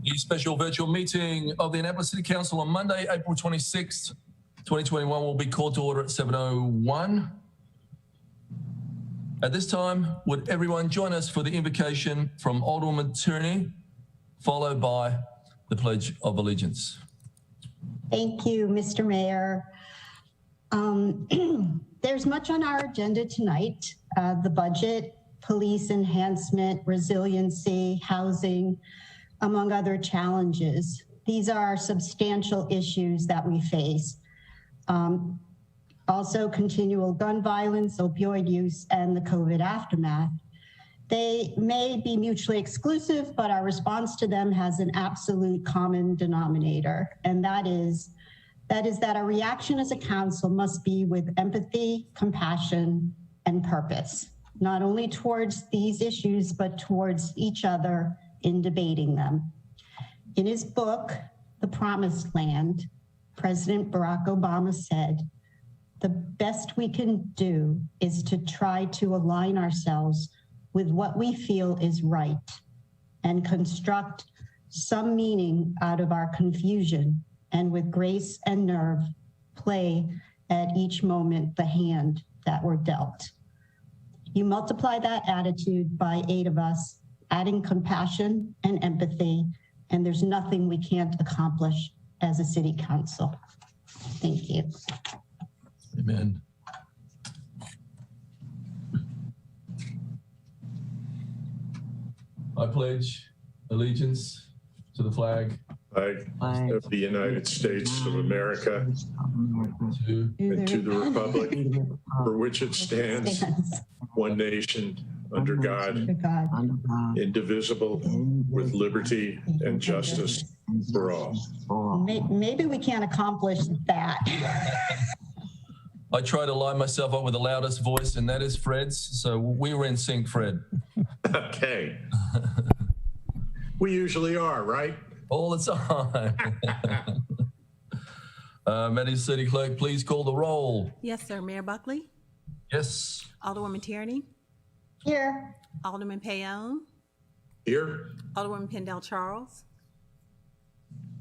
the special virtual meeting of the Annapolis City Council on Monday, April 26th, 2021 will be called to order at 7:01. At this time, would everyone join us for the invocation from Alderwoman Tierney, followed by the Pledge of Allegiance. Thank you, Mr. Mayor. There's much on our agenda tonight, the budget, police enhancement, resiliency, housing, among other challenges. These are substantial issues that we face. Also continual gun violence, opioid use, and the COVID aftermath. They may be mutually exclusive, but our response to them has an absolute common denominator, and that is that our reaction as a council must be with empathy, compassion, and purpose, not only towards these issues, but towards each other in debating them. In his book, The Promised Land, President Barack Obama said, "The best we can do is to try to align ourselves with what we feel is right and construct some meaning out of our confusion, and with grace and nerve, play at each moment the hand that we're dealt." You multiply that attitude by 8 of us, adding compassion and empathy, and there's nothing we can't accomplish as a city council. Thank you. Amen. I pledge allegiance to the flag of the United States of America and to the republic for which it stands, one nation, under God, indivisible, with liberty and justice for all. Maybe we can't accomplish that. I try to line myself up with the loudest voice, and that is Fred's. So we were in sync, Fred. Okay. We usually are, right? All the time. Madam City Clerk, please call the roll. Yes, sir. Mayor Buckley? Yes. Alderwoman Tierney? Here. Alderman Payon? Here. Alderwoman Pendell Charles?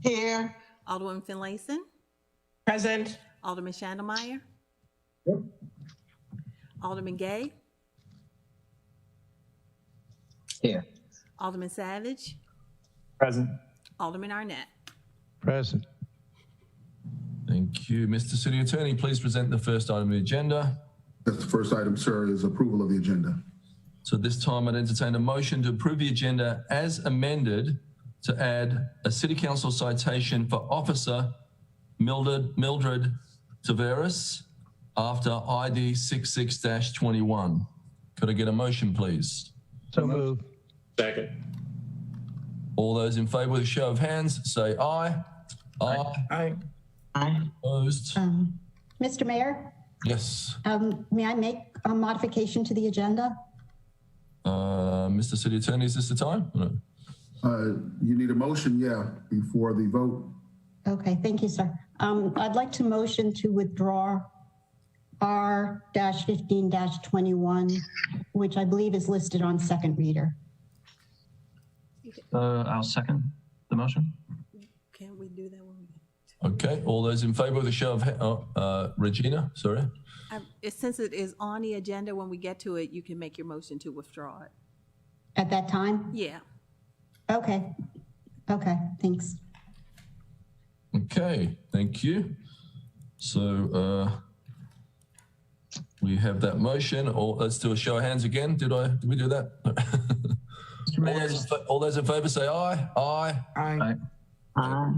Here. Alderwoman Finlayson? Present. Alderman Shandelmeyer? Yep. Alderman Gay? Here. Alderman Savage? Present. Alderman Arnett? Present. Thank you. Mr. City Attorney, please present the first item of the agenda. That's the first item, sir, is approval of the agenda. So this time I'd entertain a motion to approve the agenda as amended to add a City Council citation for Officer Mildred Taveras after ID 66-21. Could I get a motion, please? So moved. Second. All those in favor with a show of hands, say aye. Aye. Aye. Aye. Opposed? Mr. Mayor, Yes. may I make a modification to the agenda? Mr. City Attorney, is this the time? No. You need a motion, yeah, before the vote. Okay, thank you, sir. I'd like to motion to withdraw R-15-21, which I believe is listed on second reader. I'll second the motion. Can we do that one? Okay, all those in favor with a show of Regina, sorry. Since it is on the agenda, when we get to it, you can make your motion to withdraw it. At that time? Yeah. Okay. Okay, thanks. Okay, thank you. So we have that motion. Or let's do a show of hands again. Did we do that? All those in favor say aye. Aye. Aye. Aye.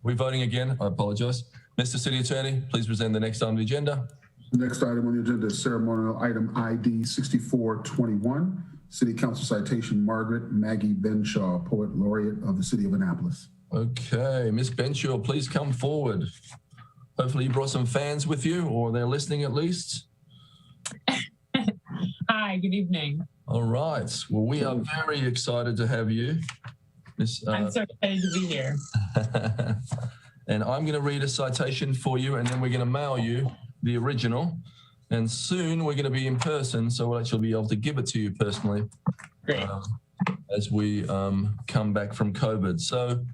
We're voting again. I apologize. Mr. City Attorney, please present the next item on the agenda. The next item on the agenda is ceremonial item ID 6421, City Council citation Margaret Maggie Benshaw, Poet Laureate of the City of Annapolis. Okay, Ms. Benshaw, please come forward. Hopefully you brought some fans with you, or they're listening at least. Hi, good evening. All right. Well, we are very excited to have you. I'm so excited to be here. And I'm going to read a citation for you, and then we're going to mail you the original. And soon we're going to be in person, so we'll actually be able to give it to you personally. Great. as we come back from COVID. So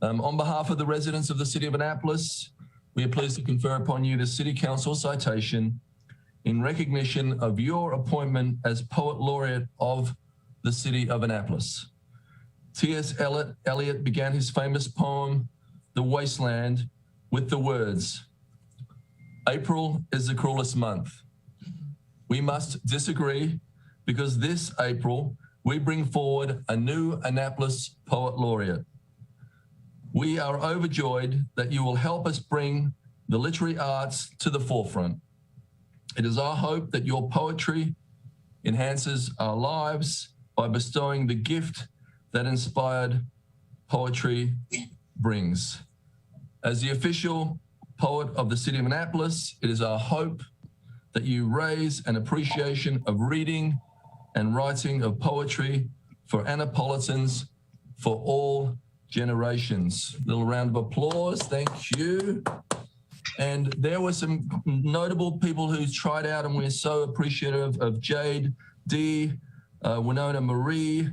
on behalf of the residents of the City of Annapolis, we are pleased to confer upon you the City Council citation in recognition of your appointment as Poet Laureate of the City of Annapolis. T.S. Eliot began his famous poem, The Wasteland, with the words, "April is the cruelest month. We must disagree because this April, we bring forward a new Annapolis Poet Laureate. We are overjoyed that you will help us bring the literary arts to the forefront. It is our hope that your poetry enhances our lives by bestowing the gift that inspired poetry brings. As the official poet of the City of Annapolis, it is our hope that you raise an appreciation of reading and writing of poetry for Annapolitans for all generations." Little round of applause, thank you. And there were some notable people who tried out, and we're so appreciative of Jade D, Winona Marie,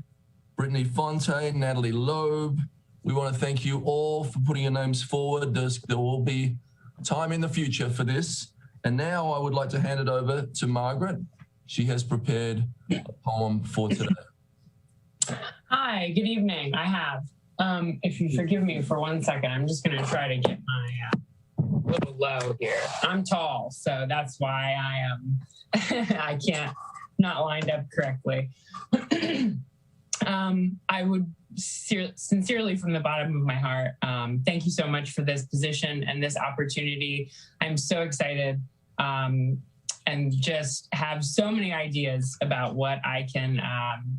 Brittany Fonte, Natalie Loeb. We want to thank you all for putting your names forward. There will be time in the future for this. And now I would like to hand it over to Margaret. She has prepared a poem for today. Hi, good evening. I have. If you forgive me for 1 second, I'm just going to try to get my little low here. I'm tall, so that's why I can't, not lined up correctly. I would sincerely, from the bottom of my heart, thank you so much for this position and this opportunity. I'm so excited and just have so many ideas about what I can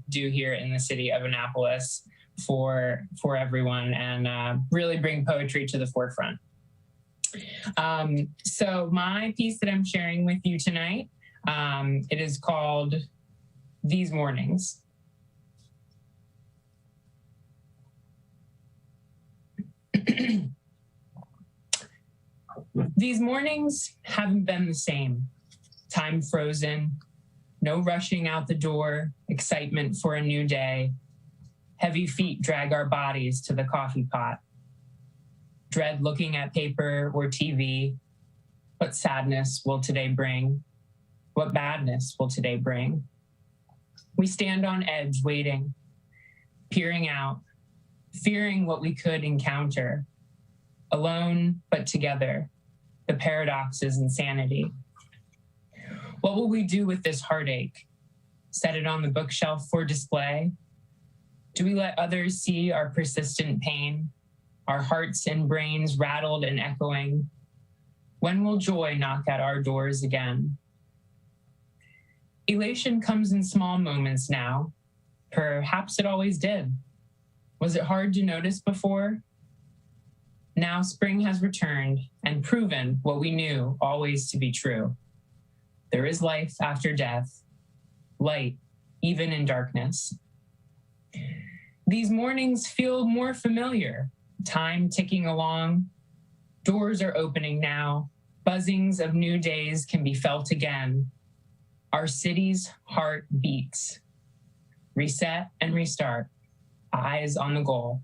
do here in the City of Annapolis for everyone and really bring poetry to the forefront. So my piece that I'm sharing with you tonight, it is called These Mornings. These mornings haven't been the same. Time frozen, no rushing out the door, excitement for a new day. Heavy feet drag our bodies to the coffee pot. Dread looking at paper or TV. What sadness will today bring? What badness will today bring? We stand on edge waiting, peering out, fearing what we could encounter. Alone, but together, the paradox is insanity. What will we do with this heartache? Set it on the bookshelf for display? Do we let others see our persistent pain, our hearts and brains rattled and echoing? When will joy knock at our doors again? Elation comes in small moments now. Perhaps it always did. Was it hard to notice before? Now spring has returned and proven what we knew always to be true. There is life after death, light even in darkness. These mornings feel more familiar, time ticking along. Doors are opening now, buzzings of new days can be felt again. Our city's heart beats. Reset and restart, eyes on the goal.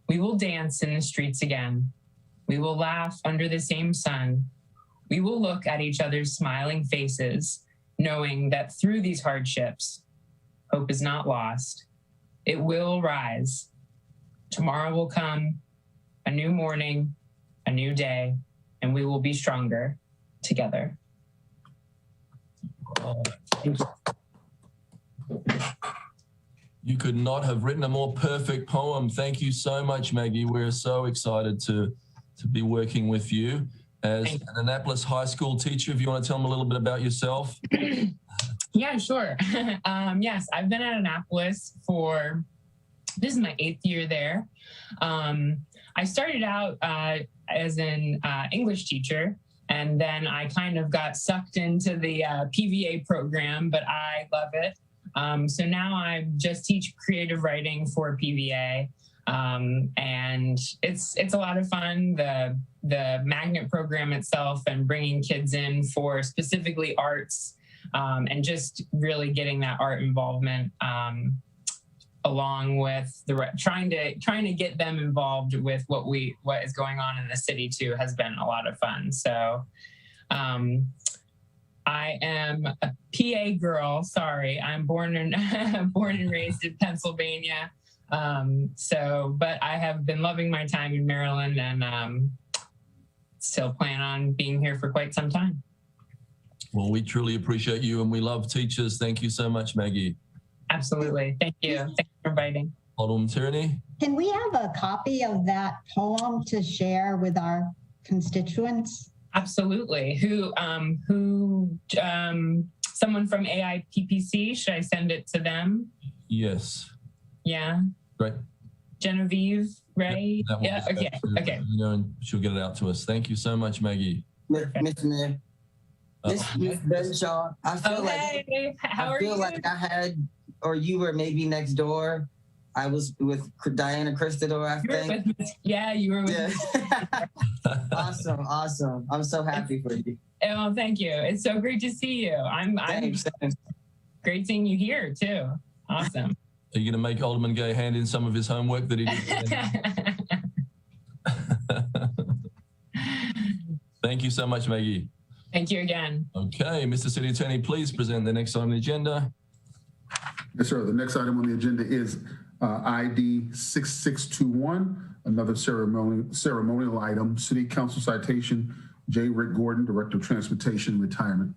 We will dance in the streets again. We will laugh under the same sun. We will look at each other's smiling faces, knowing that through these hardships, hope is not lost. It will rise. Tomorrow will come, a new morning, a new day, and we will be stronger together. You could not have written a more perfect poem. Thank you so much, Maggie. We're so excited to be working with you as an Annapolis high school teacher. If you want to tell them a little bit about yourself. Yeah, sure. Yes, I've been at Annapolis this is my 8th year there. I started out as an English teacher, and then I kind of got sucked into the PVA program, but I love it. So now I just teach creative writing for PVA, and it's a lot of fun. The magnet program itself and bringing kids in for specifically arts, and just really getting that art involvement along with trying to get them involved with what is going on in the city too has been a lot of fun. So I am a PA girl. Sorry, I'm born and raised in Pennsylvania. But I have been loving my time in Maryland and still plan on being here for quite some time. Well, we truly appreciate you and we love teachers. Thank you so much, Maggie. Absolutely. Thank you. Thanks for inviting. Alderman Tierney? Can we have a copy of that poem to share with our constituents? Absolutely. Someone from AIPPC, should I send it to them? Yes. Yeah. Great. Genevieve, right? That will Yeah. be Okay. sent to, Okay. and she'll get it out to us. Thank you so much, Maggie. Mr. Mayor, this is Benshaw. I feel like I had, or you were maybe next door. I was with Diana Christador, I think. Yeah, you were with Yeah. Awesome. I'm so happy for you. Oh, thank you. It's so great to see you. I'm great seeing you here too. Awesome. Are you going to make Alderman Gay hand in some of his homework that he did? Thank you so much, Maggie. Thank you again. Okay, Mr. City Attorney, please present the next item on the agenda. Yes, sir. The next item on the agenda is ID 6621, another ceremonial item, City Council citation, J. Rick Gordon, Director of Transportation, retirement.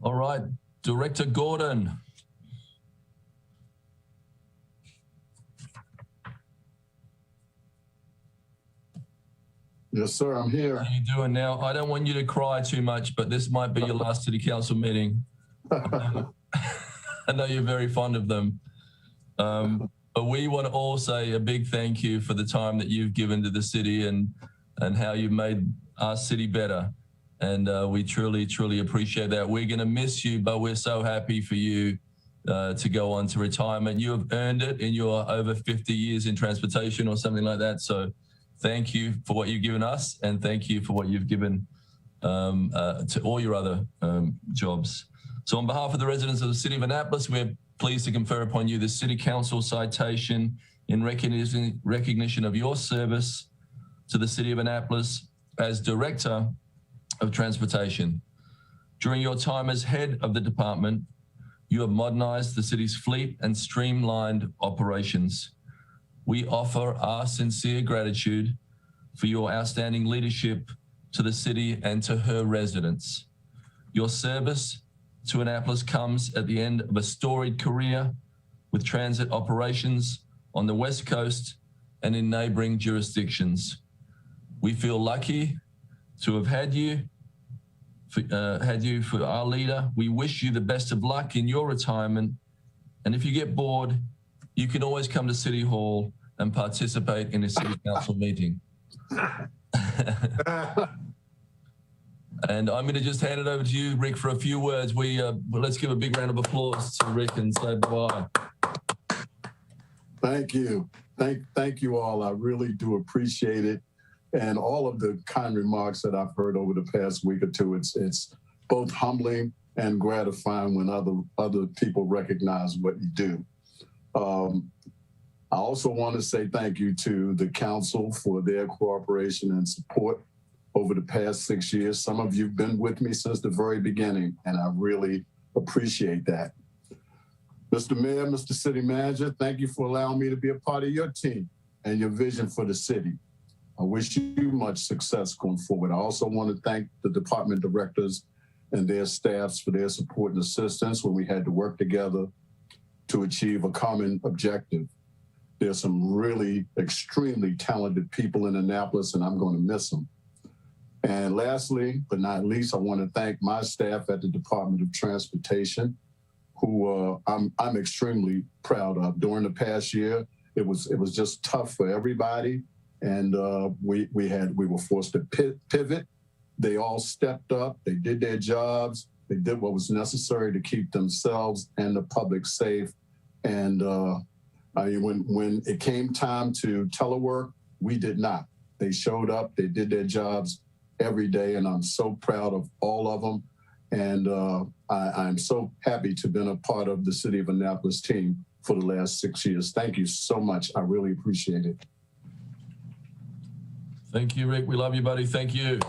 All right, Director Gordon. Yes, sir, I'm here. How are you doing now? I don't want you to cry too much, but this might be your last City Council meeting. I know you're very fond of them. But we want to all say a big thank you for the time that you've given to the city and how you've made our city better. And we truly, truly appreciate that. We're going to miss you, but we're so happy for you to go on to retirement. You have earned it in your over 50 years in transportation or something like that. So thank you for what you've given us, and thank you for what you've given to all your other jobs. So on behalf of the residents of the City of Annapolis, we're pleased to confer upon you the City Council citation in recognition of your service to the City of Annapolis as Director of Transportation. During your time as head of the department, you have modernized the city's fleet and streamlined operations. We offer our sincere gratitude for your outstanding leadership to the city and to her residents. Your service to Annapolis comes at the end of a storied career with transit operations on the West Coast and in neighboring jurisdictions. We feel lucky to have had you for our leader. We wish you the best of luck in your retirement. And if you get bored, you can always come to City Hall and participate in a City Council meeting. And I'm going to just hand it over to you, Rick, for a few words. Let's give a big round of applause to Rick and say bye. Thank you. Thank you all. I really do appreciate it. And all of the kind remarks that I've heard over the past week or two, it's both humbling and gratifying when other people recognize what you do. I also want to say thank you to the council for their cooperation and support over the past 6 years. Some of you've been with me since the very beginning, and I really appreciate that. Mr. Mayor, Mr. City Manager, thank you for allowing me to be a part of your team and your vision for the city. I wish you much success going forward. I also want to thank the department directors and their staffs for their support and assistance when we had to work together to achieve a common objective. There's some really extremely talented people in Annapolis, and I'm going to miss them. And lastly, but not least, I want to thank my staff at the Department of Transportation, who I'm extremely proud of. During the past year, it was just tough for everybody, and we were forced to pivot. They all stepped up. They did their jobs. They did what was necessary to keep themselves and the public safe. And when it came time to telework, we did not. They showed up. They did their jobs every day, and I'm so proud of all of them. And I'm so happy to have been a part of the City of Annapolis team for the last 6 years. Thank you so much. I really appreciate it. Thank you, Rick. We love you, buddy. Thank you.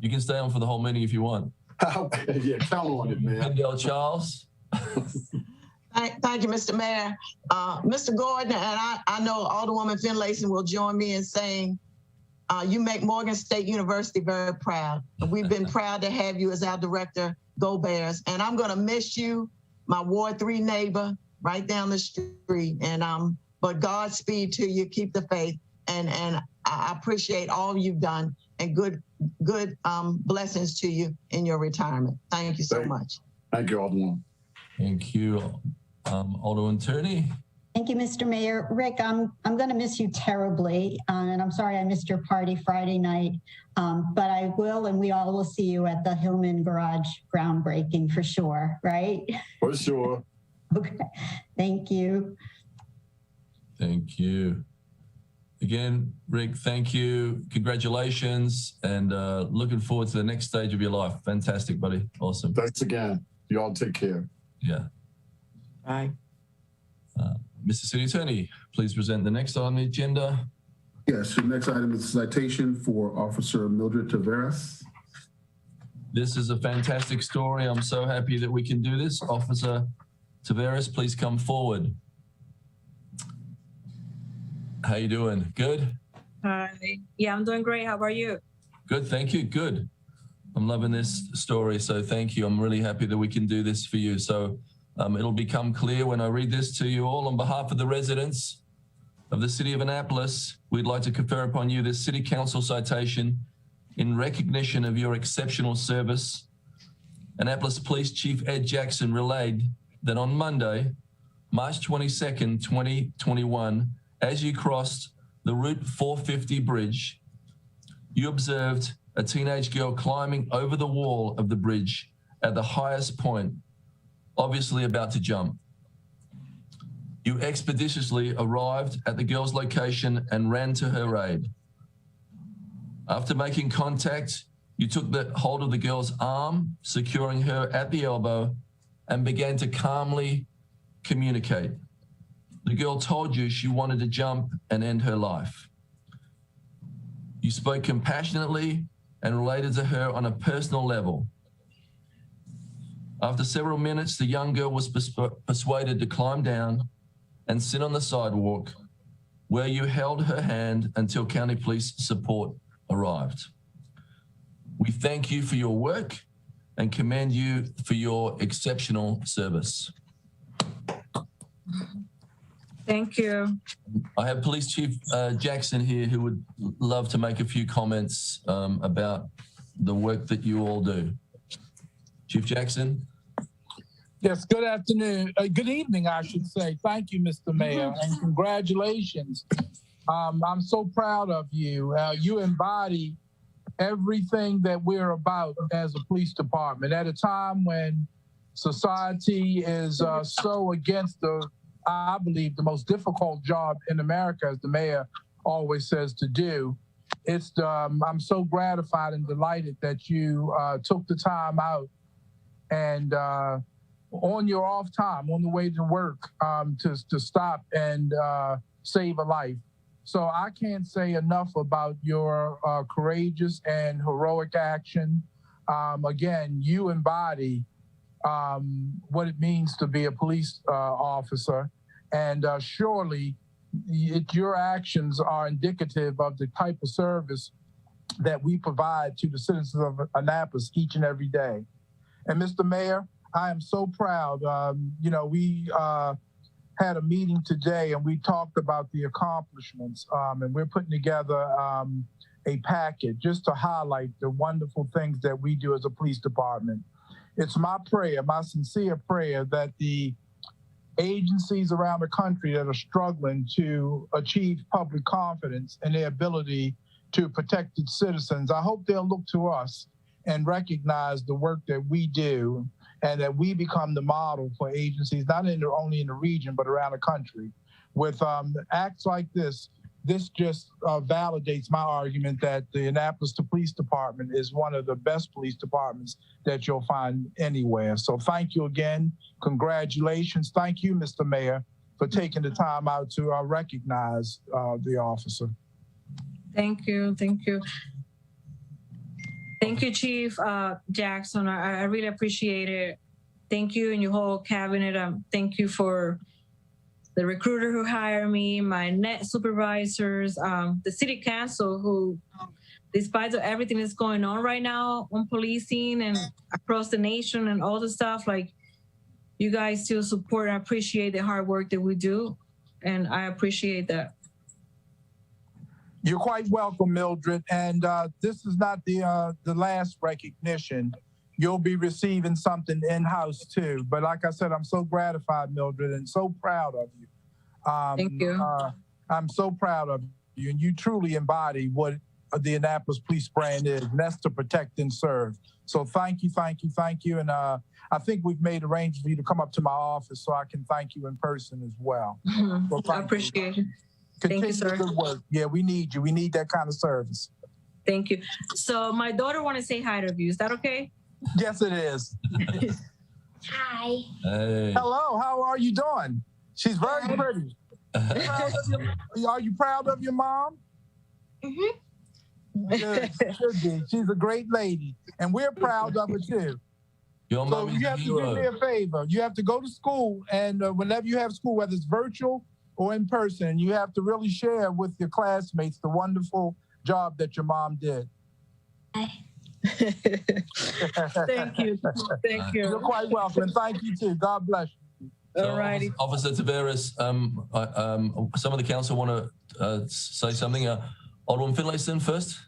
You can stay on for the whole meeting if you want. Yeah, count on it, man. Pendell Charles. Thank you, Mr. Mayor. Mr. Gordon, and I know Alderwoman Finlayson will join me in saying you make Morgan State University very proud. We've been proud to have you as our director. Go Bears. And I'm going to miss you, my Ward 3 neighbor right down the street. And but Godspeed to you. Keep the faith. And I appreciate all you've done, and good blessings to you in your retirement. Thank you so much. Thank you, Alderwoman. Thank you, Alderman Tierney. Thank you, Mr. Mayor. Rick, I'm going to miss you terribly, and I'm sorry I missed your party Friday night, but I will, and we all will see you at the Hillman Garage groundbreaking for sure, right? For sure. Okay, thank you. Thank you. Again, Rick, thank you. Congratulations, and looking forward to the next stage of your life. Fantastic, buddy. Awesome. Thanks again. You all take care. Yeah. Bye. Mr. City Attorney, please present the next on the agenda. Yes, the next item is a citation for Officer Mildred Taveras. This is a fantastic story. I'm so happy that we can do this. Officer Taveras, please come forward. How you doing? Good? Hi. Yeah, I'm doing great. How about you? Good, thank you. Good. I'm loving this story, so thank you. I'm really happy that we can do this for you. So it'll become clear when I read this to you all. On behalf of the residents of the City of Annapolis, we'd like to confer upon you this City Council citation in recognition of your exceptional service. Annapolis Police Chief Ed Jackson relayed that on Monday, March 22nd, 2021, as you crossed the Route 450 bridge, you observed a teenage girl climbing over the wall of the bridge at the highest point, obviously about to jump. You expeditiously arrived at the girl's location and ran to her aid. After making contact, you took the hold of the girl's arm, securing her at the elbow, and began to calmly communicate. The girl told you she wanted to jump and end her life. You spoke compassionately and related to her on a personal level. After several minutes, the young girl was persuaded to climb down and sit on the sidewalk, where you held her hand until County Police support arrived. We thank you for your work and commend you for your exceptional service. Thank you. I have Police Chief Jackson here who would love to make a few comments about the work that you all do. Chief Jackson. Yes, good afternoon. Good evening, I should say. Thank you, Mr. Mayor, and congratulations. I'm so proud of you. You embody everything that we're about as a police department at a time when society is so against I believe, the most difficult job in America, as the mayor always says, to do. I'm so gratified and delighted that you took the time out and on your off time, on the way to work, to stop and save a life. So I can't say enough about your courageous and heroic action. Again, you embody what it means to be a police officer. And surely your actions are indicative of the type of service that we provide to the citizens of Annapolis each and every day. And Mr. Mayor, I am so proud. We had a meeting today and we talked about the accomplishments, and we're putting together a package just to highlight the wonderful things that we do as a police department. It's my prayer, my sincere prayer, that the agencies around the country that are struggling to achieve public confidence in their ability to protect its citizens, I hope they'll look to us and recognize the work that we do and that we become the model for agencies, not only in the region, but around the country. With acts like this, this just validates my argument that the Annapolis Police Department is one of the best police departments that you'll find anywhere. So thank you again. Congratulations. Thank you, Mr. Mayor, for taking the time out to recognize the officer. Thank you. Thank you. Thank you, Chief Jackson. I really appreciate it. Thank you and your whole cabinet. Thank you for the recruiter who hired me, my net supervisors, the city council who, despite of everything that's going on right now on policing and across the nation and all the stuff, like you guys still support and appreciate the hard work that we do. And I appreciate that. You're quite welcome, Mildred. And this is not the last recognition. You'll be receiving something in-house too. But like I said, I'm so gratified, Mildred, and so proud of you. Thank you. I'm so proud of you, and you truly embody what the Annapolis Police brand is, and that's to protect and serve. So thank you, thank you, thank you. And I think we've made arrangements for you to come up to my office so I can thank you in person as well. So I appreciate it. Continue Thank you, sir. good work. Yeah, we need you. We need that kind of service. Thank you. So my daughter want to say hi to you. Is that okay? Yes, it is. Hi. Hey. Hello, how are you doing? She's very pretty. Are you proud of your mom? Mm-hmm. Good. Should be. She's a great lady, and we're proud of her too. Your So mom is you a have to do me hero. a favor. You have to go to school, and whenever you have school, whether it's virtual or in person, you have to really share with your classmates the wonderful job that your mom did. Thank you. Thank you. You're quite welcome, and thank you too. God bless you. So, All righty. Officer Taveras, some of the council want to say something. Alderman Finlayson first.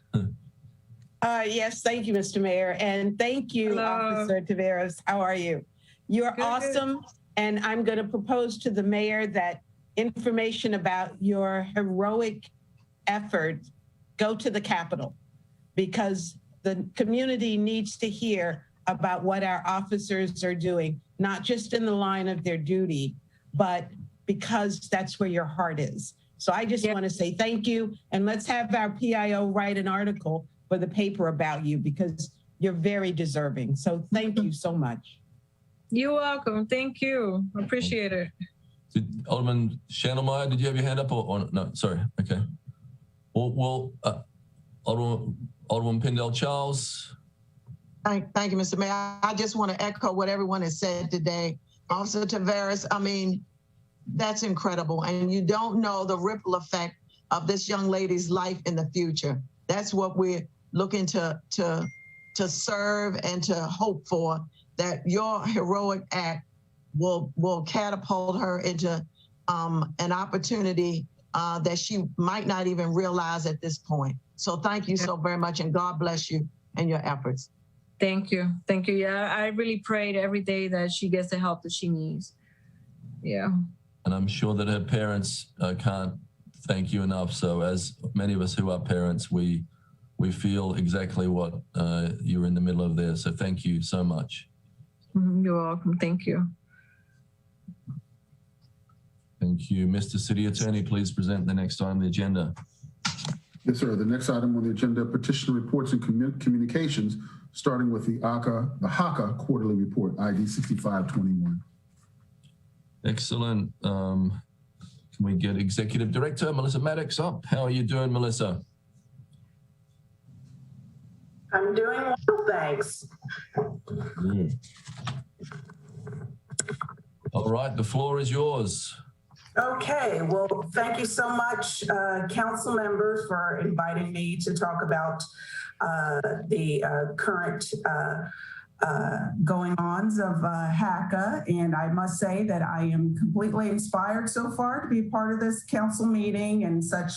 Yes, thank you, Mr. Mayor. And thank you, Hello. Officer Taveras. How are you? You're Good. awesome. And I'm going to propose to the mayor that information about your heroic effort go to the Capitol, because the community needs to hear about what our officers are doing, not just in the line of their duty, but because that's where your heart is. So I just want to say thank you, and let's have our PIO write an article for the paper about you, because you're very deserving. So thank you so much. You're welcome. Thank you. Appreciate it. Alderman Schandelmeyer, did you have your hand up or no? Sorry. Okay. Well, Alderman Pendell Charles. Thank you, Mr. Mayor. I just want to echo what everyone has said today. Officer Taveras, I mean, that's incredible. And you don't know the ripple effect of this young lady's life in the future. That's what we're looking to serve and to hope for, that your heroic act will catapult her into an opportunity that she might not even realize at this point. So thank you so very much, and God bless you and your efforts. Thank you. Thank you. Yeah, I really prayed every day that she gets the help that she needs. Yeah. And I'm sure that her parents can't thank you enough. So as many of us who are parents, we feel exactly what you're in the middle of there. So thank you so much. You're welcome. Thank you. Thank you. Mr. City Attorney, please present the next item on the agenda. Yes, sir. The next item on the agenda, petition reports and communications, starting with the HACA quarterly report, ID 6521. Excellent. Can we get Executive Director Melissa Maddox up? How are you doing, Melissa? I'm doing well, thanks. Good. All right, the floor is yours. Okay, well, thank you so much, council members, for inviting me to talk about the current going-ons of HACA. And I must say that I am completely inspired so far to be part of this council meeting and such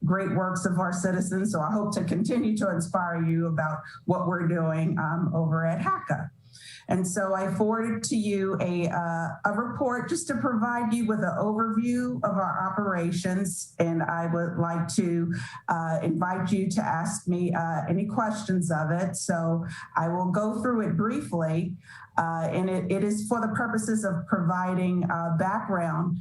great works of our citizens. So I hope to continue to inspire you about what we're doing over at HACA. And so I forwarded to you a report just to provide you with an overview of our operations. And I would like to invite you to ask me any questions of it. So I will go through it briefly. And it is for the purposes of providing background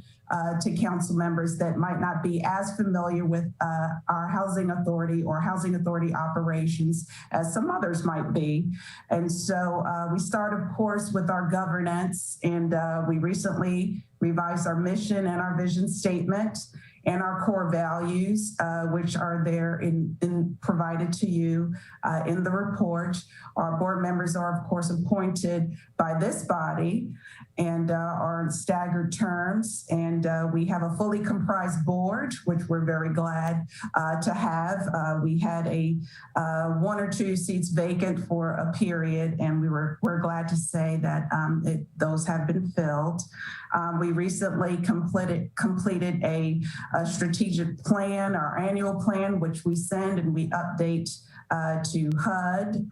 to council members that might not be as familiar with our housing authority or housing authority operations as some others might be. And so we start, of course, with our governance, and we recently revised our mission and our vision statement and our core values, which are there in provided to you in the report. Our board members are, of course, appointed by this body and are in staggered terms. And we have a fully comprised board, which we're very glad to have. We had a 1 or 2 seats vacant for a period, and we're glad to say that those have been filled. We recently completed a strategic plan, our annual plan, which we send and we update to HUD,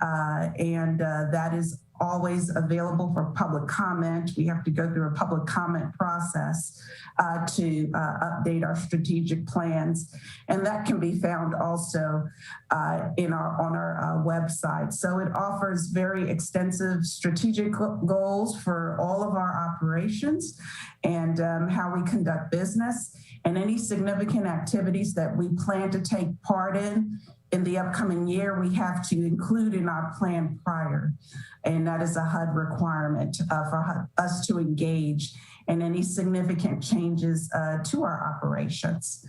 and that is always available for public comment. We have to go through a public comment process to update our strategic plans, and that can be found also on our website. So it offers very extensive strategic goals for all of our operations and how we conduct business, and any significant activities that we plan to take part in the upcoming year, we have to include in our plan prior. And that is a HUD requirement for us to engage in any significant changes to our operations.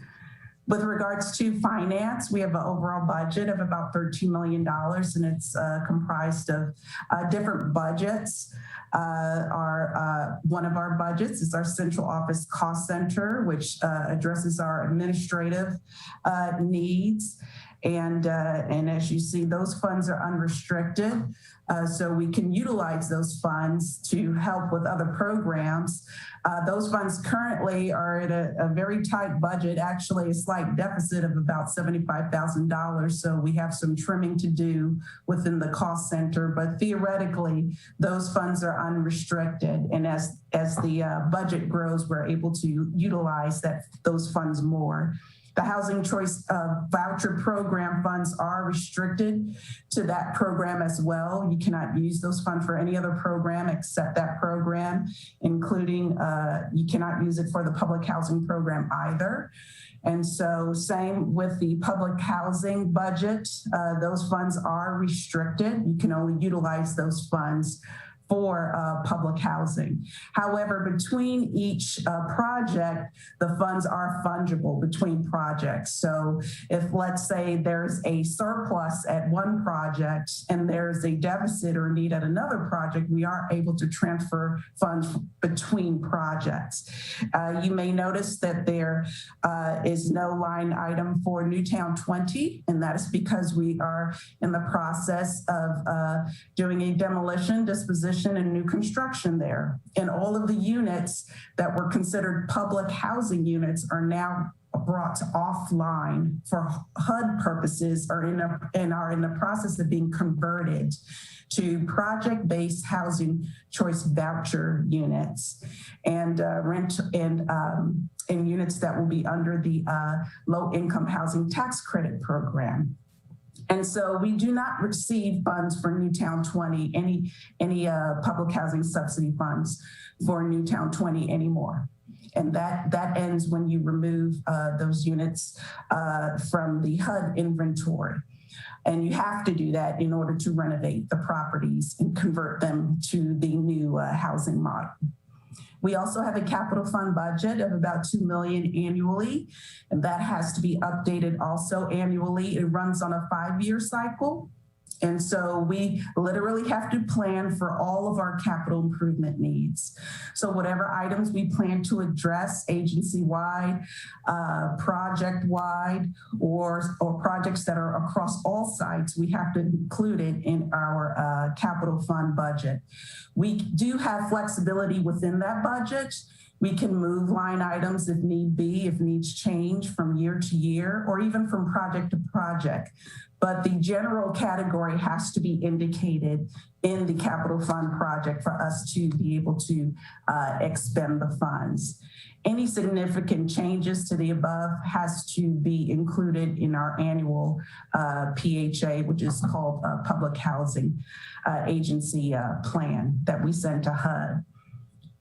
With regards to finance, we have an overall budget of about $13 million, and it's comprised of different budgets. One of our budgets is our central office cost center, which addresses our administrative needs. And as you see, those funds are unrestricted. So we can utilize those funds to help with other programs. Those funds currently are at a very tight budget, actually a slight deficit of about $75,000. So we have some trimming to do within the cost center, but theoretically, those funds are unrestricted. And as the budget grows, we're able to utilize those funds more. The Housing Choice Voucher Program funds are restricted to that program as well. You cannot use those funds for any other program except that program, including you cannot use it for the public housing program either. And so same with the public housing budget, those funds are restricted. You can only utilize those funds for public housing. However, between each project, the funds are fungible between projects. So if, let's say, there's a surplus at one project and there's a deficit or need at another project, we are able to transfer funds between projects. You may notice that there is no line item for Newtown 20, and that is because we are in the process of doing a demolition, disposition, and new construction there. And all of the units that were considered public housing units are now brought offline for HUD purposes are in the process of being converted to project-based housing choice voucher units and units that will be under the low-income housing tax credit program. And so we do not receive funds for Newtown 20, any public housing subsidy funds for Newtown 20 anymore. And that ends when you remove those units from the HUD inventory. And you have to do that in order to renovate the properties and convert them to the new housing model. We also have a capital fund budget of about $2 million annually, and that has to be updated also annually. It runs on a 5-year cycle. And so we literally have to plan for all of our capital improvement needs. So whatever items we plan to address agency-wide, project-wide, or projects that are across all sites, we have to include it in our capital fund budget. We do have flexibility within that budget. We can move line items if need be, if needs change from year to year, or even from project to project. but the general category has to be indicated in the capital fund project for us to be able to expend the funds. Any significant changes to the above has to be included in our annual PHA, which is called Public Housing Agency Plan that we send to HUD.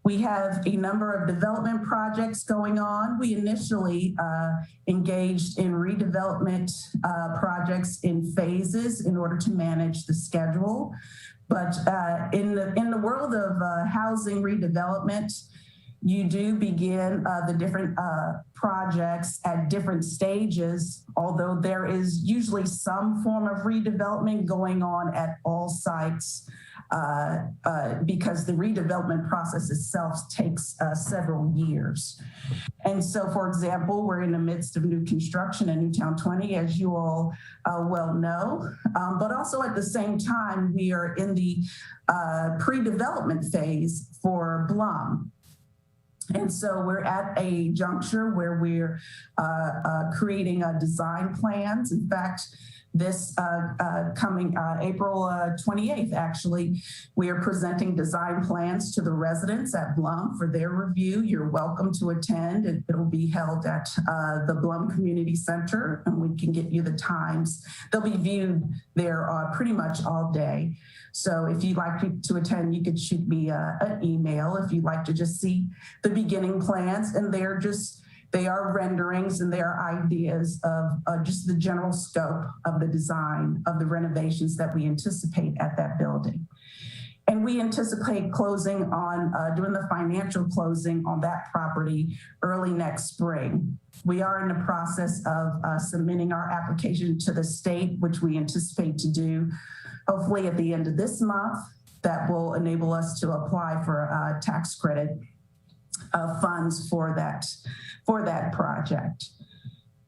We have a number of development projects going on. We initially engaged in redevelopment projects in phases in order to manage the schedule. But in the world of housing redevelopment, you do begin the different projects at different stages, although there is usually some form of redevelopment going on at all sites because the redevelopment process itself takes several years. And so, for example, we're in the midst of new construction in Newtown 20, as you all well know, but also at the same time, we are in the pre-development phase for Blum. And so we're at a juncture where we're creating design plans. In fact, this coming April 28th, actually, we are presenting design plans to the residents at Blum for their review. You're welcome to attend. It'll be held at the Blum Community Center, and we can get you the times. They'll be viewed there pretty much all day. So if you'd like to attend, you could shoot me an email if you'd like to just see the beginning plans, and they are renderings and they are ideas of just the general scope of the design of the renovations that we anticipate at that building. And we anticipate closing on, doing the financial closing on that property early next spring. We are in the process of submitting our application to the state, which we anticipate to do hopefully at the end of this month. That will enable us to apply for tax credit funds for that project.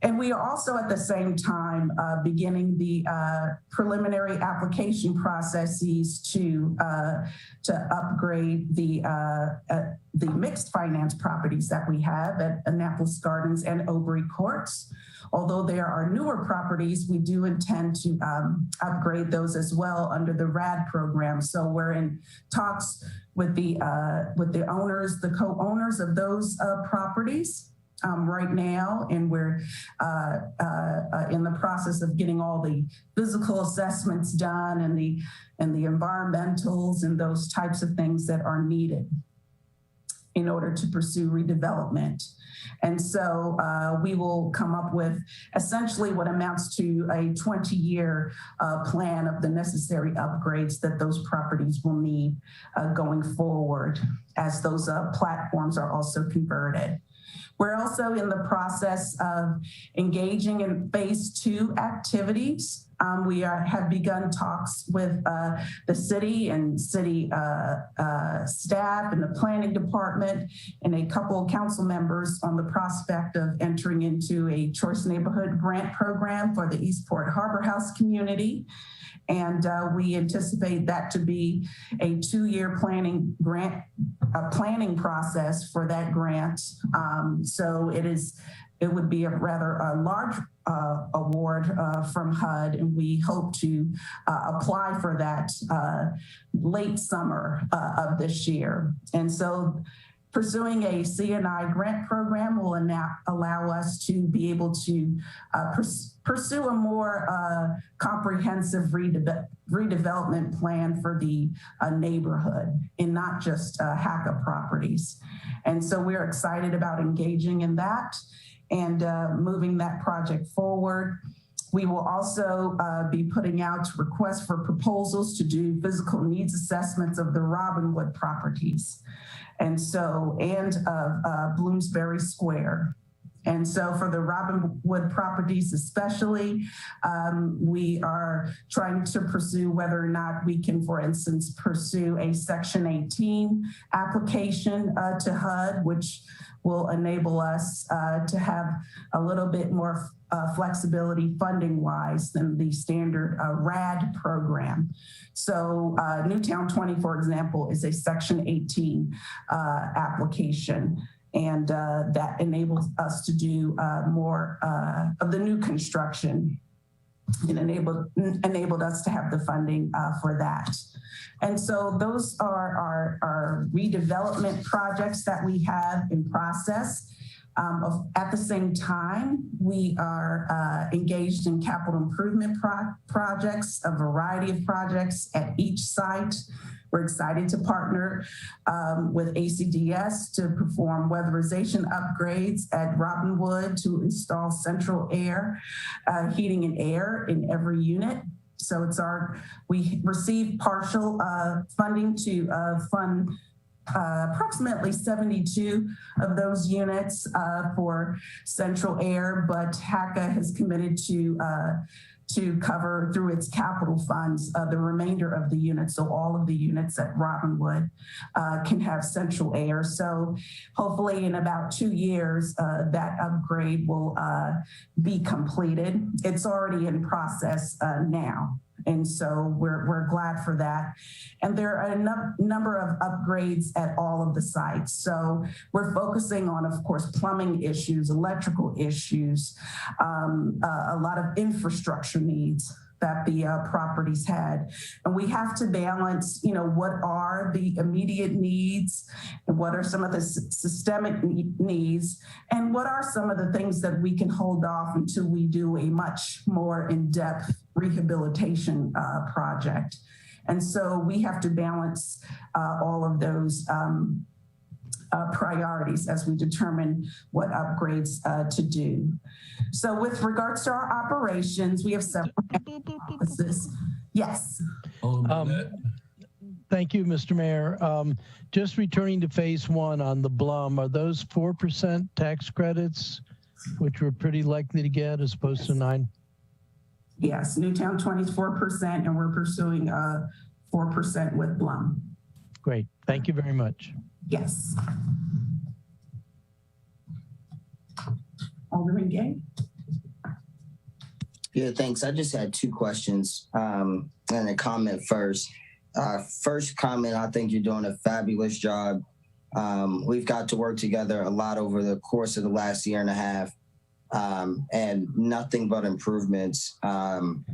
And we are also at the same time beginning the preliminary application processes to upgrade the mixed finance properties that we have at Annapolis Gardens and Obery Courts. Although there are newer properties, we do intend to upgrade those as well under the RAD program. So we're in talks with the owners, the co-owners of those properties right now, and we're in the process of getting all the physical assessments done and the environmentals and those types of things that are needed in order to pursue redevelopment. And so we will come up with essentially what amounts to a 20-year plan of the necessary upgrades that those properties will need going forward as those platforms are also converted. We're also in the process of engaging in phase 2 activities. We have begun talks with the city and city staff and the planning department and a couple of council members on the prospect of entering into a Choice Neighborhood Grant program for the Eastport Harbor House community. And we anticipate that to be a 2-year planning process for that grant. So it would be a rather large award from HUD, and we hope to apply for that late summer of this year. And so pursuing a CNI grant program will allow us to be able to pursue a more comprehensive redevelopment plan for the neighborhood and not just HACA properties. And so we're excited about engaging in that and moving that project forward. We will also be putting out requests for proposals to do physical needs assessments of the Robinwood properties. And Bloomsbury Square. And so for the Robinwood properties especially, we are trying to pursue whether or not we can, for instance, pursue a Section 18 application to HUD, which will enable us to have a little bit more flexibility funding-wise than the standard RAD program. So Newtown 20, for example, is a Section 18 application. And that enables us to do more of the new construction and enabled us to have the funding for that. And so those are our redevelopment projects that we have in process. At the same time, we are engaged in capital improvement projects, a variety of projects at each site. We're excited to partner with ACDS to perform weatherization upgrades at Robinwood to install central air, heating and air in every unit. So we received partial funding to fund approximately 72 of those units for central air, but HACA has committed to cover through its capital funds the remainder of the units. So all of the units at Robinwood can have central air. So hopefully in about 2 years, that upgrade will be completed. It's already in process now. And so we're glad for that. And there are a number of upgrades at all of the sites. So we're focusing on, of course, plumbing issues, electrical issues, a lot of infrastructure needs that the properties had. And we have to balance, what are the immediate needs and what are some of the systemic needs and what are some of the things that we can hold off until we do a much more in-depth rehabilitation project. And so we have to balance all of those priorities as we determine what upgrades to do. So with regards to our operations, we have several offices. Yes. Thank you, Mr. Mayor. Just returning to phase one on the Blum, are those 4% tax credits, which we're pretty likely to get as opposed to 9%? Yes, Newtown 24%, and we're pursuing 4% with Blum. Great, thank you very much. Yes. Alderman Gay? Yeah, thanks. I just had 2 questions and a comment first. First comment, I think you're doing a fabulous job. We've got to work together a lot over the course of the last year and a half, and nothing but improvements from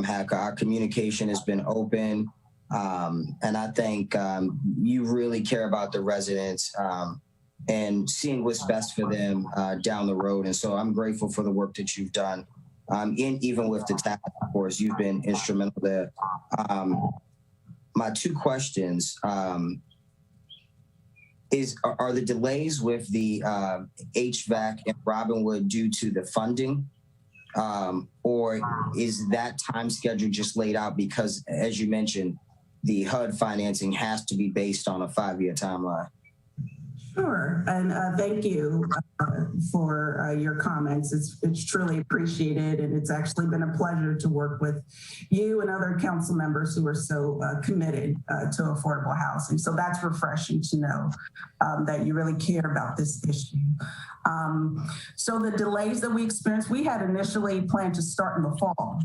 HACA. Our communication has been open, and I think you really care about the residents and seeing what's best for them down the road. And so I'm grateful for the work that you've done. Even with the task force, you've been instrumental there. My 2 questions are the delays with the HVAC in Robinwood due to the funding? Or is that time schedule just laid out because, as you mentioned, the HUD financing has to be based on a 5-year timeline? Sure, and thank you for your comments. It's truly appreciated, and it's actually been a pleasure to work with you and other council members who are so committed to affordable housing. So that's refreshing to know that you really care about this issue. So the delays that we experienced, we had initially planned to start in the fall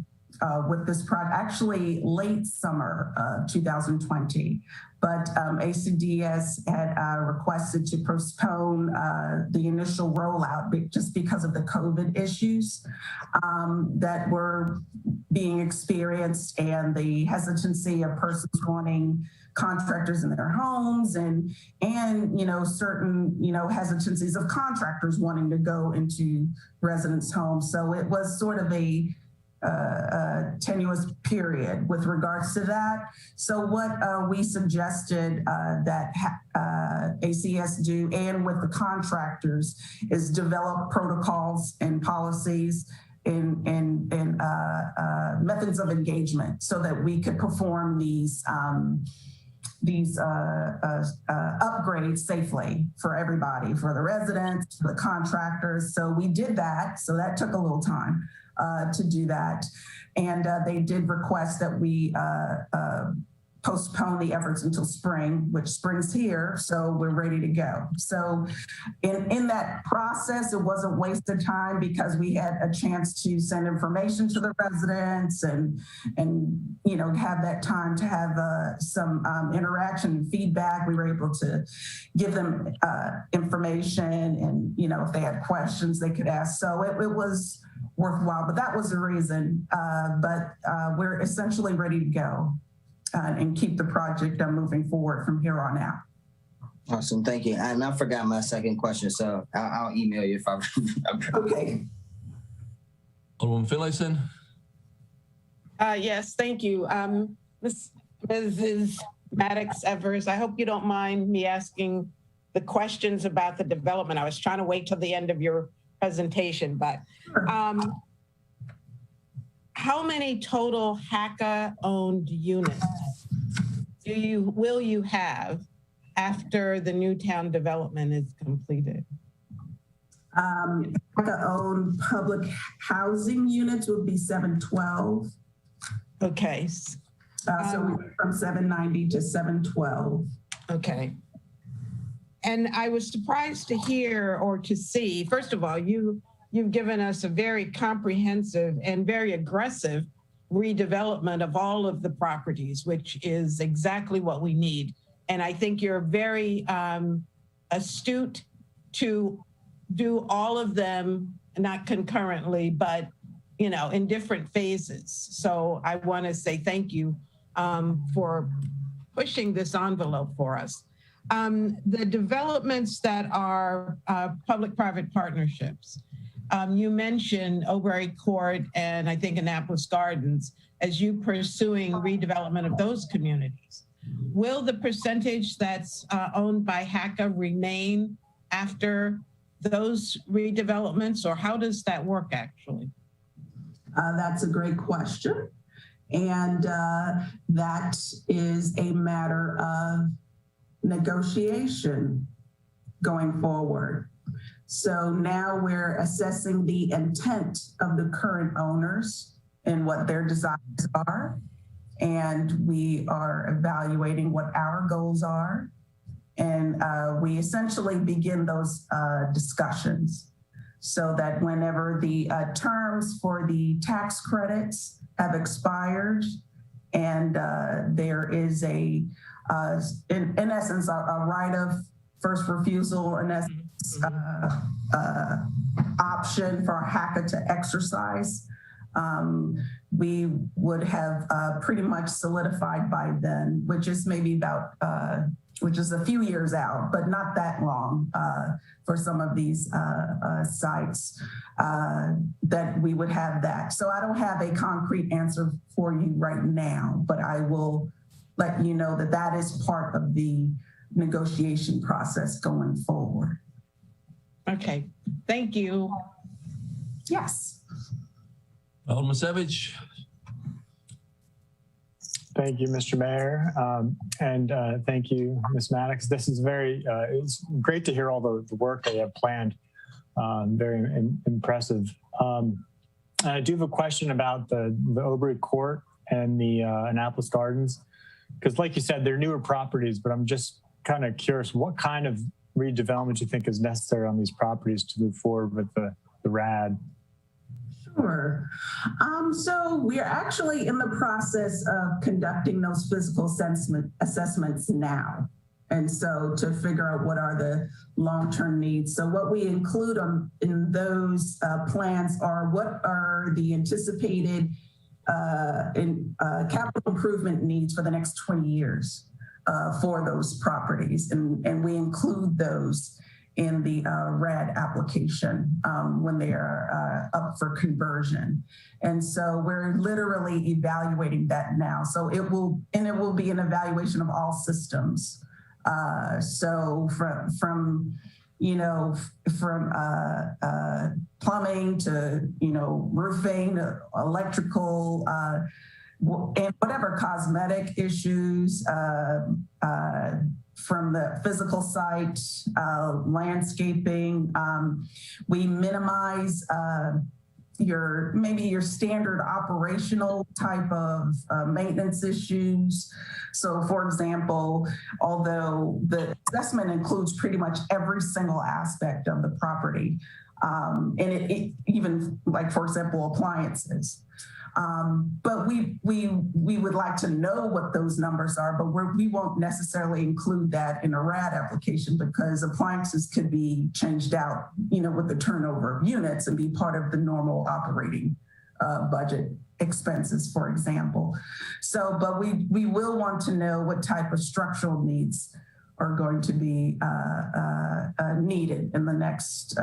with this project, actually late summer 2020. But ACDS had requested to postpone the initial rollout just because of the COVID issues that were being experienced and the hesitancy of persons wanting contractors in their homes and certain hesitancies of contractors wanting to go into residents' homes. So it was sort of a tenuous period with regards to that. So what we suggested that ACS do and with the contractors is develop protocols and policies and methods of engagement so that we could perform these upgrades safely for everybody, for the residents, for the contractors. So we did that. So that took a little time to do that. And they did request that we postpone the efforts until spring, which spring's here, so we're ready to go. So in that process, it wasn't wasted time because we had a chance to send information to the residents and you know, have that time to have some interaction and feedback. We were able to give them information, and you know, if they had questions they could ask. So it was worthwhile, but that was the reason. But we're essentially ready to go. And keep the project moving forward from here on out. Awesome, thank you. And I forgot my second question, so I'll email you if I remember. Okay. Alderwoman Finlayson. Yes, thank you. Mrs. Maddox Evers, I hope you don't mind me asking the questions about the development. I was trying to wait till the end of your presentation, but how many total HACA-owned units will you have after the Newtown development is completed? HACA-owned public housing units would be 712. Okay. So we went from 790 to 712. Okay. And I was surprised to hear or to see, first of all, you've given us a very comprehensive and very aggressive redevelopment of all of the properties, which is exactly what we need. And I think you're very astute to do all of them, not concurrently, but you know, in different phases. So I want to say thank you for pushing this envelope for us. The developments that are public-private partnerships, you mentioned Oberry Court and I think Annapolis Gardens as you pursuing redevelopment of those communities. Will the percentage that's owned by HACA remain after those redevelopments, or how does that work actually? That's a great question. And that is a matter of negotiation going forward. So now we're assessing the intent of the current owners and what their desires are. And we are evaluating what our goals are. And we essentially begin those discussions so that whenever the terms for the tax credits have expired and there is in essence, a right of first refusal, in essence, option for HACA to exercise, we would have pretty much solidified by then, which is maybe about, which is a few years out, but not that long for some of these sites that we would have that. So I don't have a concrete answer for you right now, but I will let you know that that is part of the negotiation process going forward. Okay, thank you. Yes. Alderman Savage. Thank you, Mr. Mayor, and thank you, Ms. Maddox. This is it's great to hear all the work that you have planned. Very impressive. I do have a question about the Oberry Court and the Annapolis Gardens, because like you said, they're newer properties, but I'm just kind of curious, what kind of redevelopment you think is necessary on these properties to move forward with the RAD? Sure. So we're actually in the process of conducting those physical assessments now. And so to figure out what are the long-term needs. So what we include in those plans are what are the anticipated capital improvement needs for the next 20 years for those properties. And we include those in the RAD application when they are up for conversion. And so we're literally evaluating that now. So it will be an evaluation of all systems. So from plumbing to, roofing, electrical, and whatever cosmetic issues, from the physical site, landscaping. We minimize maybe your standard operational type of maintenance issues. So for example, although the assessment includes pretty much every single aspect of the property, and it even, like, for example, appliances. But we would like to know what those numbers are, but we won't necessarily include that in a RAD application because appliances could be changed out, with the turnover of units and be part of the normal operating budget expenses, for example. So, but we will want to know what type of structural needs are going to be needed in the next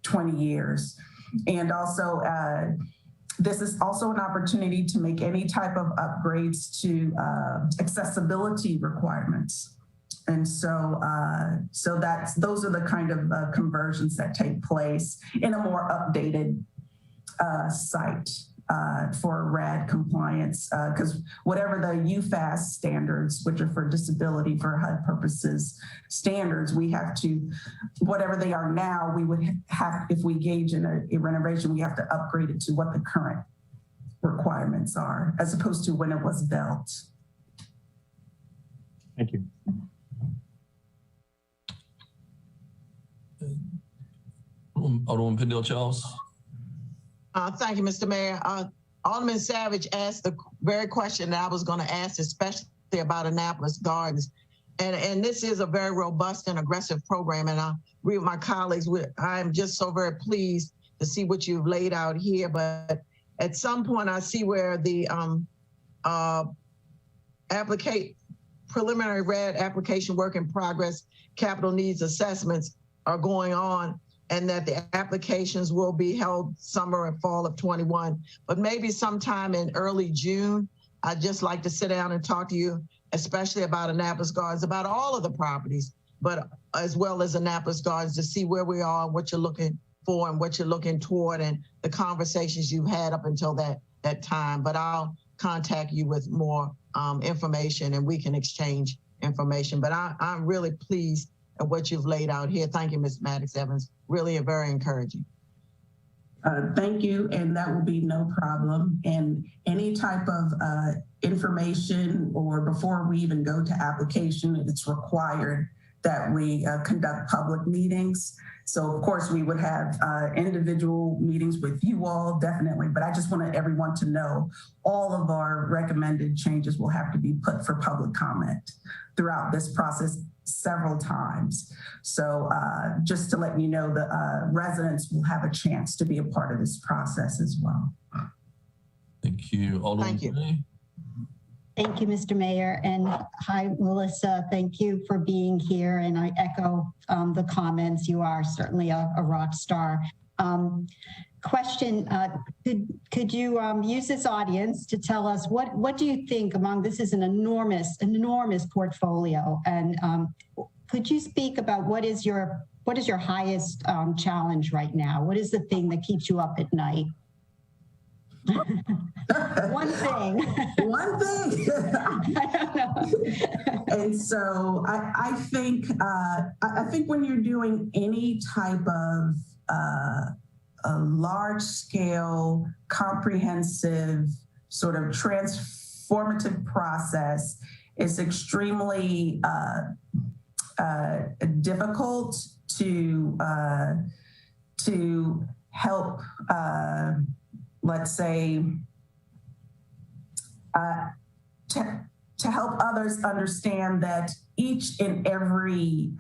20 years. And also, this is also an opportunity to make any type of upgrades to accessibility requirements. And so, those are the kind of conversions that take place in a more updated site for RAD compliance, because whatever the UFAS standards, which are for disability for HUD purposes standards, we have to, whatever they are now, we would have, if we engage in a renovation, we have to upgrade it to what the current requirements are, as opposed to when it was built. Thank you. Alderman Pendle-Charles. Thank you, Mr. Mayor. Alderman Savage asked the very question that I was going to ask, especially about Annapolis Gardens. And this is a very robust and aggressive program. And I agree with my colleagues. I'm just so very pleased to see what you've laid out here. But at some point, I see where the preliminary RAD application work in progress, capital needs assessments are going on, and that the applications will be held summer and fall of 21. But maybe sometime in early June, I'd just like to sit down and talk to you, especially about Annapolis Gardens, about all of the properties, but as well as Annapolis Gardens, to see where we are, what you're looking for and what you're looking toward, and the conversations you've had up until that time. But I'll contact you with more information and we can exchange information. But I'm really pleased at what you've laid out here. Thank you, Ms. Maddox Evans. Really very encouraging. Thank you, and that will be no problem. And any type of information, or before we even go to application, it's required that we conduct public meetings. So of course we would have individual meetings with you all, definitely, but I just wanted everyone to know all of our recommended changes will have to be put for public comment throughout this process several times. So just to let you know, the residents will have a chance to be a part of this process as well. Thank you. Alderman Thank you. Gray. Thank you, Mr. Mayor. And hi, Melissa. Thank you for being here. And I echo the comments. You are certainly a rock star. Question, could you use this audience to tell us what do you think among, this is an enormous portfolio, and could you speak about what is your highest challenge right now? What is the thing that keeps you up at night? One thing. One thing. I don't know. And so I think when you're doing any type of a large-scale, comprehensive, sort of transformative process, it's extremely difficult to help, let's say, to help others understand that each and every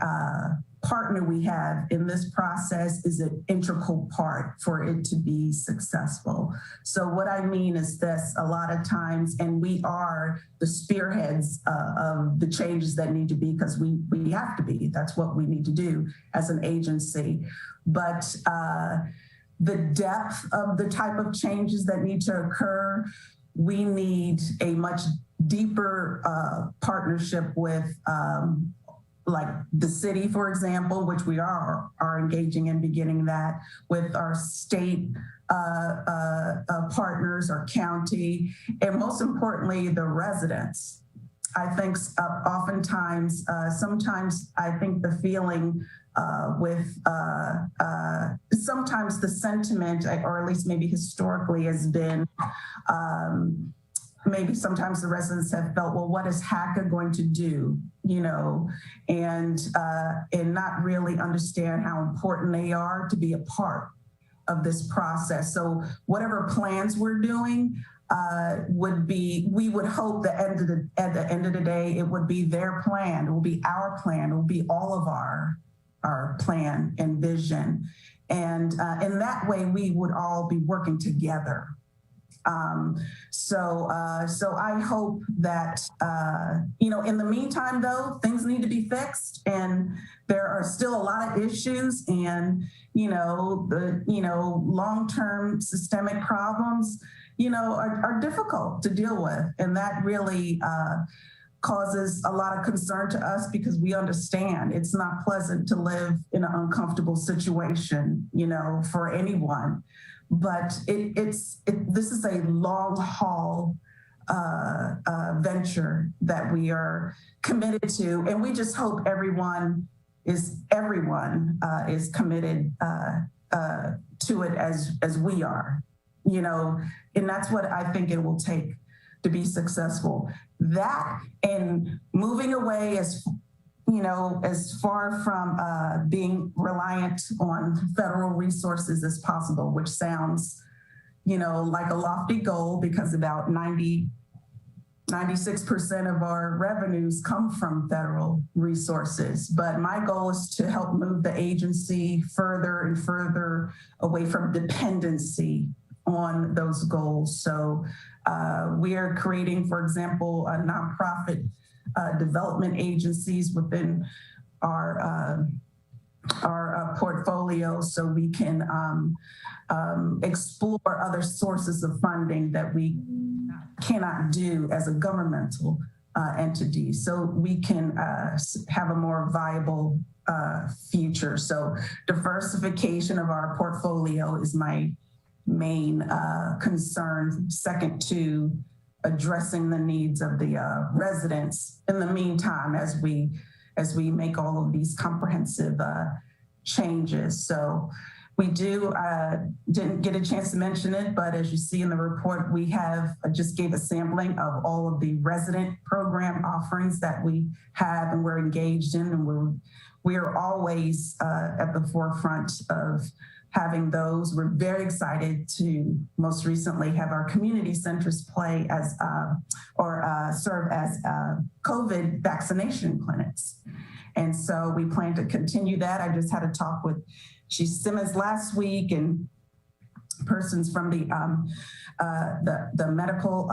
partner we have in this process is an integral part for it to be successful. So what I mean is this: a lot of times, and we are the spearheads of the changes that need to be, because we have to be. That's what we need to do as an agency. But the depth of the type of changes that need to occur, we need a much deeper partnership with like the city, for example, which we are engaging in, beginning that with our state partners, our county, and most importantly, the residents. I think oftentimes, sometimes I think the feeling sometimes the sentiment, or at least maybe historically, has been maybe sometimes the residents have felt, well, what is HACA going to do, and not really understand how important they are to be a part of this process. So whatever plans we're doing we would hope that at the end of the day, it would be their plan, it will be our plan, it will be all of our plan and vision. And in that way, we would all be working together. So I hope that, in the meantime, though, things need to be fixed, and there are still a lot of issues, and, the long-term systemic problems, are difficult to deal with. And that really causes a lot of concern to us, because we understand it's not pleasant to live in an uncomfortable situation, for anyone. But this is a long haul venture that we are committed to, and we just hope everyone is committed to it as we are, and that's what I think it will take to be successful. That, and moving away as far from being reliant on federal resources as possible, which sounds, like a lofty goal, because about 96% of our revenues come from federal resources. But my goal is to help move the agency further and further away from dependency on those goals. So we are creating, for example, a nonprofit development agencies within our portfolio, so we can explore other sources of funding that we cannot do as a governmental entity, so we can have a more viable future. So diversification of our portfolio is my main concern, second to addressing the needs of the residents in the meantime, as we make all of these comprehensive changes. So we didn't get a chance to mention it, but as you see in the report, we have just gave a sampling of all of the resident program offerings that we have and we're engaged in, and we are always at the forefront of having those. We're very excited to most recently have our community centers play as serve as COVID vaccination clinics. And so we plan to continue that. I just had a talk with Chief Simmons last week, and persons from the medical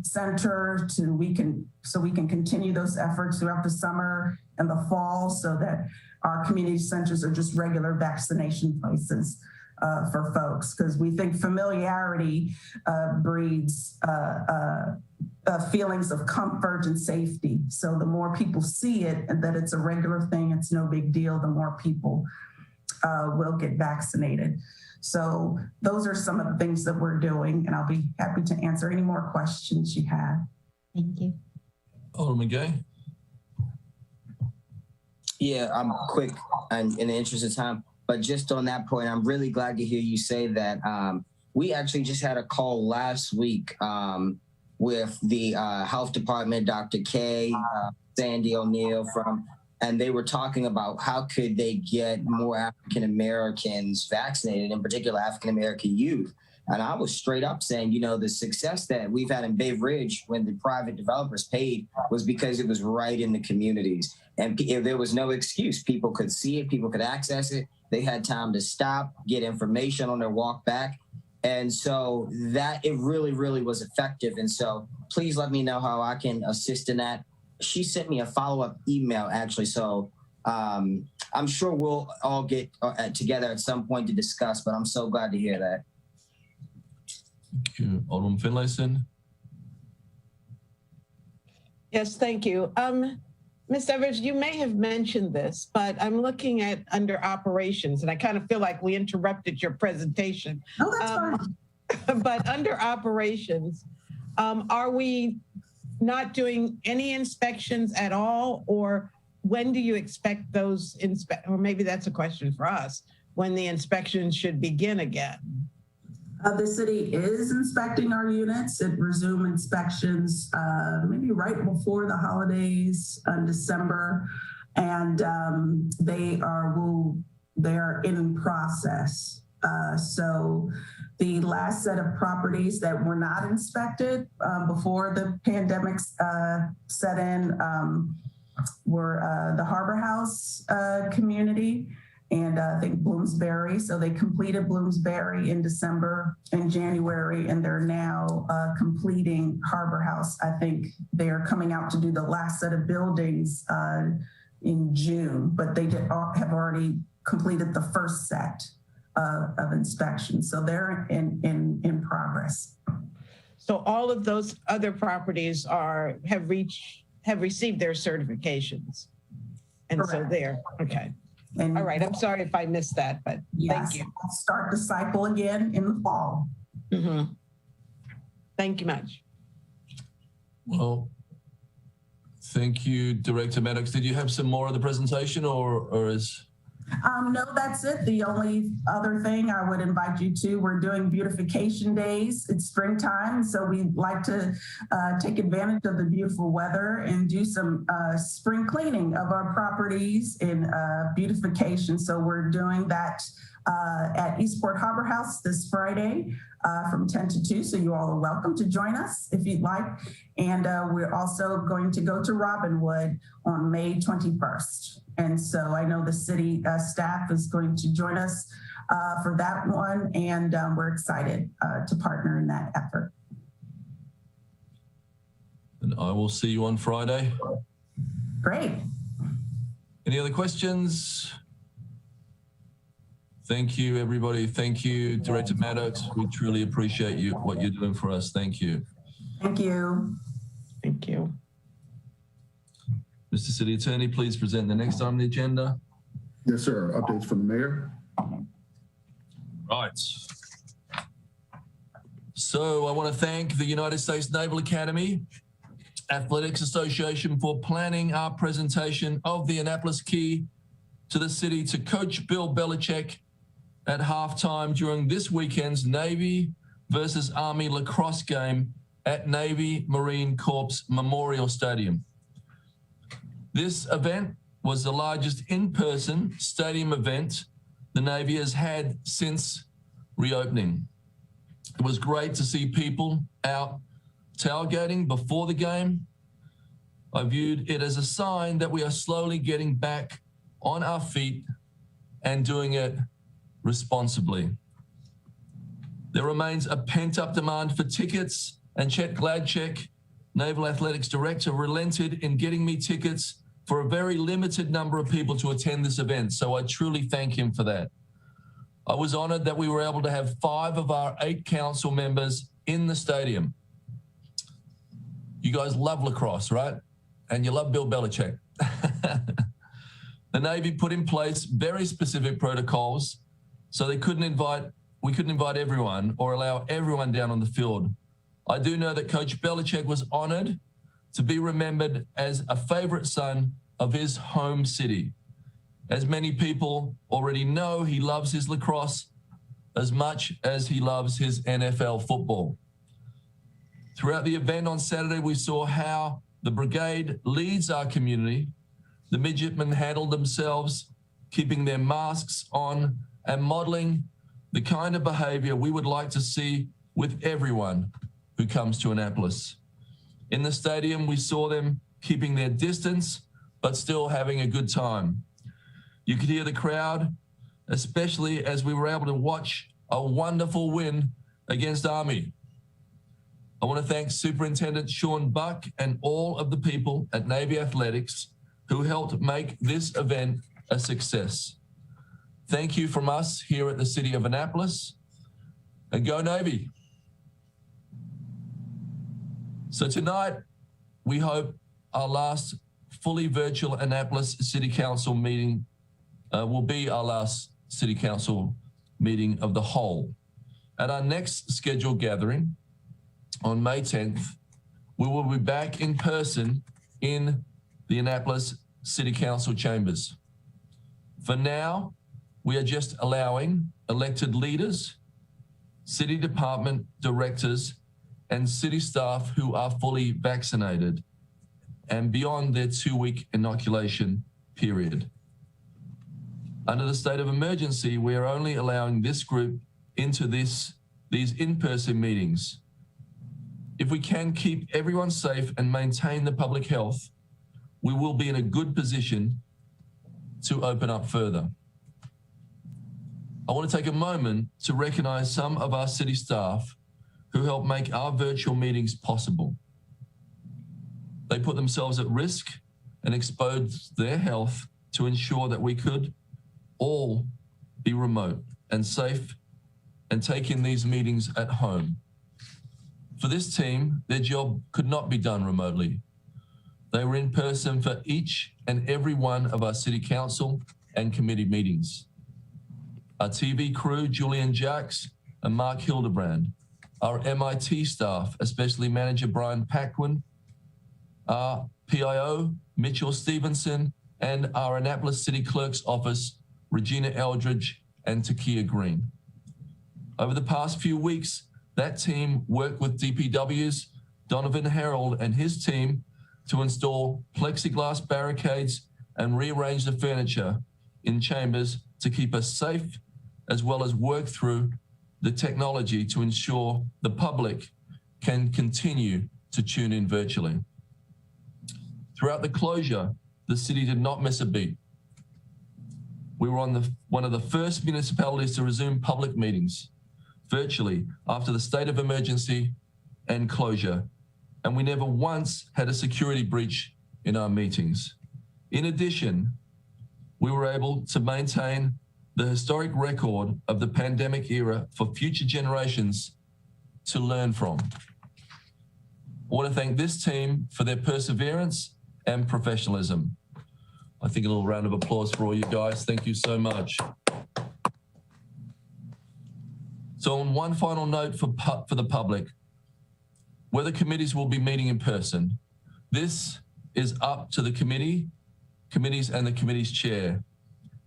center so we can continue those efforts throughout the summer and the fall, so that our community centers are just regular vaccination places for folks, because we think familiarity breeds feelings of comfort and safety. So the more people see it and that it's a regular thing, it's no big deal, the more people will get vaccinated. So those are some of the things that we're doing, and I'll be happy to answer any more questions you have. Thank you. Alderman Gay. Yeah, I'm quick and in the interest of time, but just on that point, I'm really glad to hear you say that. We actually just had a call last week with the health department, Dr. K, Sandy O'Neill and they were talking about how could they get more African Americans vaccinated, in particular African American youth. And I was straight up saying, the success that we've had in Bay Ridge when the private developers paid was because it was right in the communities. And there was no excuse. People could see it, people could access it. They had time to stop, get information on their walk back. And so that it really, really was effective. And so please let me know how I can assist in that. She sent me a follow-up email, actually. So I'm sure we'll all get together at some point to discuss, but I'm so glad to hear that. Thank you. Alderman Finlayson. Yes, thank you. Ms. Evers, you may have mentioned this, but I'm looking at under operations, and I kind of feel like we interrupted your presentation. Oh, that's fine. But under operations, are we not doing any inspections at all, or when do you expect those or maybe that's a question for us, when the inspections should begin again? The city is inspecting our units. It resumed inspections maybe right before the holidays in December, and they are in process. So the last set of properties that were not inspected before the pandemic set in were the Harbor House community, and I think Bloomsbury. So they completed Bloomsbury in December and January, and they're now completing Harbor House. I think they are coming out to do the last set of buildings in June, but they have already completed the first set of inspections. So they're in progress. So all of those other properties have received their certifications. And Correct. So they're, okay. And all right, I'm sorry if I missed that, but yes, thank you. I'll start the cycle again in the fall. Mm-hmm. Thank you much. Well, thank you, Director Maddox. Did you have some more of the presentation or is... No, that's it. The only other thing I would invite you to, we're doing beautification days. It's springtime, so we'd like to take advantage of the beautiful weather and do some spring cleaning of our properties in beautification. So we're doing that at Eastport Harbor House this Friday from 10 to 2. So you all are welcome to join us if you'd like. And we're also going to go to Robinwood on May 21st. And so I know the city staff is going to join us for that one. And we're excited to partner in that effort. And I will see you on Friday. Great. Any other questions? Thank you, everybody. Thank you, Director Maddox. We truly appreciate what you're doing for us. Thank you. Thank you. Thank you. Mr. City Attorney, please present the next item on the agenda. Yes, sir. Updates from the mayor. Right. So I want to thank the United States Naval Academy Athletics Association for planning our presentation of the Annapolis Key to the city to Coach Bill Belichick at halftime during this weekend's Navy versus Army lacrosse game at Navy Marine Corps Memorial Stadium. This event was the largest in-person stadium event the Navy has had since reopening. It was great to see people out tailgating before the game. I viewed it as a sign that we are slowly getting back on our feet and doing it responsibly. There remains a pent-up demand for tickets, and Chet Gladcheck, Naval Athletics Director, relented in getting me tickets for a very limited number of people to attend this event, so I truly thank him for that. I was honored that we were able to have 5 of our 8 council members in the stadium. You guys love lacrosse, right? And you love Bill Belichick. The Navy put in place very specific protocols so we couldn't invite everyone or allow everyone down on the field. I do know that Coach Belichick was honored to be remembered as a favorite son of his home city. As many people already know, he loves his lacrosse as much as he loves his NFL football. Throughout the event on Saturday, we saw how the brigade leads our community. The midshipmen handled themselves, keeping their masks on and modeling the kind of behavior we would like to see with everyone who comes to Annapolis. In the stadium, we saw them keeping their distance, but still having a good time. You could hear the crowd, especially as we were able to watch a wonderful win against Army. I want to thank Superintendent Sean Buck and all of the people at Navy Athletics who helped make this event a success. Thank you from us here at the City of Annapolis, and go Navy. So tonight, we hope our last fully virtual Annapolis City Council meeting will be our last City Council meeting of the whole. At our next scheduled gathering on May 10th, we will be back in person in the Annapolis city council chambers. For now, we are just allowing elected leaders, city department directors, and city staff who are fully vaccinated and beyond their 2-week inoculation period. Under the state of emergency, we are only allowing this group into these in-person meetings. If we can keep everyone safe and maintain the public health, we will be in a good position to open up further. I want to take a moment to recognize some of our city staff who help make our virtual meetings possible. They put themselves at risk and exposed their health to ensure that we could all be remote and safe and take in these meetings at home. For this team, their job could not be done remotely. They were in person for each and every one of our city council and committee meetings. Our TV crew, Julian Jacks and Mark Hildebrand, our MIT staff, especially Manager Brian Paquin, our PIO, Mitchell Stevenson, and our Annapolis City Clerk's Office, Regina Eldridge and Takia Green. Over the past few weeks, that team worked with DPW's Donovan Harold and his team to install plexiglass barricades and rearrange the furniture in chambers to keep us safe, as well as work through the technology to ensure the public can continue to tune in virtually. Throughout the closure, the city did not miss a beat. We were one of the first municipalities to resume public meetings virtually after the state of emergency and closure, and we never once had a security breach in our meetings. In addition, we were able to maintain the historic record of the pandemic era for future generations to learn from. I want to thank this team for their perseverance and professionalism. I think a little round of applause for all you guys. Thank you so much. So on one final note for the public, whether committees will be meeting in person, this is up to the committees and the committee's chair.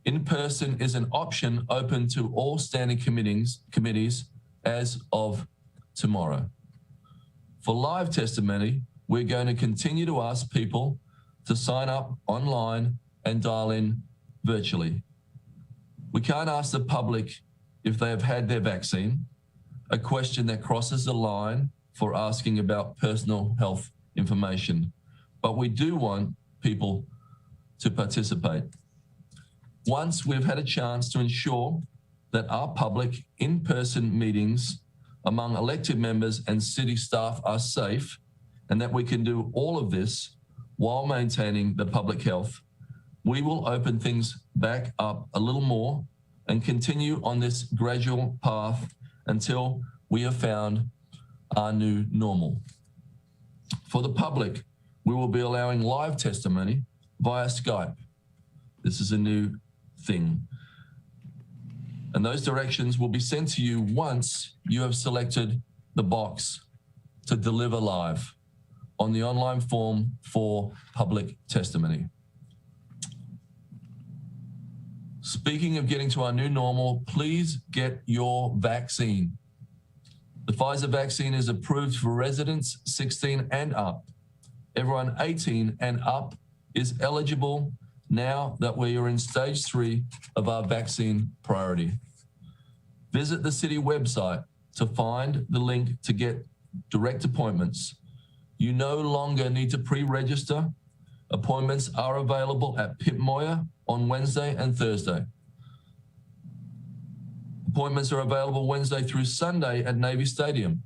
In person is an option open to all standing committees as of tomorrow. For live testimony, we're going to continue to ask people to sign up online and dial in virtually. We can't ask the public if they have had their vaccine, a question that crosses the line for asking about personal health information, but we do want people to participate. Once we've had a chance to ensure that our public in-person meetings among elected members and city staff are safe, and that we can do all of this while maintaining the public health, we will open things back up a little more and continue on this gradual path until we have found our new normal. For the public, we will be allowing live testimony via Skype. This is a new thing. And those directions will be sent to you once you have selected the box to deliver live on the online form for public testimony. Speaking of getting to our new normal, please get your vaccine. The Pfizer vaccine is approved for residents 16 and up. Everyone 18 and up is eligible now that we are in stage 3 of our vaccine priority. Visit the city website to find the link to get direct appointments. You no longer need to pre-register. Appointments are available at Pip Moyer on Wednesday and Thursday. Appointments are available Wednesday through Sunday at Navy Stadium.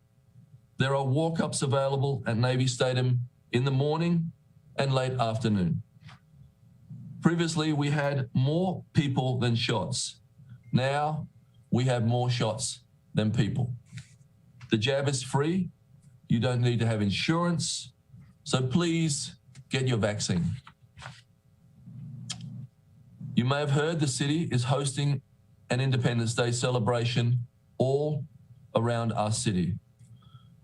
There are walk-ups available at Navy Stadium in the morning and late afternoon. Previously, we had more people than shots. Now, we have more shots than people. The jab is free. You don't need to have insurance. So please get your vaccine. You may have heard the city is hosting an Independence Day celebration all around our city.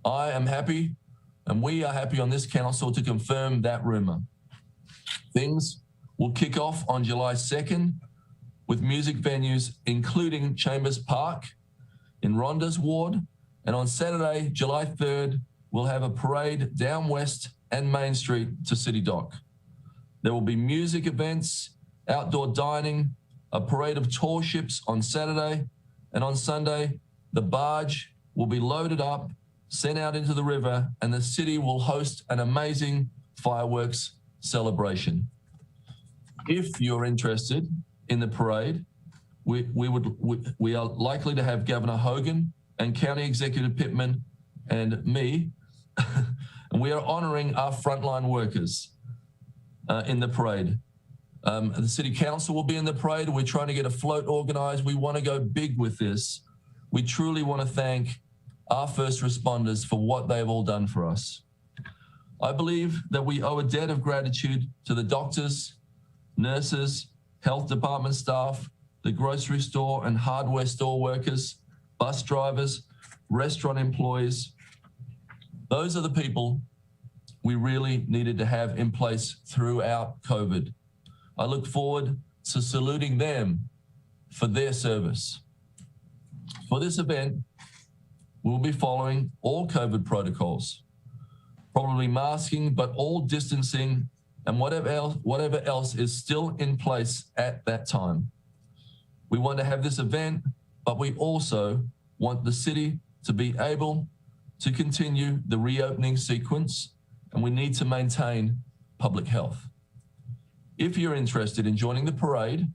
I am happy, and we are happy on this council to confirm that rumor. Things will kick off on July 2nd with music venues including Chambers Park in Rhonda's ward. And on Saturday, July 3rd, we'll have a parade down West and Main Street to City Dock. There will be music events, outdoor dining, a parade of tall ships on Saturday, and on Sunday, the barge will be loaded up, sent out into the river, and the city will host an amazing fireworks celebration. If you're interested in the parade, we are likely to have Governor Hogan and County Executive Pittman and me, and we are honoring our frontline workers in the parade. The City Council will be in the parade. We're trying to get a float organized. We want to go big with this. We truly want to thank our first responders for what they've all done for us. I believe that we owe a debt of gratitude to the doctors, nurses, health department staff, the grocery store and hardware store workers, bus drivers, restaurant employees. Those are the people we really needed to have in place throughout COVID. I look forward to saluting them for their service. For this event, we'll be following all COVID protocols, probably masking, but all distancing and whatever else is still in place at that time. We want to have this event, but we also want the city to be able to continue the reopening sequence, and we need to maintain public health. If you're interested in joining the parade,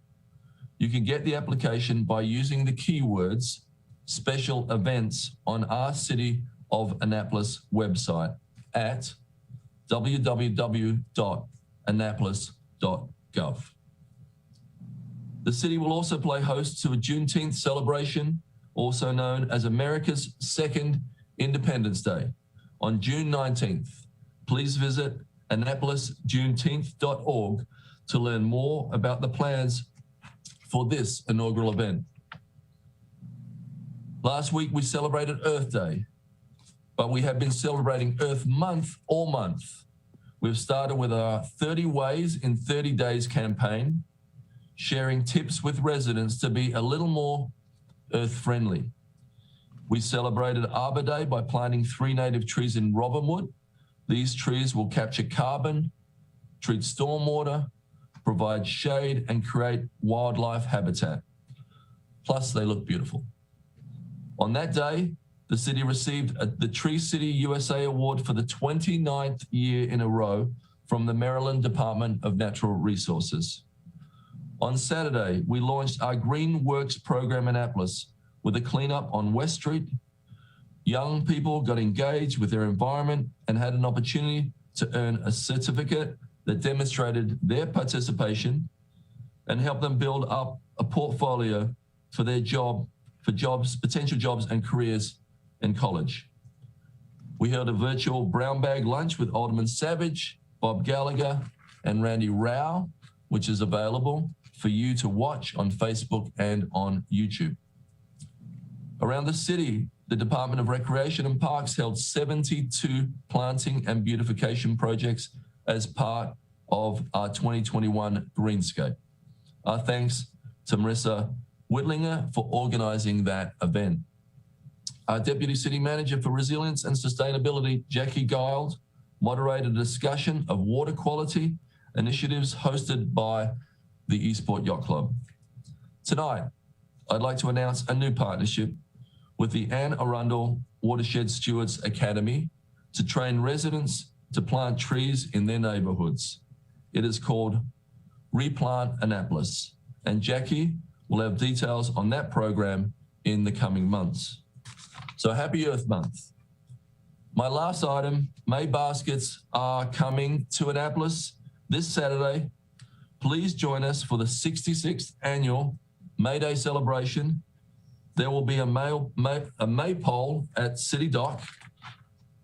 you can get the application by using the keywords special events on our City of Annapolis website at www.annapolis.gov. The city will also play host to a Juneteenth celebration, also known as America's Second Independence Day, on June 19th. Please visit AnnapolisJuneteenth.org to learn more about the plans for this inaugural event. Last week, we celebrated Earth Day, but we have been celebrating Earth Month all month. We've started with our 30 Ways in 30 Days campaign, sharing tips with residents to be a little more earth-friendly. We celebrated Arbor Day by planting 3 native trees in Robinwood. These trees will capture carbon, treat stormwater, provide shade, and create wildlife habitat. Plus, they look beautiful. On that day, the city received the Tree City USA Award for the 29th year in a row from the Maryland Department of Natural Resources. On Saturday, we launched our Green Works program in Annapolis with a cleanup on West Street. Young people got engaged with their environment and had an opportunity to earn a certificate that demonstrated their participation and helped them build up a portfolio for their potential jobs and careers in college. We held a virtual brown bag lunch with Alderman Savage, Bob Gallagher, and Randy Rao, which is available for you to watch on Facebook and on YouTube. Around the city, the Department of Recreation and Parks held 72 planting and beautification projects as part of our 2021 Greenscape. Our thanks to Marissa Whitlinger for organizing that event. Our Deputy City Manager for Resilience and Sustainability, Jackie Gild, moderated a discussion of water quality initiatives hosted by the Eastport Yacht Club. Tonight, I'd like to announce a new partnership with the Anne Arundel Watershed Stewards Academy to train residents to plant trees in their neighborhoods. It is called Replant Annapolis, and Jackie will have details on that program in the coming months. So happy Earth Month. My last item, May baskets are coming to Annapolis this Saturday. Please join us for the 66th annual May Day celebration. There will be a maypole at City Dock.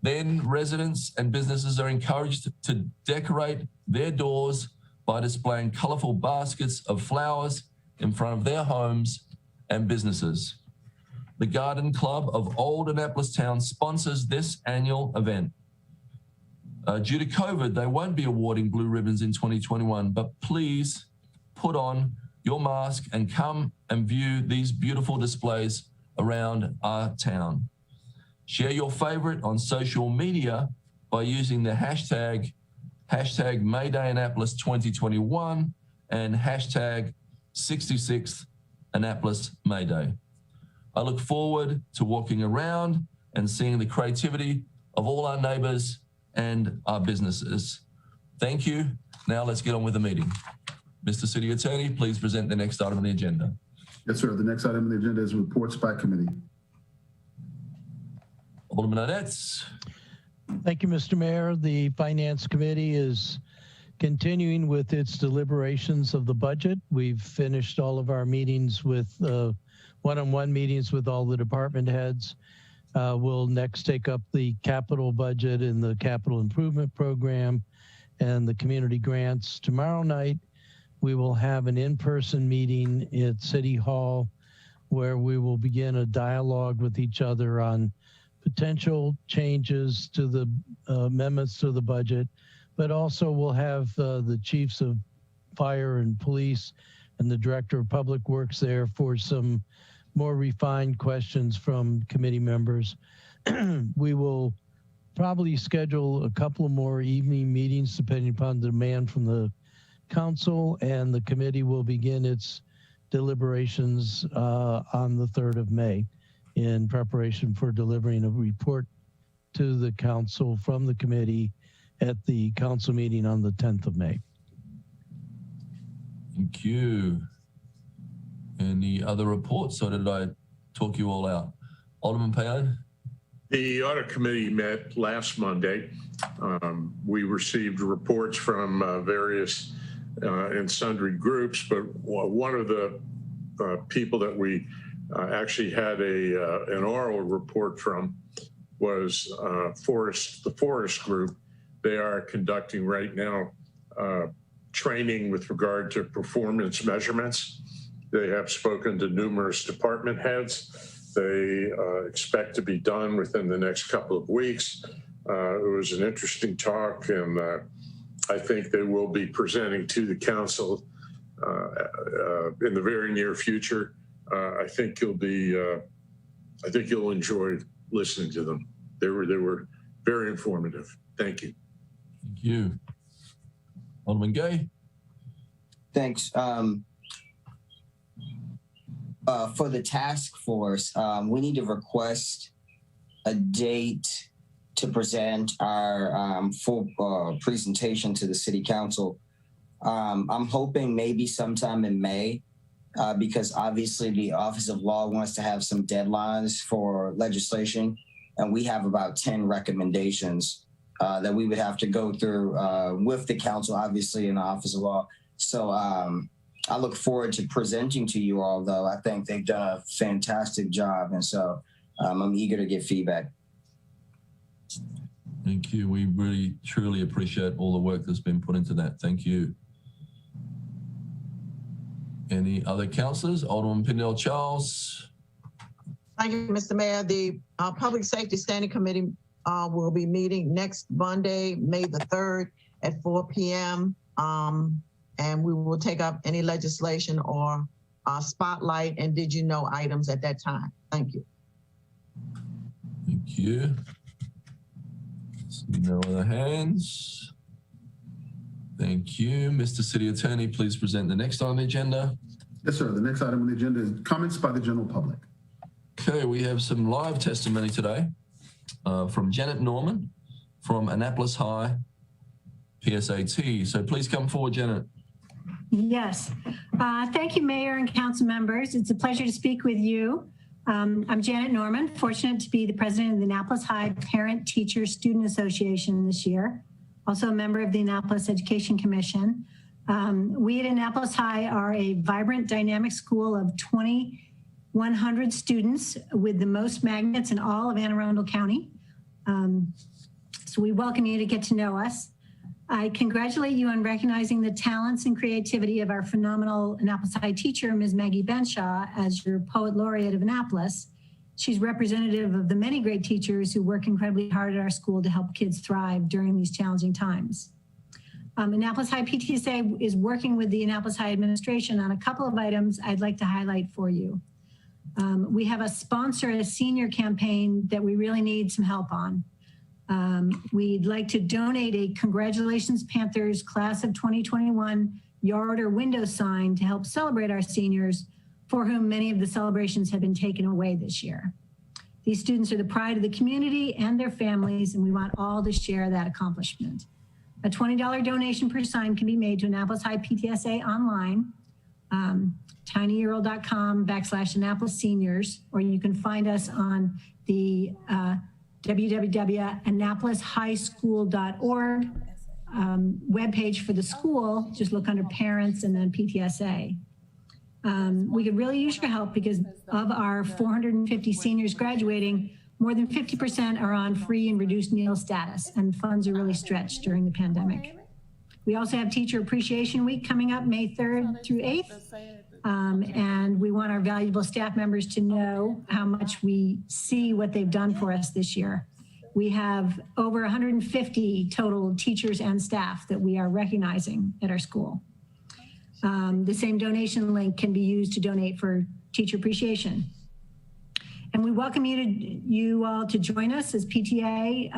Then residents and businesses are encouraged to decorate their doors by displaying colorful baskets of flowers in front of their homes and businesses. The Garden Club of Old Annapolis Town sponsors this annual event. Due to COVID, they won't be awarding blue ribbons in 2021, but please put on your mask and come and view these beautiful displays around our town. Share your favorite on social media by using the hashtag Mayday Annapolis 2021 and hashtag 66th Annapolis Mayday. I look forward to walking around and seeing the creativity of all our neighbors and our businesses. Thank you. Now let's get on with the meeting. Mr. City Attorney, please present the next item on the agenda. Yes, sir. The next item on the agenda is reports by committee. Alderman Arnett. Thank you, Mr. Mayor. The Finance Committee is continuing with its deliberations of the budget. We've finished all of our meetings with one-on-one meetings with all the department heads. We'll next take up the capital budget and the capital improvement program and the community grants. Tomorrow night, we will have an in-person meeting at City Hall where we will begin a dialogue with each other on potential changes to the amendments to the budget, but also we'll have the chiefs of fire and police and the director of public works there for some more refined questions from committee members. We will probably schedule a couple of more evening meetings depending upon the demand from the council, and the committee will begin its deliberations on the 3rd of May in preparation for delivering a report to the council from the committee at the council meeting on the 10th of May. Thank you. Any other reports, or did I talk you all out? Alderman Payan? The audit committee met last Monday. We received reports from various and sundry groups, but one of the people that we actually had an oral report from was the Forest Group. They are conducting right now training with regard to performance measurements. They have spoken to numerous department heads. They expect to be done within the next couple of weeks. It was an interesting talk, and I think they will be presenting to the council in the very near future. I think you'll enjoy listening to them. They were very informative. Thank you. Thank you. Alderman Gay? Thanks. For the task force, we need to request a date to present our full presentation to the city council. I'm hoping maybe sometime in May, because obviously the Office of Law wants to have some deadlines for legislation, and we have about 10 recommendations that we would have to go through with the council, obviously in the Office of Law. So I look forward to presenting to you all, though. I think they've done a fantastic job, and so I'm eager to get feedback. Thank you. We really, truly appreciate all the work that's been put into that. Thank you. Any other councillors? Alderman Pindell Charles. Thank you, Mr. Mayor. The Public Safety Standing Committee will be meeting next Monday, May the 3rd at 4 p.m. And we will take up any legislation or spotlight and did you know items at that time. Thank you. Thank you. See no other hands. Thank you. Mr. City Attorney, please present the next on the agenda. Yes, sir. The next item on the agenda is comments by the general public. Okay, we have some live testimony today from Janet Norman from Annapolis High PSAT. So please come forward, Janet. Yes. Thank you, Mayor and council members. It's a pleasure to speak with you. I'm Janet Norman, fortunate to be the president of the Annapolis High Parent Teacher Student Association this year, also a member of the Annapolis Education Commission. We at Annapolis High are a vibrant, dynamic school of 2,100 students with the most magnets in all of Anne Arundel County. So we welcome you to get to know us. I congratulate you on recognizing the talents and creativity of our phenomenal Annapolis High teacher, Ms. Maggie Benshaw, as your Poet Laureate of Annapolis. She's representative of the many great teachers who work incredibly hard at our school to help kids thrive during these challenging times. Annapolis High PTSA is working with the Annapolis High administration on a couple of items I'd like to highlight for you. We have a senior campaign that we really need some help on. We'd like to donate a Congratulations Panthers Class of 2021 yard or window sign to help celebrate our seniors, for whom many of the celebrations have been taken away this year. These students are the pride of the community and their families, and we want all to share that accomplishment. A $20 donation per sign can be made to Annapolis High PTSA online, tinyurl.com/Annapolis Seniors, or you can find us on the www.annapolishighschool.org webpage for the school. Just look under parents and then PTSA. We could really use your help because of our 450 seniors graduating, more than 50% are on free and reduced meal status, and funds are really stretched during the pandemic. We also have Teacher Appreciation Week coming up May 3rd through 8th. And we want our valuable staff members to know how much we see what they've done for us this year. We have over 150 total teachers and staff that we are recognizing at our school. The same donation link can be used to donate for Teacher Appreciation. And we welcome you all to join us as PTA,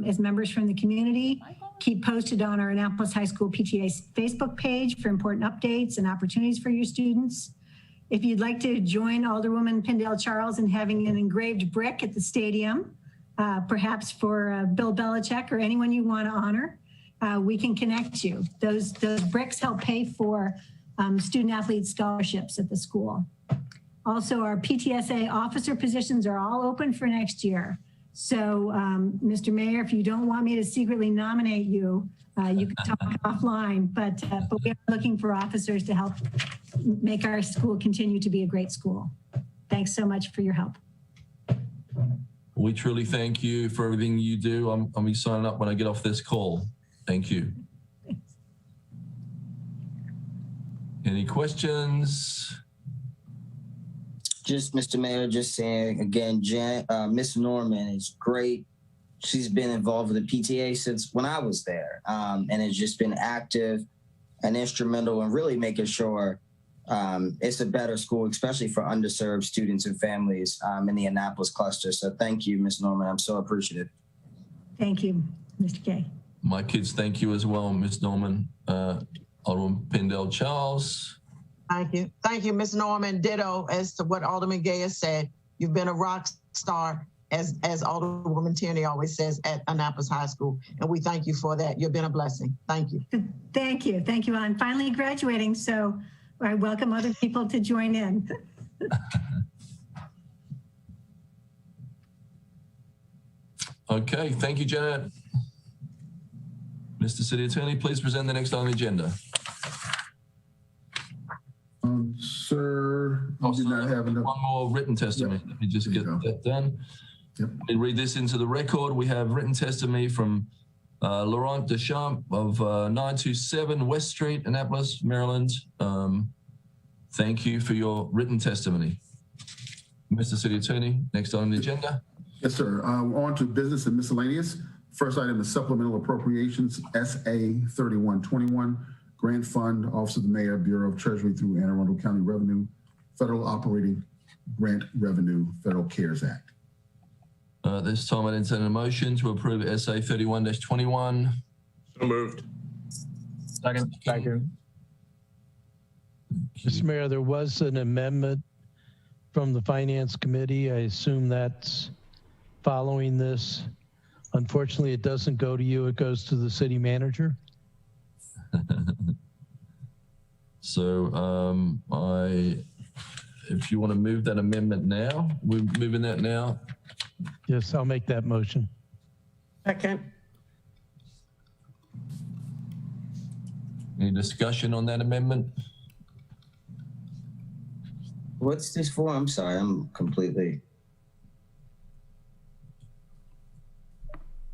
as members from the community. Keep posted on our Annapolis High School PTA Facebook page for important updates and opportunities for your students. If you'd like to join Alderwoman Pindell Charles in having an engraved brick at the stadium, perhaps for Bill Belichick or anyone you want to honor, we can connect you. Those bricks help pay for student athlete scholarships at the school. Also, our PTSA officer positions are all open for next year. So, Mr. Mayor, if you don't want me to secretly nominate you, you can talk offline, but we are looking for officers to help make our school continue to be a great school. Thanks so much for your help. We truly thank you for everything you do. I'll be signing up when I get off this call. Thank you. Any questions? Just, Mr. Mayor, just saying again, Miss Norman is great. She's been involved with the PTA since when I was there, and has just been active and instrumental in really making sure it's a better school, especially for underserved students and families in the Annapolis cluster. So thank you, Miss Norman. I'm so appreciative. Thank you, Mr. Kay. My kids thank you as well, Miss Norman. Alderman Pindell Charles. Thank you. Thank you, Ms. Norman. Ditto as to what Alderman Gay has said. You've been a rock star, as Alderwoman Tierney always says, at Annapolis High School. And we thank you for that. You've been a blessing. Thank you. Thank you. Thank you. I'm finally graduating, so I welcome other people to join in. Okay, thank you, Janet. Mr. City Attorney, please present the next on the agenda. Sir, we did not have enough. One more written testimony. Let me just get that done. Yep. We read this into the record. We have written testimony from Laurent Deschamps of 927 West Street, Annapolis, Maryland. Thank you for your written testimony. Mr. City Attorney, next on the agenda. Yes, sir. On to business and miscellaneous. First item is supplemental appropriations, SA 3121. Grant Fund, Office of the Mayor, Bureau of Treasury through Anne Arundel County Revenue, Federal Operating Grant Revenue, Federal CARES Act. This time I'd entertain a motion to approve SA 31-21. So moved. Second. Mr. Mayor, there was an amendment from the Finance Committee. I assume that's following this. Unfortunately, it doesn't go to you. It goes to the city manager. So if you want to move that amendment now, we're moving that now. Yes, I'll make that motion. Second. Any discussion on that amendment? What's this for? I'm sorry, I'm completely.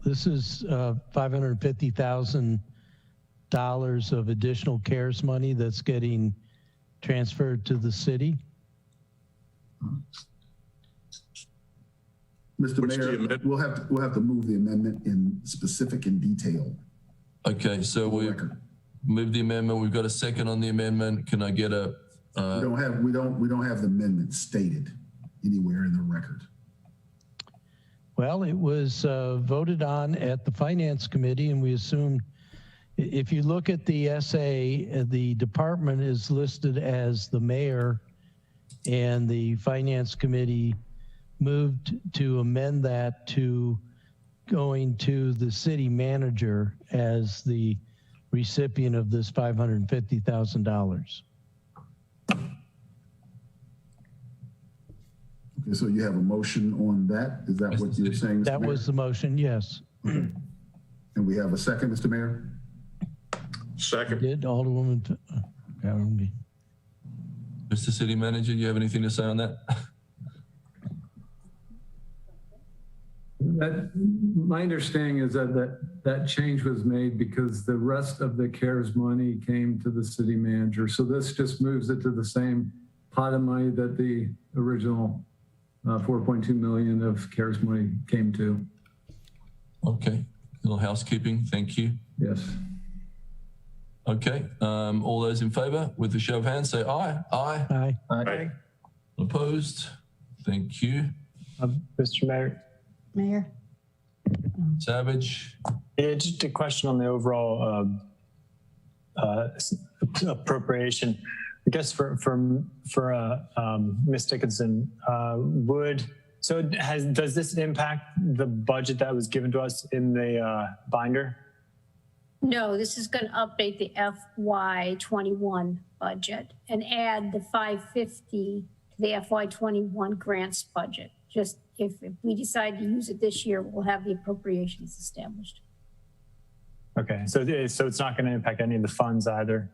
This is $550,000 of additional CARES money that's getting transferred to the city. Mr. What's the Mayor, amendment? we'll have to move the amendment in specific and detail. Okay, so we moved the amendment. We've got a second on the amendment. Can I get a? We don't have the amendment stated anywhere in the record. Well, it was voted on at the Finance Committee, and we assumed, if you look at the SA, the department is listed as the mayor, and the Finance Committee moved to amend that to going to the city manager as the recipient of this $550,000. Okay, so you have a motion on that? Is that what you're saying, Mr. That Mayor? was the motion, yes. Okay. And we have a second, Mr. Mayor? Second. Did Alderwoman Calhoun. Mr. City Manager, you have anything to say on that? My understanding is that change was made because the rest of the CARES money came to the city manager. So this just moves it to the same pot of money that the original 4.2 million of CARES money came to. Okay, little housekeeping, thank you. Yes. Okay, all those in favor with a show of hands say aye. Aye. Aye. Aye. Opposed? Thank you. Mr. Mayor. Mayor? Savage? Yeah, just a question on the overall appropriation. I guess for Ms. Dickinson, does this impact the budget that was given to us in the binder? No, this is going to update the FY21 budget and add the 550 to the FY21 grants budget. Just if we decide to use it this year, we'll have the appropriations established. Okay, so it's not going to impact any of the funds either,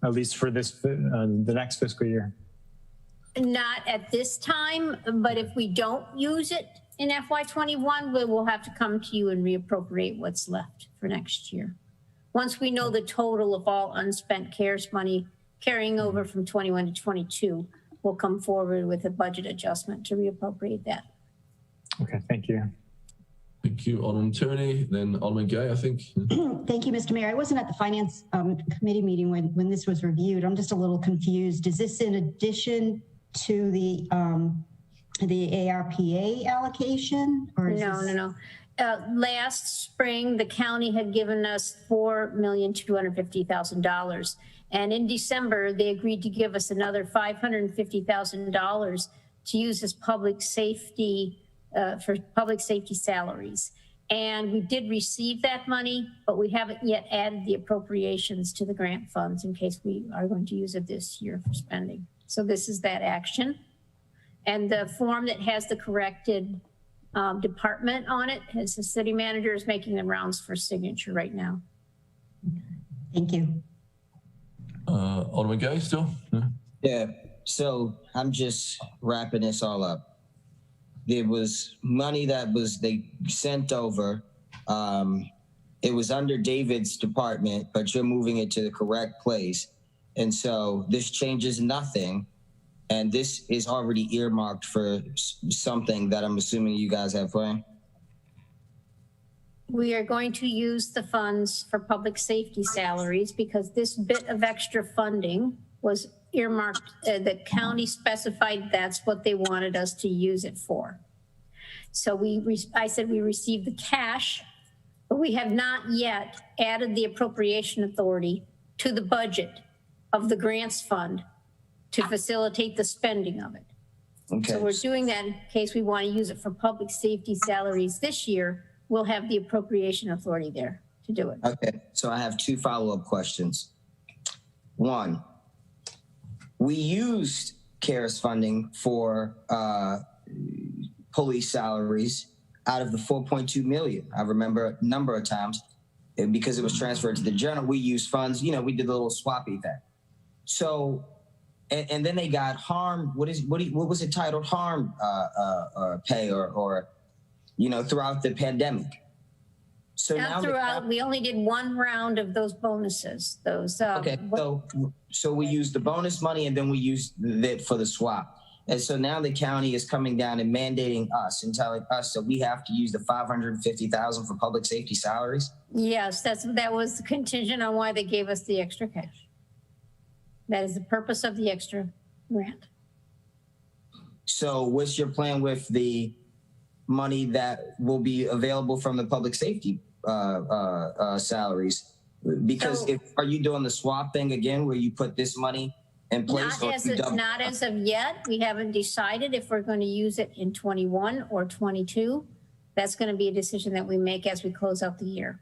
at least for this the next fiscal year. Not at this time, but if we don't use it in FY21, we will have to come to you and reappropriate what's left for next year. Once we know the total of all unspent CARES money carrying over from 21 to 22, we'll come forward with a budget adjustment to reappropriate that. Okay, thank you. Thank you, Alderman Tierney. Then Alderman Gay, I think. Thank you, Mr. Mayor. I wasn't at the Finance Committee meeting when this was reviewed. I'm just a little confused. Is this in addition to the ARPA allocation? Or is No. Last spring, the county had given us $4,250,000. And in December, they agreed to give us another $550,000 to use as public safety, for public safety salaries. And we did receive that money, but we haven't yet added the appropriations to the grant funds in case we are going to use it this year for spending. So this is that action. And the form that has the corrected department on it, as the city manager is making the rounds for signature right now. Thank you. Alderman Gay still? Yeah, so I'm just wrapping this all up. There was money that they sent over. It was under David's department, but you're moving it to the correct place. And so this changes nothing. And this is already earmarked for something that I'm assuming you guys have planned. We are going to use the funds for public safety salaries because this bit of extra funding was earmarked. The county specified that's what they wanted us to use it for. So I said we received the cash, but we have not yet added the appropriation authority to the budget of the grants fund to facilitate the spending of it. Okay. So we're doing that in case we want to use it for public safety salaries this year. We'll have the appropriation authority there to do it. Okay, so I have two follow-up questions. One, we used CARES funding for police salaries out of the 4.2 million. I remember a number of times because it was transferred to the general, we used funds, we did the little swappy thing. So, and then they got harm, what was it titled? Harm pay or throughout the pandemic. So Not throughout, we only did one round of those bonuses, okay, so we used the bonus money and then we used it for the swap. And so now the county is coming down and mandating us and telling us that we have to use the $550,000 for public safety salaries. Yes, that was contingent on why they gave us the extra cash. That is the purpose of the extra grant. So what's your plan with the money that will be available from the public safety salaries? Because are you doing the swap thing again, where you put this money in place? Not as of yet. We haven't decided if we're going to use it in 21 or 22. That's going to be a decision that we make as we close out the year.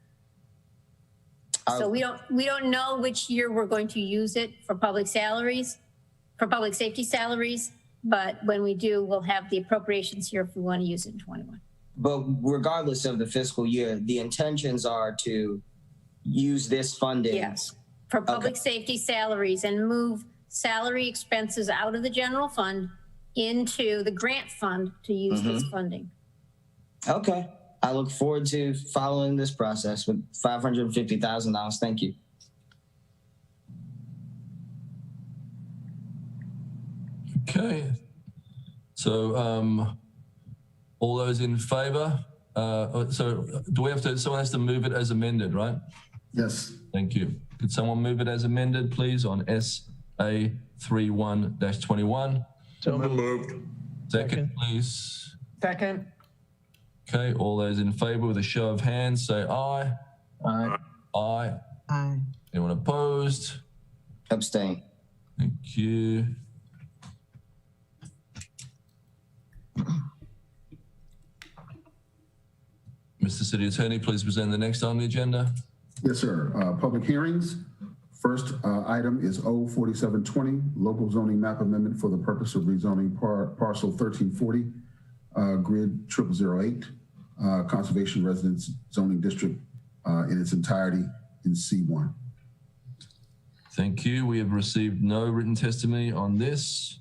So we don't know which year we're going to use it for public salaries, for public safety salaries. But when we do, we'll have the appropriations here if we want to use it in 21. But regardless of the fiscal year, the intentions are to use this funding. Yes, for public safety salaries, and move salary expenses out of the general fund into the grant fund to use this funding. Okay. I look forward to following this process with $550,000. Thank you. Okay. So all those in favor? So do we have to, someone has to move it as amended, right? Yes. Thank you. Could someone move it as amended, please, on SA 31-21? So moved. Second, please. Second. Okay, all those in favor with a show of hands, say aye. Aye. Aye. Aye. Anyone opposed? Abstain. Thank you. Mr. City Attorney, please present the next on the agenda. Yes, sir. Public hearings. First item is O4720, local zoning map amendment for the purpose of rezoning parcel 1340, grid 0008, conservation residence zoning district in its entirety in C1. Thank you. We have received no written testimony on this.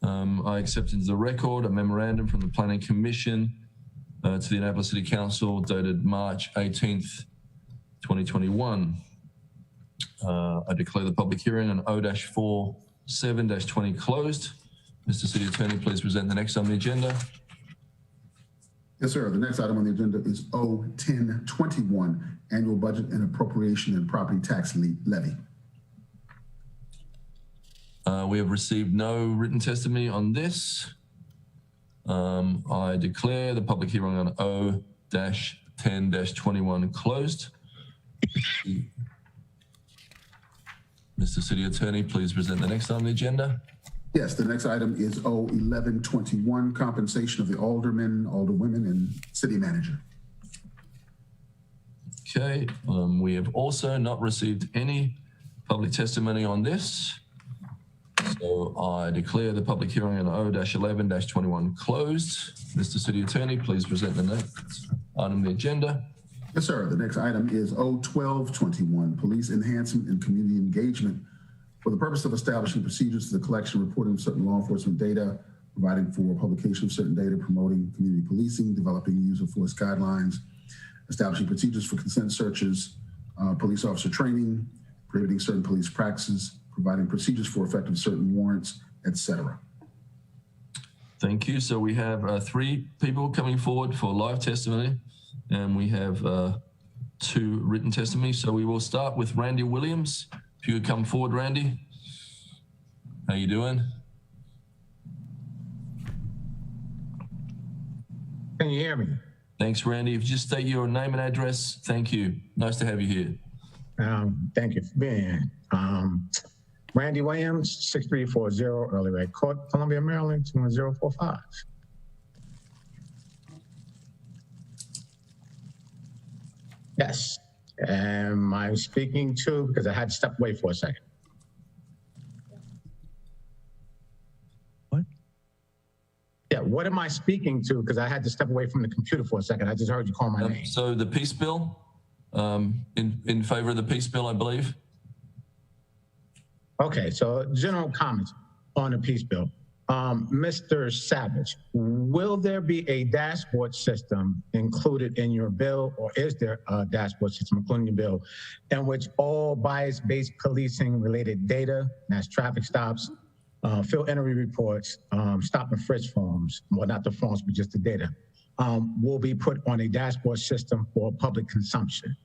I accept into the record a memorandum from the Planning Commission to the Annapolis City Council dated March 18th, 2021. I declare the public hearing on O-47-20 closed. Mr. City Attorney, please present the next on the agenda. Yes, sir. The next item on the agenda is O1021, annual budget and appropriation and property tax levy. We have received no written testimony on this. I declare the public hearing on O-10-21 closed. Mr. City Attorney, please present the next on the agenda. Yes, the next item is O1121, compensation of the aldermen, alderwomen, and city manager. Okay, we have also not received any public testimony on this. So I declare the public hearing on O-11-21 closed. Mr. City Attorney, please present the next item on the agenda. Yes, sir. The next item is O1221, police enhancement and community engagement for the purpose of establishing procedures for the collection and reporting of certain law enforcement data, providing for publication of certain data, promoting community policing, developing use of force guidelines, establishing procedures for consent searches, police officer training, prohibiting certain police practices, providing procedures for effective certain warrants, etc. Thank you. So we have 3 people coming forward for live testimony, and we have 2 written testimonies. So we will start with Randy Williams. If you could come forward, Randy. How you doing? Can you hear me? Thanks, Randy. If you just state your name and address, thank you. Nice to have you here. Thank you for being here. Randy Williams, 6340 Early Red Court, Columbia, Maryland, 21045. Yes. Am I speaking to, because I had to step away for a second. What? Yeah, what am I speaking to? Because I had to step away from the computer for a second. I just heard you call my name. So the peace bill, in favor of the peace bill, I believe. Okay, so general comments on the peace bill. Mr. Savage, will there be a dashboard system included in your bill, or is there a dashboard system including your bill in which all bias-based policing related data, that's traffic stops, field entry reports, stop and frisk forms, well, not the forms, but just the data, will be put on a dashboard system for public consumption.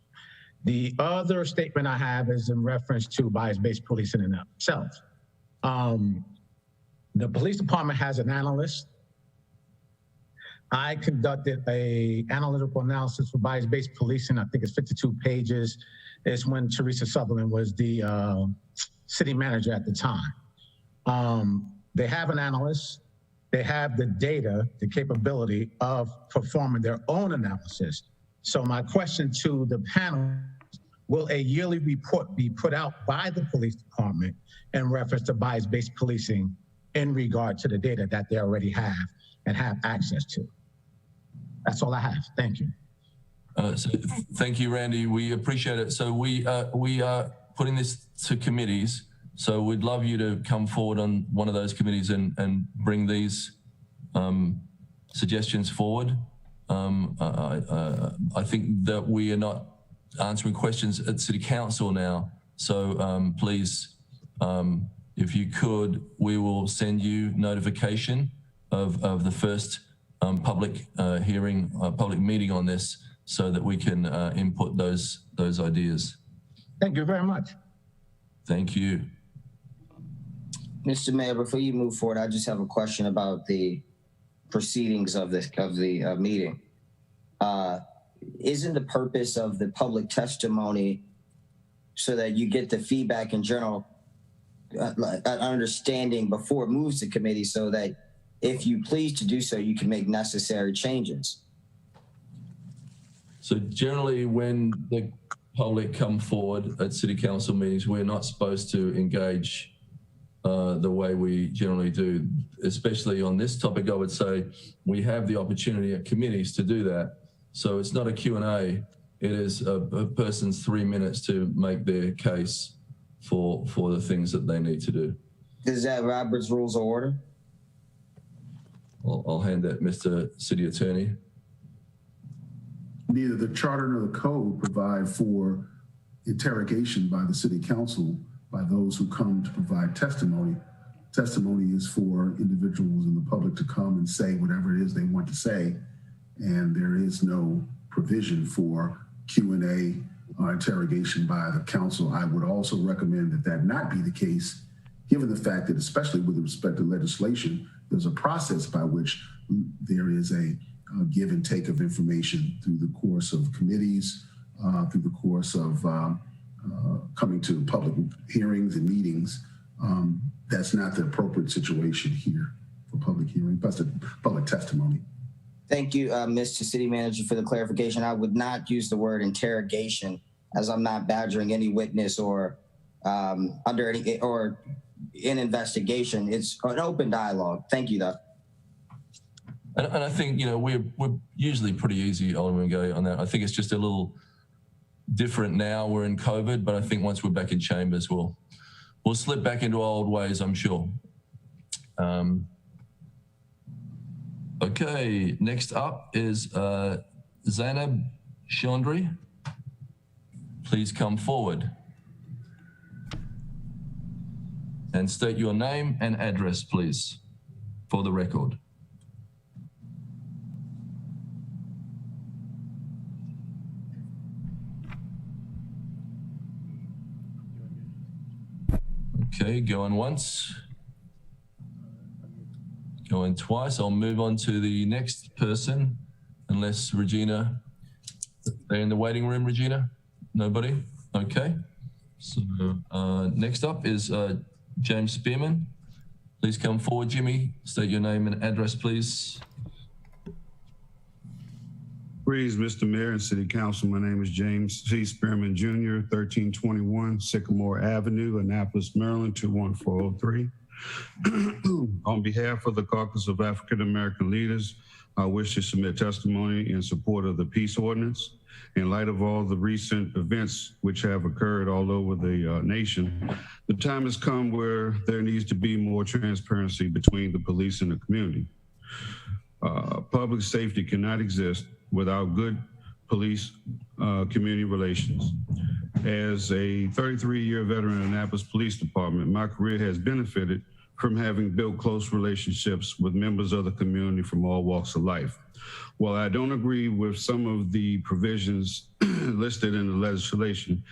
The other statement I have is in reference to bias-based policing in itself. The police department has an analyst. I conducted a analytical analysis for bias-based policing. I think it's 52 pages. It's when Teresa Sutherland was the city manager at the time. They have an analyst. They have the data, the capability of performing their own analysis. So my question to the panel, will a yearly report be put out by the police department in reference to bias-based policing in regard to the data that they already have and have access to? That's all I have. Thank you. So thank you, Randy. We appreciate it. So we are putting this to committees. So we'd love you to come forward on one of those committees and bring these suggestions forward. I think that we are not answering questions at City Council now. So please, if you could, we will send you notification of the first public hearing, public meeting on this, so that we can input those ideas. Thank you very much. Thank you. Mr. Mayor, before you move forward, I just have a question about the proceedings of the meeting. Isn't the purpose of the public testimony so that you get the feedback in general, understanding before it moves to committee, so that if you please to do so, you can make necessary changes? So generally, when the public come forward at City Council meetings, we're not supposed to engage the way we generally do, especially on this topic. I would say we have the opportunity at committees to do that. So it's not a Q&A, it is a person's 3 minutes to make their case for the things that they need to do. Is that Robert's Rules of Order? I'll hand that, Mr. City Attorney. Neither the charter nor the code provide for interrogation by the City Council by those who come to provide testimony. Testimony is for individuals in the public to come and say whatever it is they want to say, and there is no provision for Q&A interrogation by the council. I would also recommend that that not be the case, given the fact that, especially with respect to legislation, there's a process by which there is a give and take of information through the course of committees, through the course of coming to public hearings and meetings. That's not the appropriate situation here for public hearing, plus public testimony. Thank you, Mr. City Manager, for the clarification. I would not use the word interrogation, as I'm not badgering any witness or under any or in investigation. It's an open dialogue. Thank you, though. And I think, you know, we're usually pretty easy, Alderman Gay, on that. I think it's just a little different now. We're in COVID, but I think once we're back in chambers, we'll slip back into our old ways, I'm sure. Okay, next up is Zainab Chandri. Please come forward and state your name and address, please, for the record. Okay, going once. Going twice. I'll move on to the next person, unless Regina, they're in the waiting room, Regina? Nobody? Okay. So next up is James Spearman. Please come forward, Jimmy. State your name and address, please. Please, Mr. Mayor and City Council, my name is James C. Spearman Jr., 1321 Sycamore Avenue, Annapolis, Maryland, 21403. On behalf of the Caucus of African American Leaders, I wish to submit testimony in support of the peace ordinance. In light of all the recent events which have occurred all over the nation, the time has come where there needs to be more transparency between the police and the community. Public safety cannot exist without good police community relations. As a 33-year veteran of Annapolis Police Department, my career has benefited from having built close relationships with members of the community from all walks of life. While I don't agree with some of the provisions listed in the legislation,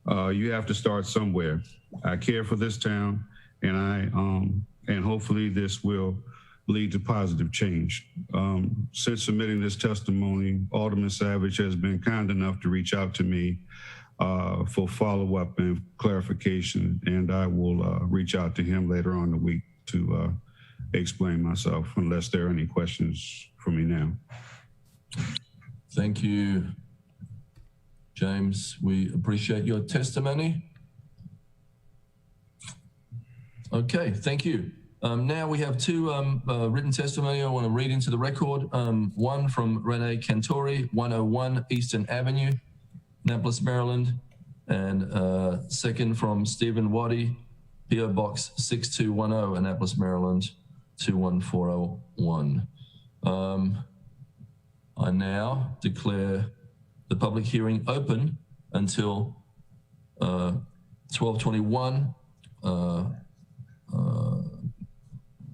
you have to start somewhere. I care for this town, and and hopefully this will lead to positive change. Since submitting this testimony, Alderman Savage has been kind enough to reach out to me for follow-up and clarification, and I will reach out to him later on in the week to explain myself, unless there are any questions for me now. Thank you, James. We appreciate your testimony. Okay, thank you. Now we have two written testimony I want to read into the record. One from Renee Cantori, 101 Eastern Avenue, Annapolis, Maryland, and second from Stephen Waddy, PO Box 6210, Annapolis, Maryland, 21401. I now declare the public hearing open until 12:21,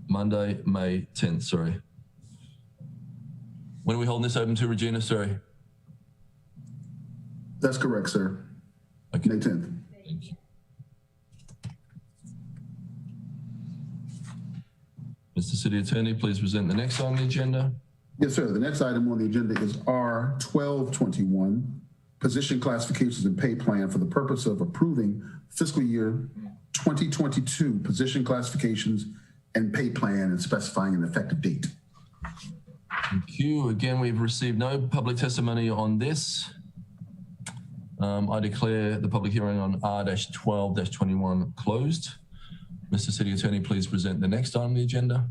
Monday, May 10th, sorry. When are we holding this open to, Regina? Sorry. That's correct, sir. Okay. May 10th. Thank you. Mr. City Attorney, please present the next on the agenda. Yes, sir. The next item on the agenda is R1221, position classifications and pay plan for the purpose of approving fiscal year 2022 position classifications and pay plan and specifying an effective date. Thank you. Again, we've received no public testimony on this. I declare the public hearing on R-12-21 closed. Mr. City Attorney, please present the next item on the agenda.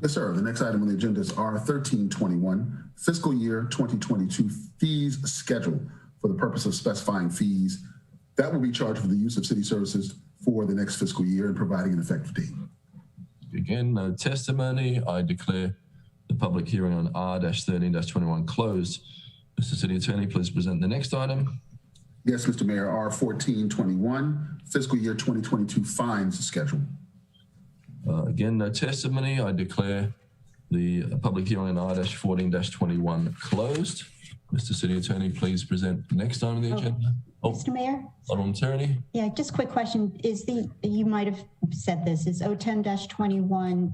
Yes, sir. The next item on the agenda is R1321, fiscal year 2022 fees schedule for the purpose of specifying fees that will be charged for the use of city services for the next fiscal year and providing an effective date. Again, no testimony. I declare the public hearing on R-13-21 closed. Mr. City Attorney, please present the next item. Yes, Mr. Mayor, R1421, fiscal year 2022 fines schedule. Again, no testimony. I declare the public hearing on R-14-21 closed. Mr. City Attorney, please present the next item on the agenda. Mr. Mayor? Alderman Tierney. Yeah, just quick question. You might have said this, is O10-21,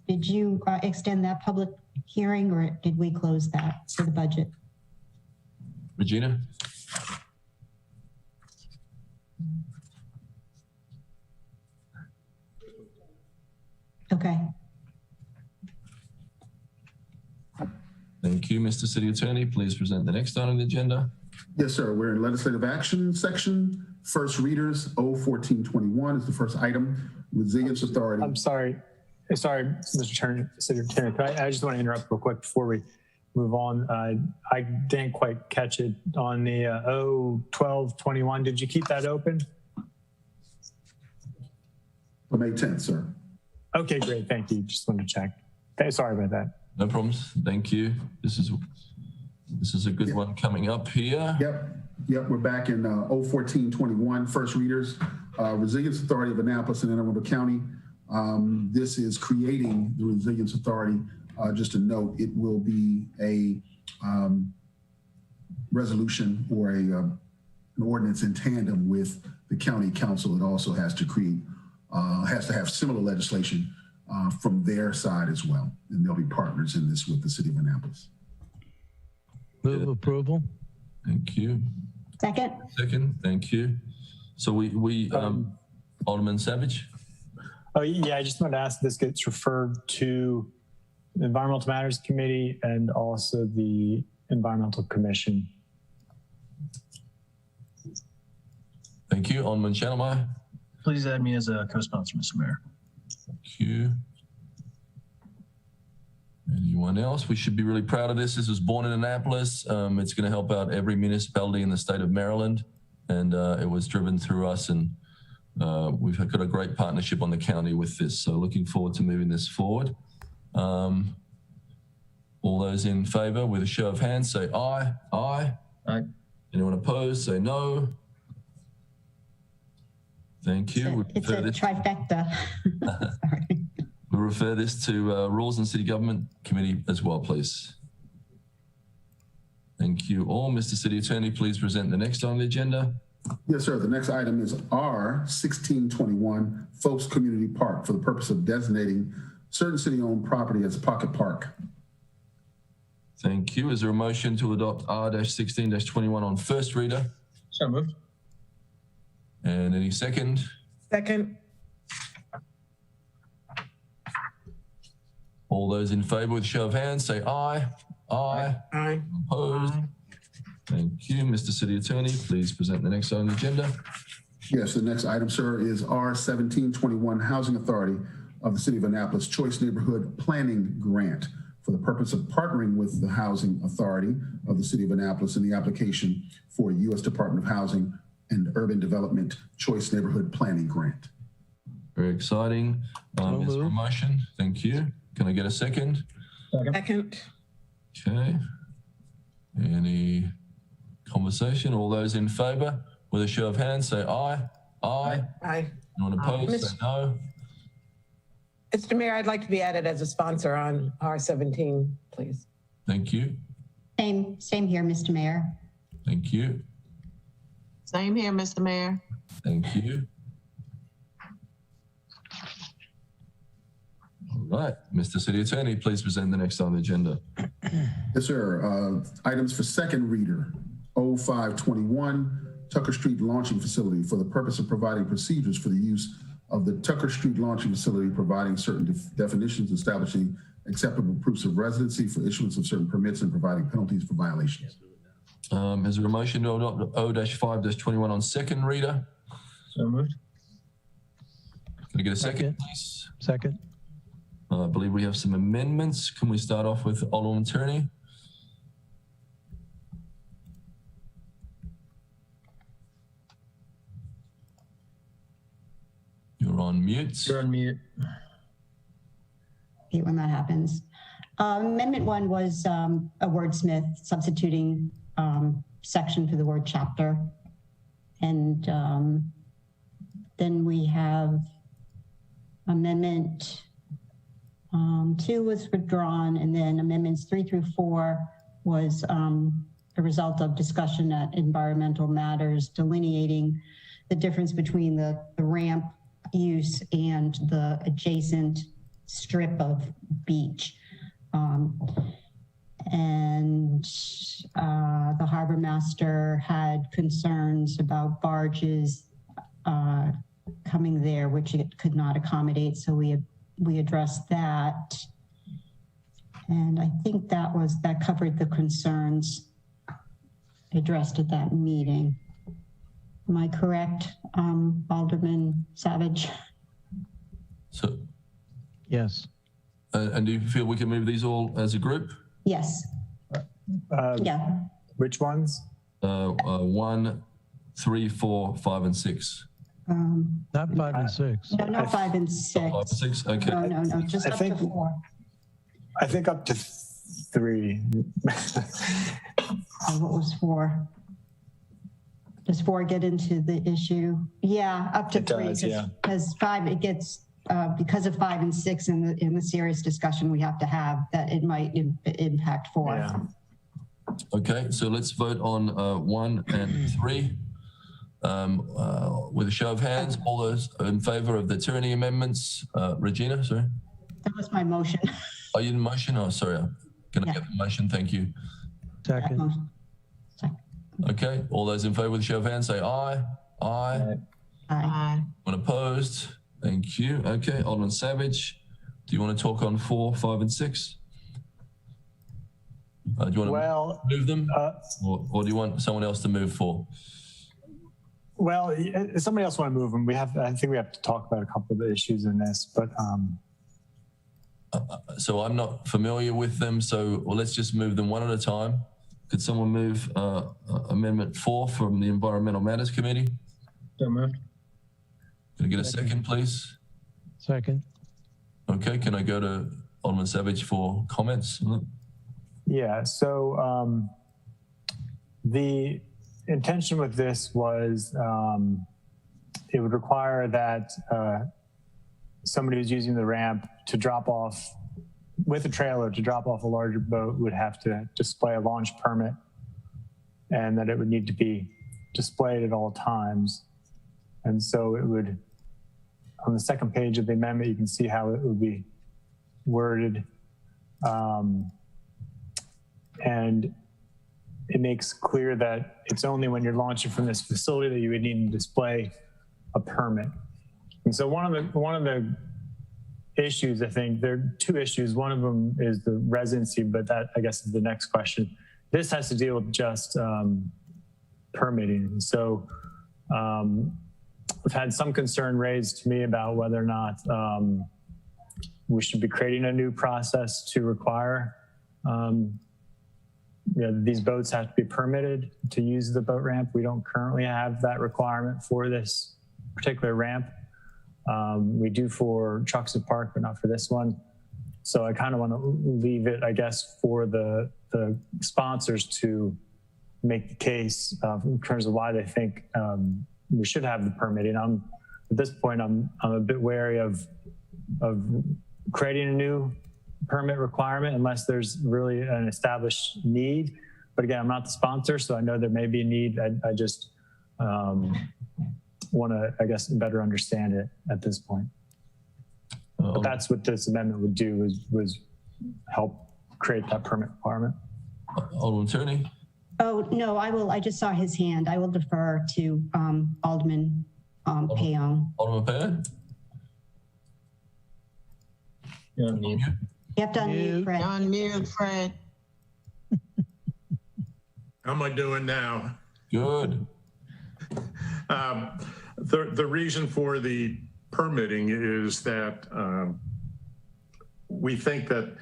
did you extend that public hearing or did we close that for the budget? Regina? Okay. Thank you, Mr. City Attorney. Please present the next item on the agenda. Yes, sir. We're in legislative action section. First readers, O1421 is the first item. Resilience Authority. I'm sorry, Mr. City Attorney. I just want to interrupt real quick before we move on. I didn't quite catch it on the O1221. Did you keep that open? For May 10th, sir. Okay, great. Thank you. Just wanted to check. Sorry about that. No problems. Thank you. This is a good one coming up here. Yep. We're back in O1421, first readers. Resilience Authority of Annapolis and Anne Arundel County. This is creating the Resilience Authority. Just a note, it will be a resolution or an ordinance in tandem with the county council. It also has to create, has to have similar legislation from their side as well. And they'll be partners in this with the city of Annapolis. Move approval. Thank you. Second. Second, thank you. So Alderman Savage? Oh, yeah, I just wanted to ask, this gets referred to the Environmental Matters Committee and also the Environmental Commission. Thank you. Alderman Channelmeyer? Please add me as a co-sponsor, Mr. Mayor. Thank you. Anyone else? We should be really proud of this. This was born in Annapolis. It's going to help out every municipality in the state of Maryland. And it was driven through us. And we've got a great partnership on the county with this. So looking forward to moving this forward. All those in favor with a show of hands say aye. Aye. Aye. Anyone opposed? Say no. Thank you. It's a trifecta. Sorry. refer this to Rules and City Government Committee as well, please. Thank you all. Mr. City Attorney, please present the next on the agenda. Yes, sir. The next item is R1621 Folks Community Park for the purpose of designating certain city-owned property as Pocket Park. Thank you. Is there a motion to adopt R-16-21 on first reader? So moved. And any second? Second. All those in favor with show of hands, say aye. Aye. Aye. Opposed? Thank you. Mr. City Attorney, please present the next on the agenda. Yes, the next item, sir, is R1721 Housing Authority of the City of Annapolis Choice Neighborhood Planning Grant for the purpose of partnering with the Housing Authority of the City of Annapolis in the application for U.S. Department of Housing and Urban Development Choice Neighborhood Planning Grant. Very exciting. Is there a motion? Thank you. Can I get a second? Second. Okay. Any conversation? All those in favor with a show of hands, say aye. Aye. Aye. Anyone opposed, say no. Mr. Mayor, I'd like to be added as a sponsor on R17, please. Thank you. Same here, Mr. Mayor. Thank you. Same here, Mr. Mayor. Thank you. All right, Mr. City Attorney, please present the next on the agenda. Yes, sir. Items for second reader, 0521 Tucker Street Launching Facility for the purpose of providing procedures for the use of the Tucker Street Launching Facility, providing certain definitions, establishing acceptable proofs of residency for issuance of certain permits, and providing penalties for violations. Is there a motion to adopt O-5-21 on second reader? So moved. Can I get a second, please? Second. I believe we have some amendments. Can we start off with Alderman Tierney? You're on mute. You're on mute. Hate when that happens. Amendment 1 was a wordsmith substituting section for the word chapter. And then we have Amendment 2 was withdrawn, and then Amendments 3 through 4 was a result of discussion at Environmental Matters, delineating the difference between the ramp use and the adjacent strip of beach. And the harbor master had concerns about barges coming there, which it could not accommodate. So we addressed that. And I think that covered the concerns addressed at that meeting. Am I correct, Alderman Savage? So, yes. And do you feel we can move these all as a group? Yes. Yeah. Which ones? 1, 3, 4, 5, and 6. Not 5 and 6. No, not 5 and 6. 5 and 6. Okay. No, just up to 4. I think up to 3. What was 4? Does 4 get into the issue? Yeah, up to 3. Because 5, it gets because of 5 and 6 in the serious discussion we have to have, that it might impact 4. Yeah. Okay, so let's vote on 1 and 3. With a show of hands, all those in favor of the Tierney amendments. Regina, sorry. That was my motion. Oh, you didn't motion? Oh, sorry. Can I get the motion? Thank you. Second. Okay, all those in favor with a show of hands, say aye. Aye. Aye. One opposed? Thank you. Okay, Alderman Savage, do you want to talk on 4, 5, and 6? Do you want to move them? Or do you want someone else to move 4? Well, if somebody else want to move them, I think we have to talk about a couple of the issues in this, but. So I'm not familiar with them, so let's just move them one at a time. Could someone move Amendment 4 from the Environmental Matters Committee? So moved. Can I get a second, please? Second. Okay, can I go to Alderman Savage for comments? Yeah, so the intention with this was it would require that somebody who's using the ramp to drop off with a trailer to drop off a larger boat would have to display a launch permit, and that it would need to be displayed at all times. And so it would, on the second page of the amendment, you can see how it would be worded. And it makes clear that it's only when you're launching from this facility that you would need to display a permit. And so one of the issues, I think there are two issues. One of them is the residency, but that I guess is the next question. This has to deal with just permitting. So I've had some concern raised to me about whether or not we should be creating a new process to require these boats have to be permitted to use the boat ramp. We don't currently have that requirement for this particular ramp. We do for trucks and park, but not for this one. So I kind of want to leave it, I guess, for the sponsors to make the case in terms of why they think we should have the permitting. At this point, I'm a bit wary of creating a new permit requirement unless there's really an established need. But again, I'm not the sponsor, so I know there may be a need. I just want to, I guess, better understand it at this point. But that's what this amendment would do, was help create that permit requirement. Alderman Tierney? Oh, no, I just saw his hand. I will defer to Alderman Payon. Alderman Payon? You have to unmute, Fred. Unmute, Fred. How am I doing now? Good. The reason for the permitting is that we think that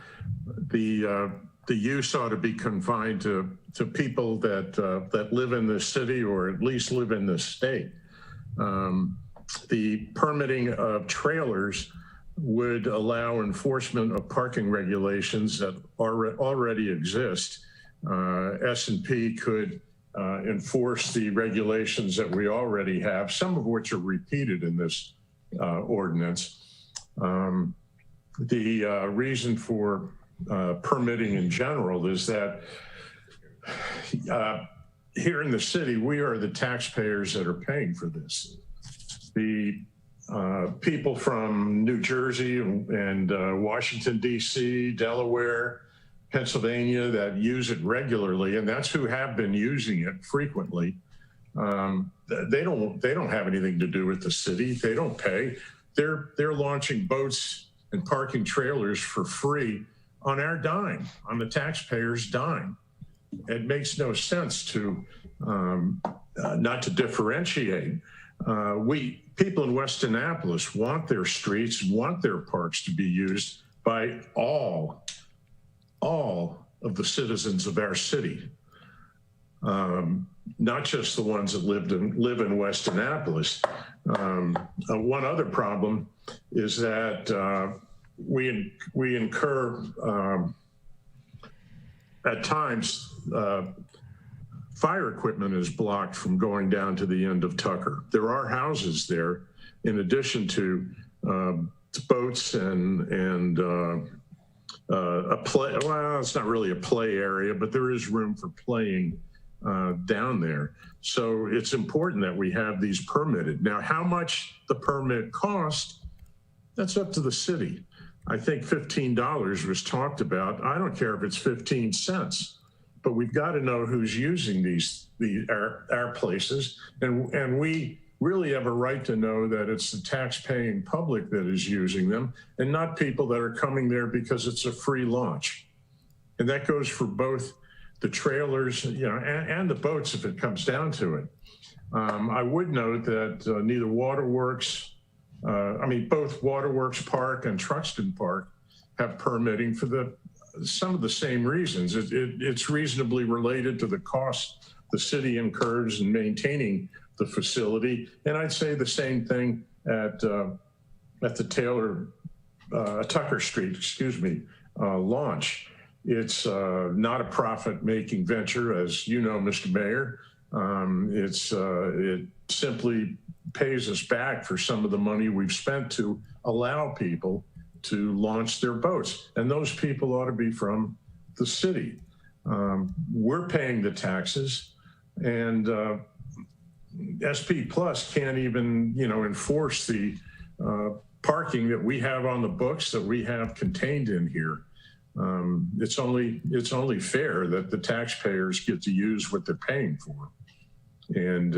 the use ought to be confined to people that live in the city or at least live in the state. The permitting of trailers would allow enforcement of parking regulations that already exist. S&P could enforce the regulations that we already have, some of which are repeated in this ordinance. The reason for permitting in general is that here in the city, we are the taxpayers that are paying for this. The people from New Jersey and Washington, D.C., Delaware, Pennsylvania that use it regularly, and that's who have been using it frequently. They don't have anything to do with the city. They don't pay. They're launching boats and parking trailers for free on our dime, on the taxpayers' dime. It makes no sense to not to differentiate. People in West Annapolis want their streets, want their parks to be used by all of the citizens of our city, not just the ones that live in West Annapolis. One other problem is that we incur at times fire equipment is blocked from going down to the end of Tucker. There are houses there, in addition to boats and a play. Well, it's not really a play area, but there is room for playing down there. So it's important that we have these permitted. Now, how much the permit cost, that's up to the city. I think $15 was talked about. I don't care if it's 15 cents. But we've got to know who's using our places, and we really have a right to know that it's the tax-paying public that is using them, and not people that are coming there because it's a free launch. And that goes for both the trailers, and the boats if it comes down to it. I would note that neither Waterworks, both Waterworks Park and Truxton Park have permitting for some of the same reasons. It's reasonably related to the cost the city incurs in maintaining the facility. And I'd say the same thing at the Tucker Street, launch. It's not a profit-making venture, as you know, Mr. Mayor. It simply pays us back for some of the money we've spent to allow people to launch their boats. And those people ought to be from the city. We're paying the taxes, and SP Plus can't even, enforce the parking that we have on the books that we have contained in here. It's only fair that the taxpayers get to use what they're paying for. And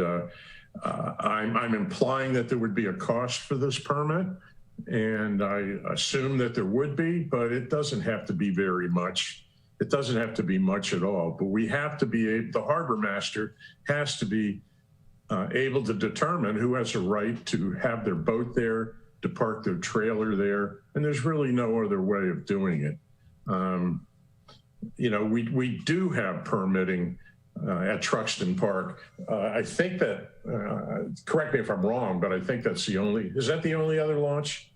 I'm implying that there would be a cost for this permit, and I assume that there would be, but it doesn't have to be very much. It doesn't have to be much at all, but we have to be, the harbor master has to be able to determine who has a right to have their boat there, to park their trailer there, and there's really no other way of doing it. We do have permitting at Truxton Park. I think that, correct me if I'm wrong, but I think that's is that the only other launch?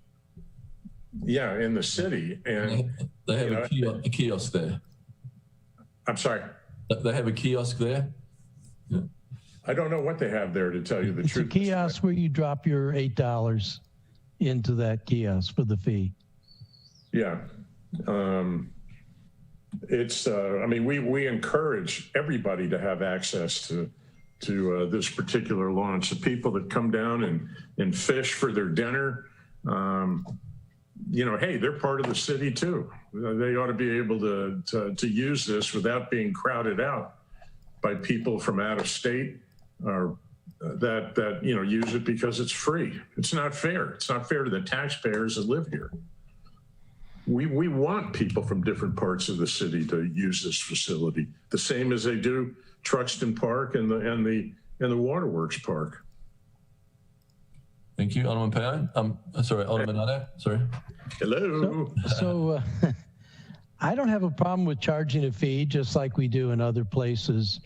Yeah, in the city. And they have a kiosk there. I'm sorry? They have a kiosk there? Yeah. I don't know what they have there, to tell you the truth. It's a kiosk where you drop your $8 into that kiosk for the fee. Yeah. We encourage everybody to have access to this particular launch. The people that come down and fish for their dinner, hey, they're part of the city too. They ought to be able to use this without being crowded out by people from out of state or that use it because it's free. It's not fair. It's not fair to the taxpayers that live here. We want people from different parts of the city to use this facility, the same as they do Truxton Park and the Waterworks Park. Thank you, Alderman Payne. Sorry, Alderman Nader. Sorry. Hello. So I don't have a problem with charging a fee, just like we do in other places,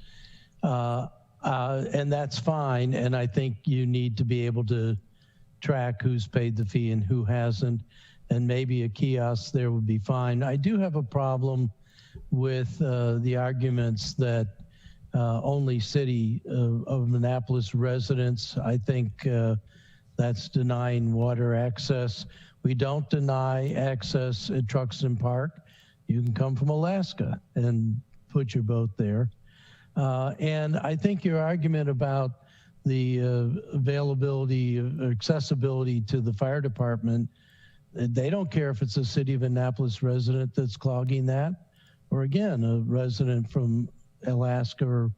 and that's fine. And I think you need to be able to track who's paid the fee and who hasn't. And maybe a kiosk there would be fine. I do have a problem with the arguments that only City of Annapolis residents. I think that's denying water access. We don't deny access at Truxton Park. You can come from Alaska and put your boat there. And I think your argument about the availability, accessibility to the fire department, they don't care if it's a City of Annapolis resident that's clogging that, or again, a resident from Alaska or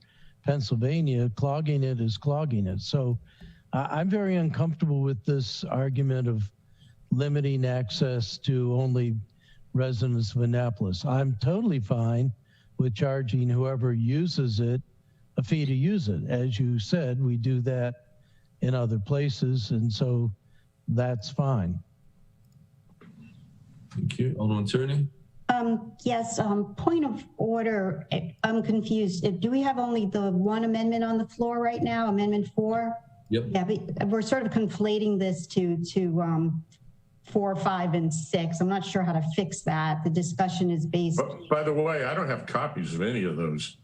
Pennsylvania. Clogging it is clogging it. So I'm very uncomfortable with this argument of limiting access to only residents of Annapolis. I'm totally fine with charging whoever uses it a fee to use it. As you said, we do that in other places, and so that's fine. Thank you. Alderman Tierney? Yes, point of order. I'm confused. Do we have only the one amendment on the floor right now, Amendment 4? Yep. Yeah, we're sort of conflating this to 4, 5, and 6. I'm not sure how to fix that. The discussion is based. By the way, I don't have copies of any of those.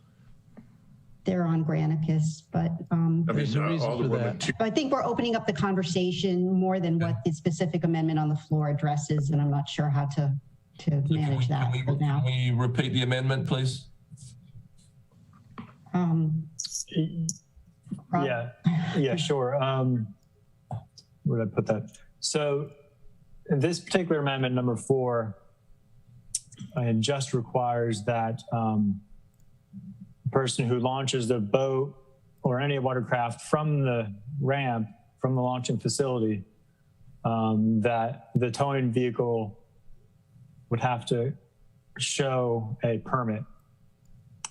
They're on Granicus, but I think we're opening up the conversation more than what the specific amendment on the floor addresses, and I'm not sure how to manage that for now. Can we repeat the amendment, please? Yeah, sure. Where did I put that? So this particular amendment, number 4, it just requires that person who launches their boat or any watercraft from the ramp, from the launching facility, that the towing vehicle would have to show a permit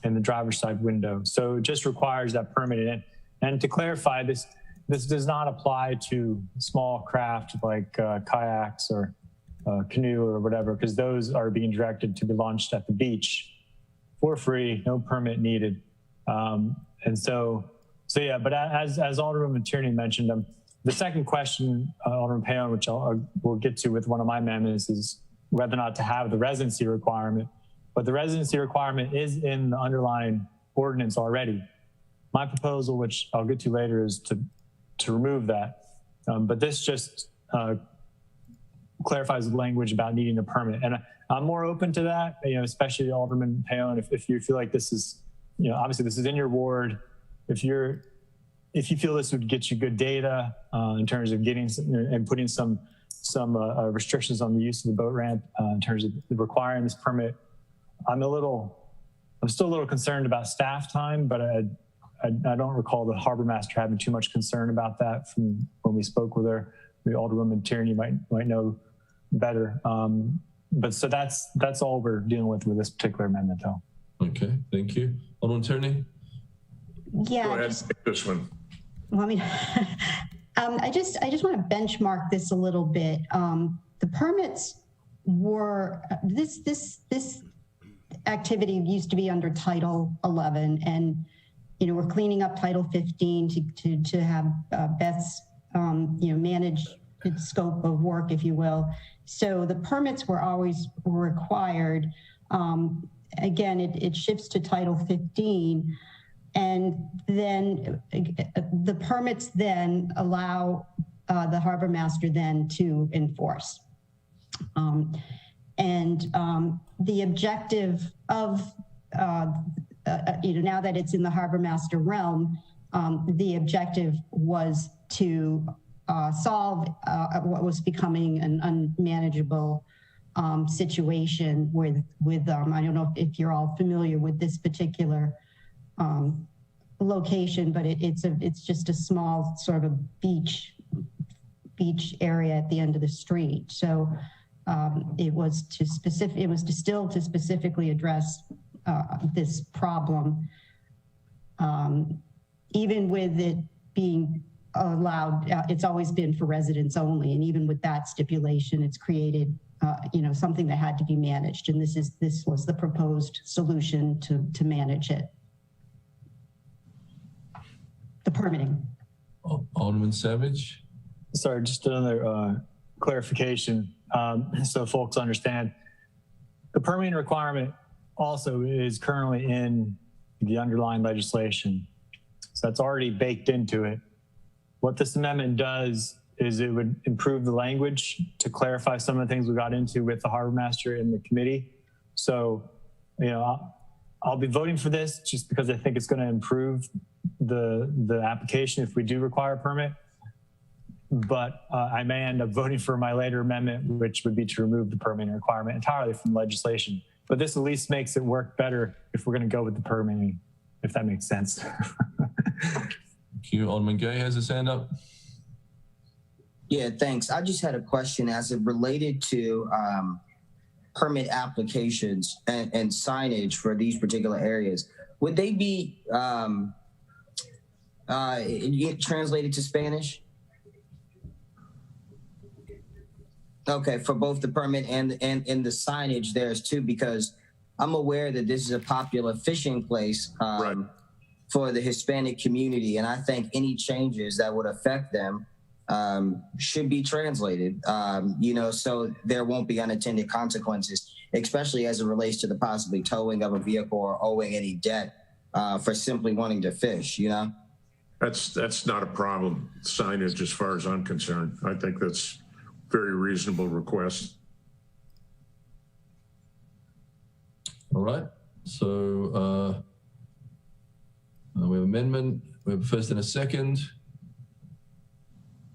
in the driver's side window. So it just requires that permit in it. And to clarify, this does not apply to small craft like kayaks or canoe or whatever, because those are being directed to be launched at the beach for free, no permit needed. And so yeah, but as Alderman Tierney mentioned, the second question, Alderman Payon, which we'll get to with one of my amendments, is whether or not to have the residency requirement. But the residency requirement is in the underlying ordinance already. My proposal, which I'll get to later, is to remove that. But this just clarifies the language about needing a permit. And I'm more open to that, especially Alderman Palin, if you feel like this is, obviously this is in your ward. If you feel this would get you good data in terms of getting and putting some restrictions on the use of the boat ramp in terms of requiring this permit, I'm still a little concerned about staff time, but I don't recall the harbor master having too much concern about that from when we spoke with her. The Alderwoman Tierney might know better. But so that's all we're dealing with this particular amendment, though. Okay, thank you. Alderman Tierney? Yeah. Go ahead, take this one. Well, I just want to benchmark this a little bit. The permits were, this activity used to be under Title 11, and we're cleaning up Title 15 to have Beth's manage its scope of work, if you will. So the permits were always required. Again, it shifts to Title 15, and then the permits then allow the harbor master then to enforce. The objective of, now that it's in the harbor master realm, the objective was to solve what was becoming an unmanageable situation with I don't know if you're all familiar with this particular location, but it's just a small sort of beach area at the end of the street. So it was distilled to specifically address this problem, even with it being allowed. It's always been for residents only, and even with that stipulation, it's created something that had to be managed, and this was the proposed solution to manage it. The permitting. Alderman Savage. Sorry, just another clarification, so folks understand. The permitting requirement also is currently in the underlying legislation, so that's already baked into it. What this amendment does is it would improve the language to clarify some of the things we got into with the harbor master in the committee. So, I'll be voting for this just because I think it's going to improve the application if we do require a permit. But I may end up voting for my later amendment, which would be to remove the permitting requirement entirely from legislation. But this at least makes it work better if we're going to go with the permitting, if that makes sense. Thank you. Alderman Gay has his hand up. Yeah, thanks. I just had a question as it related to permit applications and signage for these particular areas. Would they be translated to Spanish? Okay, for both the permit and the signage there's too, because I'm aware that this is a popular fishing place for the Hispanic community, and I think any changes that would affect them should be translated, so there won't be unintended consequences, especially as it relates to the possibly towing of a vehicle or owing any debt for simply wanting to fish, That's not a problem, signage, as far as I'm concerned. I think that's a very reasonable request. All right, so we have amendment. We have a first and a second.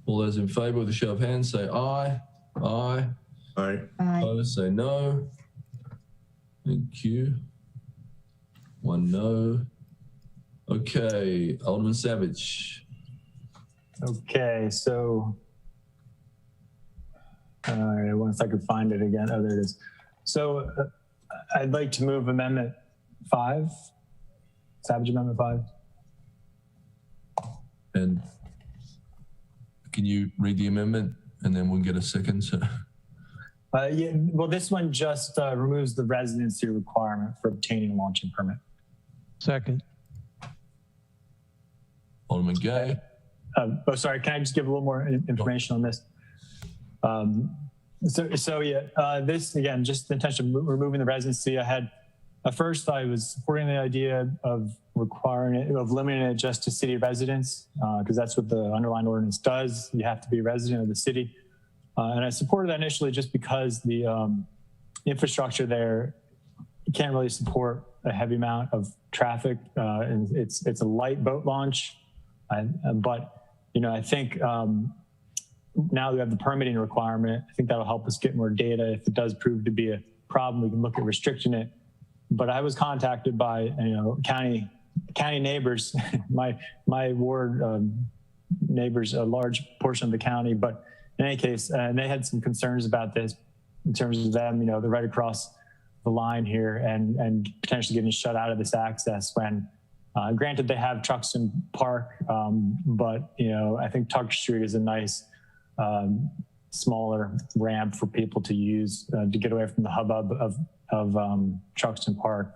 All those in favor with a show of hands say aye. Aye. Aye. Opposed say no. Thank you. One no. Okay, Alderman Savage. Okay, so all right, once I could find it again. Oh, there it is. So I'd like to move Amendment 5, Savage Amendment 5. And can you read the amendment and then we'll get a second? Yeah, well, this one just removes the residency requirement for obtaining a launching permit. Second. Alderman Gay. Sorry, can I just give a little more information on this? So yeah, this again, just the intention of removing the residency. I had At first, I was supporting the idea of limiting it just to city residents, because that's what the underlying ordinance does. You have to be a resident of the city. And I supported that initially just because the infrastructure there can't really support a heavy amount of traffic. And it's a light boat launch. But, I think now we have the permitting requirement. I think that'll help us get more data. If it does prove to be a problem, we can look at restricting it. But I was contacted by, county neighbors, my ward neighbors, a large portion of the county. But in any case, and they had some concerns about this in terms of them, they're right across the line here and potentially getting shut out of this access when, granted, they have Truxton Park, but I think Tucker Street is a nice, smaller ramp for people to use to get away from the hubbub of Truxton Park.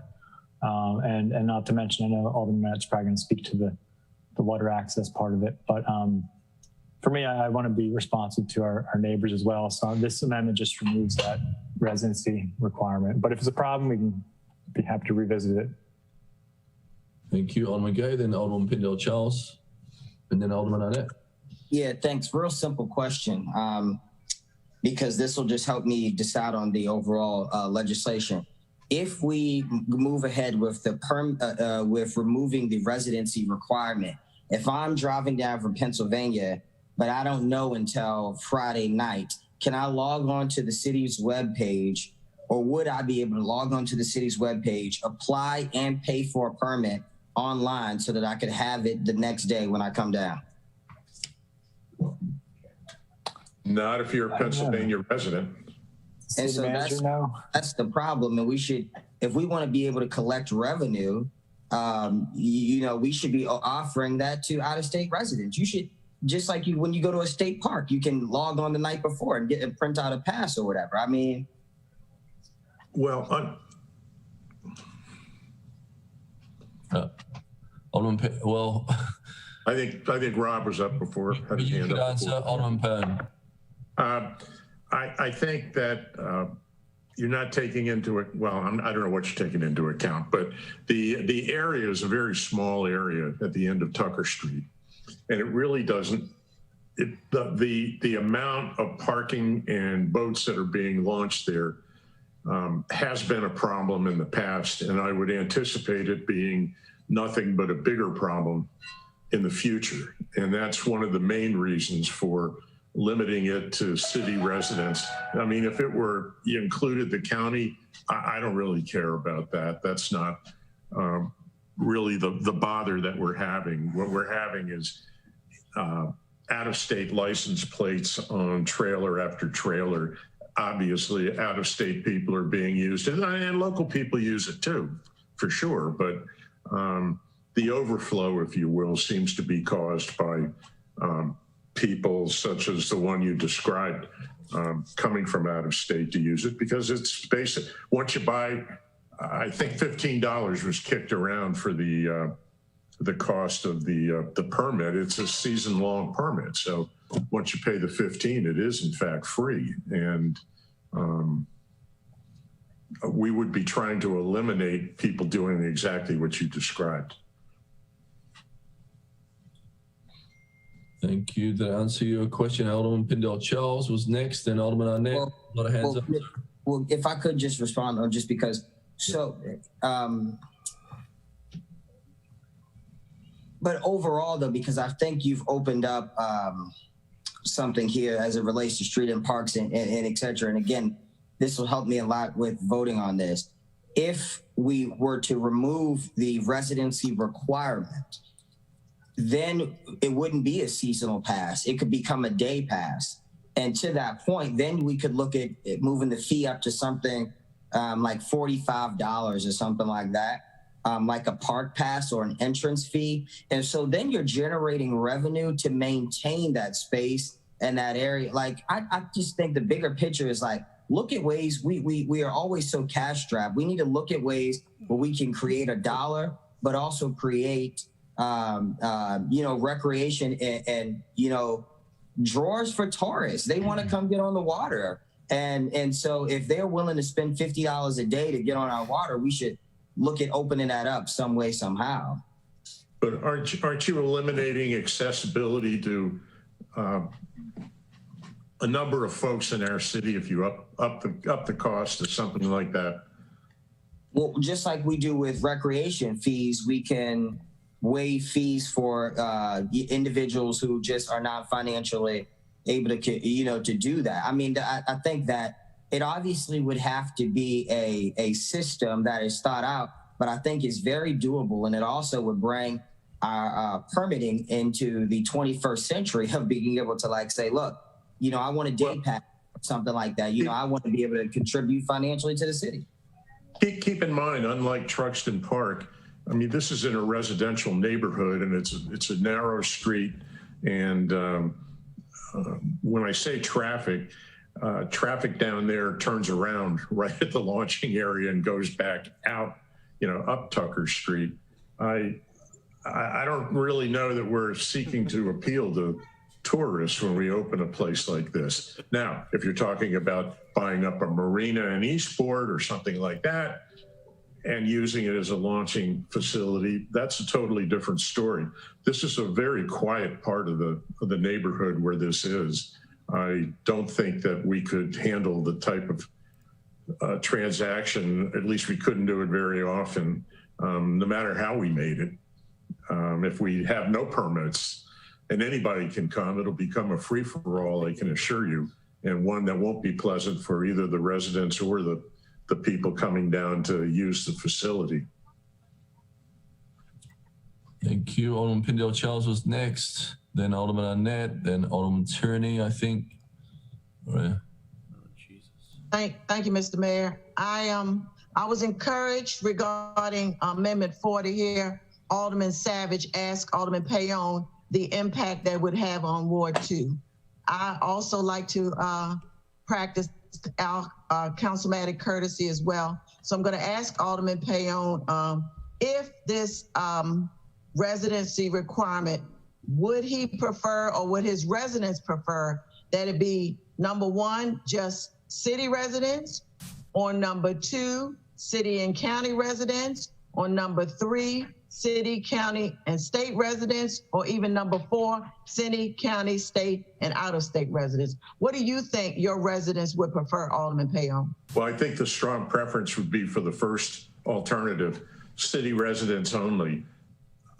And not to mention, I know Alderman Matt's probably going to speak to the water access part of it. But for me, I want to be responsive to our neighbors as well. So this amendment just removes that residency requirement. But if it's a problem, we can be happy to revisit it. Thank you, Alderman Gay, then Alderman Pindell-Charles, and then Alderman Arnett. Yeah, thanks. Real simple question, because this will just help me decide on the overall legislation. If we move ahead with with removing the residency requirement, if I'm driving down from Pennsylvania, but I don't know until Friday night, can I log on to the city's webpage, or would I be able to log on to the city's webpage, apply and pay for a permit online so that I could have it the next day when I come down? Not if you're a Pennsylvania resident. And so that's the problem. And we should, if we want to be able to collect revenue, we should be offering that to out-of-state residents. You should, just like when you go to a state park, you can log on the night before and print out a pass or whatever. I mean, well, Alderman, well, I think Rob was up before. You could answer, Alderman Pern. I think that you're not taking into it. Well, I don't know what you're taking into account, but the area is a very small area at the end of Tucker Street, and it really doesn't. The amount of parking and boats that are being launched there has been a problem in the past, and I would anticipate it being nothing but a bigger problem in the future. And that's one of the main reasons for limiting it to city residents. I mean, if you included the county, I don't really care about that. That's not really the bother that we're having. What we're having is out-of-state license plates on trailer after trailer. Obviously, out-of-state people are being used, and local people use it too, for sure. But the overflow, if you will, seems to be caused by people such as the one you described coming from out of state to use it, because it's basic. Once you buy, I think $15 was kicked around for the cost of the permit. It's a season-long permit, so once you pay the $15, it is in fact free. And we would be trying to eliminate people doing exactly what you described. Thank you. Did I answer your question? Alderman Pindell-Charles was next, then Alderman Arnett. A lot of hands up. Well, if I could just respond, or just because, but overall though, because I think you've opened up something here as it relates to street and parks and et cetera. And again, this will help me a lot with voting on this. If we were to remove the residency requirement, then it wouldn't be a seasonal pass. It could become a day pass. And to that point, then we could look at moving the fee up to something like $45 or something like that, like a park pass or an entrance fee. And so then you're generating revenue to maintain that space and that area. Like, I just think the bigger picture is like, look at ways, we are always so cash strapped. We need to look at ways where we can create a dollar, but also create recreation and drawers for tourists. They want to come get on the water. And so if they're willing to spend $50 a day to get on our water, we should look at opening that up some way, somehow. But aren't you eliminating accessibility to a number of folks in our city if you up the cost of something like that? Well, just like we do with recreation fees, we can waive fees for individuals who just are not financially able to do that. I mean, I think that it obviously would have to be a system that is thought out, but I think it's very doable, and it also would bring our permitting into the 21st century of being able to like say, look, I want a day pass, something like that. I want to be able to contribute financially to the city. Keep in mind, unlike Truxton Park, I mean, this is in a residential neighborhood, and it's a narrow street. And when I say traffic down there turns around right at the launching area and goes back out, up Tucker Street. I don't really know that we're seeking to appeal to tourists when we open a place like this. Now, if you're talking about buying up a marina in Eastport or something like that and using it as a launching facility, that's a totally different story. This is a very quiet part of the neighborhood where this is. I don't think that we could handle the type of transaction, at least we couldn't do it very often, no matter how we made it. If we have no permits and anybody can come, it'll become a free-for-all, I can assure you, and one that won't be pleasant for either the residents or the people coming down to use the facility. Thank you. Alderman Pindell-Charles was next, then Alderman Arnett, then Alderman Tierney, I think. All right. Thank you, Mr. Mayor. I was encouraged regarding Amendment 40 here. Alderman Savage asked Alderman Payon the impact that would have on Ward 2. I also like to practice our councilmatic courtesy as well. So I'm going to ask Alderman Payon if this residency requirement, would he prefer or would his residents prefer that it be number one, just city residents, or number two, city and county residents, or number three, city, county, and state residents, or even number four, city, county, state, and out-of-state residents? What do you think your residents would prefer, Alderman Payon? Well, I think the strong preference would be for the first alternative, city residents only.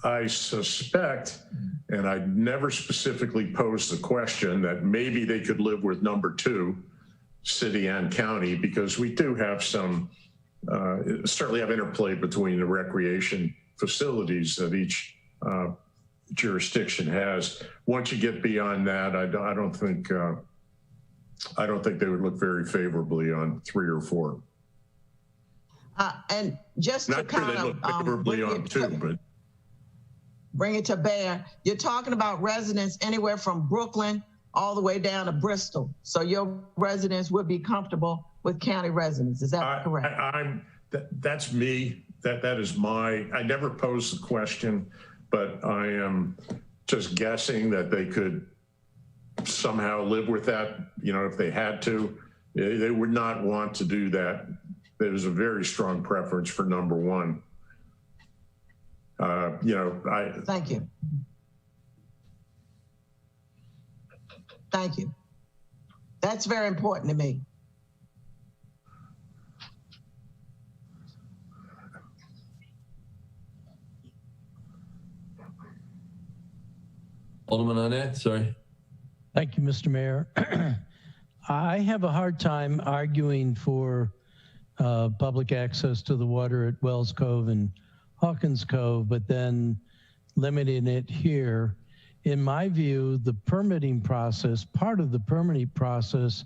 I suspect, and I never specifically posed the question, that maybe they could live with number two, city and county, because we do have some, certainly have interplay between the recreation facilities that each jurisdiction has. Once you get beyond that, I don't think they would look very favorably on 3 or 4. And just not to sure they look favorably on 2, but bring it to bear. You're talking about residents anywhere from Brooklyn all the way down to Bristol. So your residents would be comfortable with county residents. Is that correct? That's me. That is I never posed the question, but I am just guessing that they could somehow live with that, if they had to. They would not want to do that. There's a very strong preference for number one. Thank you. Thank you. That's very important to me. Alderman Arnett, sorry. Thank you, Mr. Mayor. I have a hard time arguing for public access to the water at Wells Cove and Hawkins Cove, but then limiting it here. In my view, the permitting process, part of the permitting process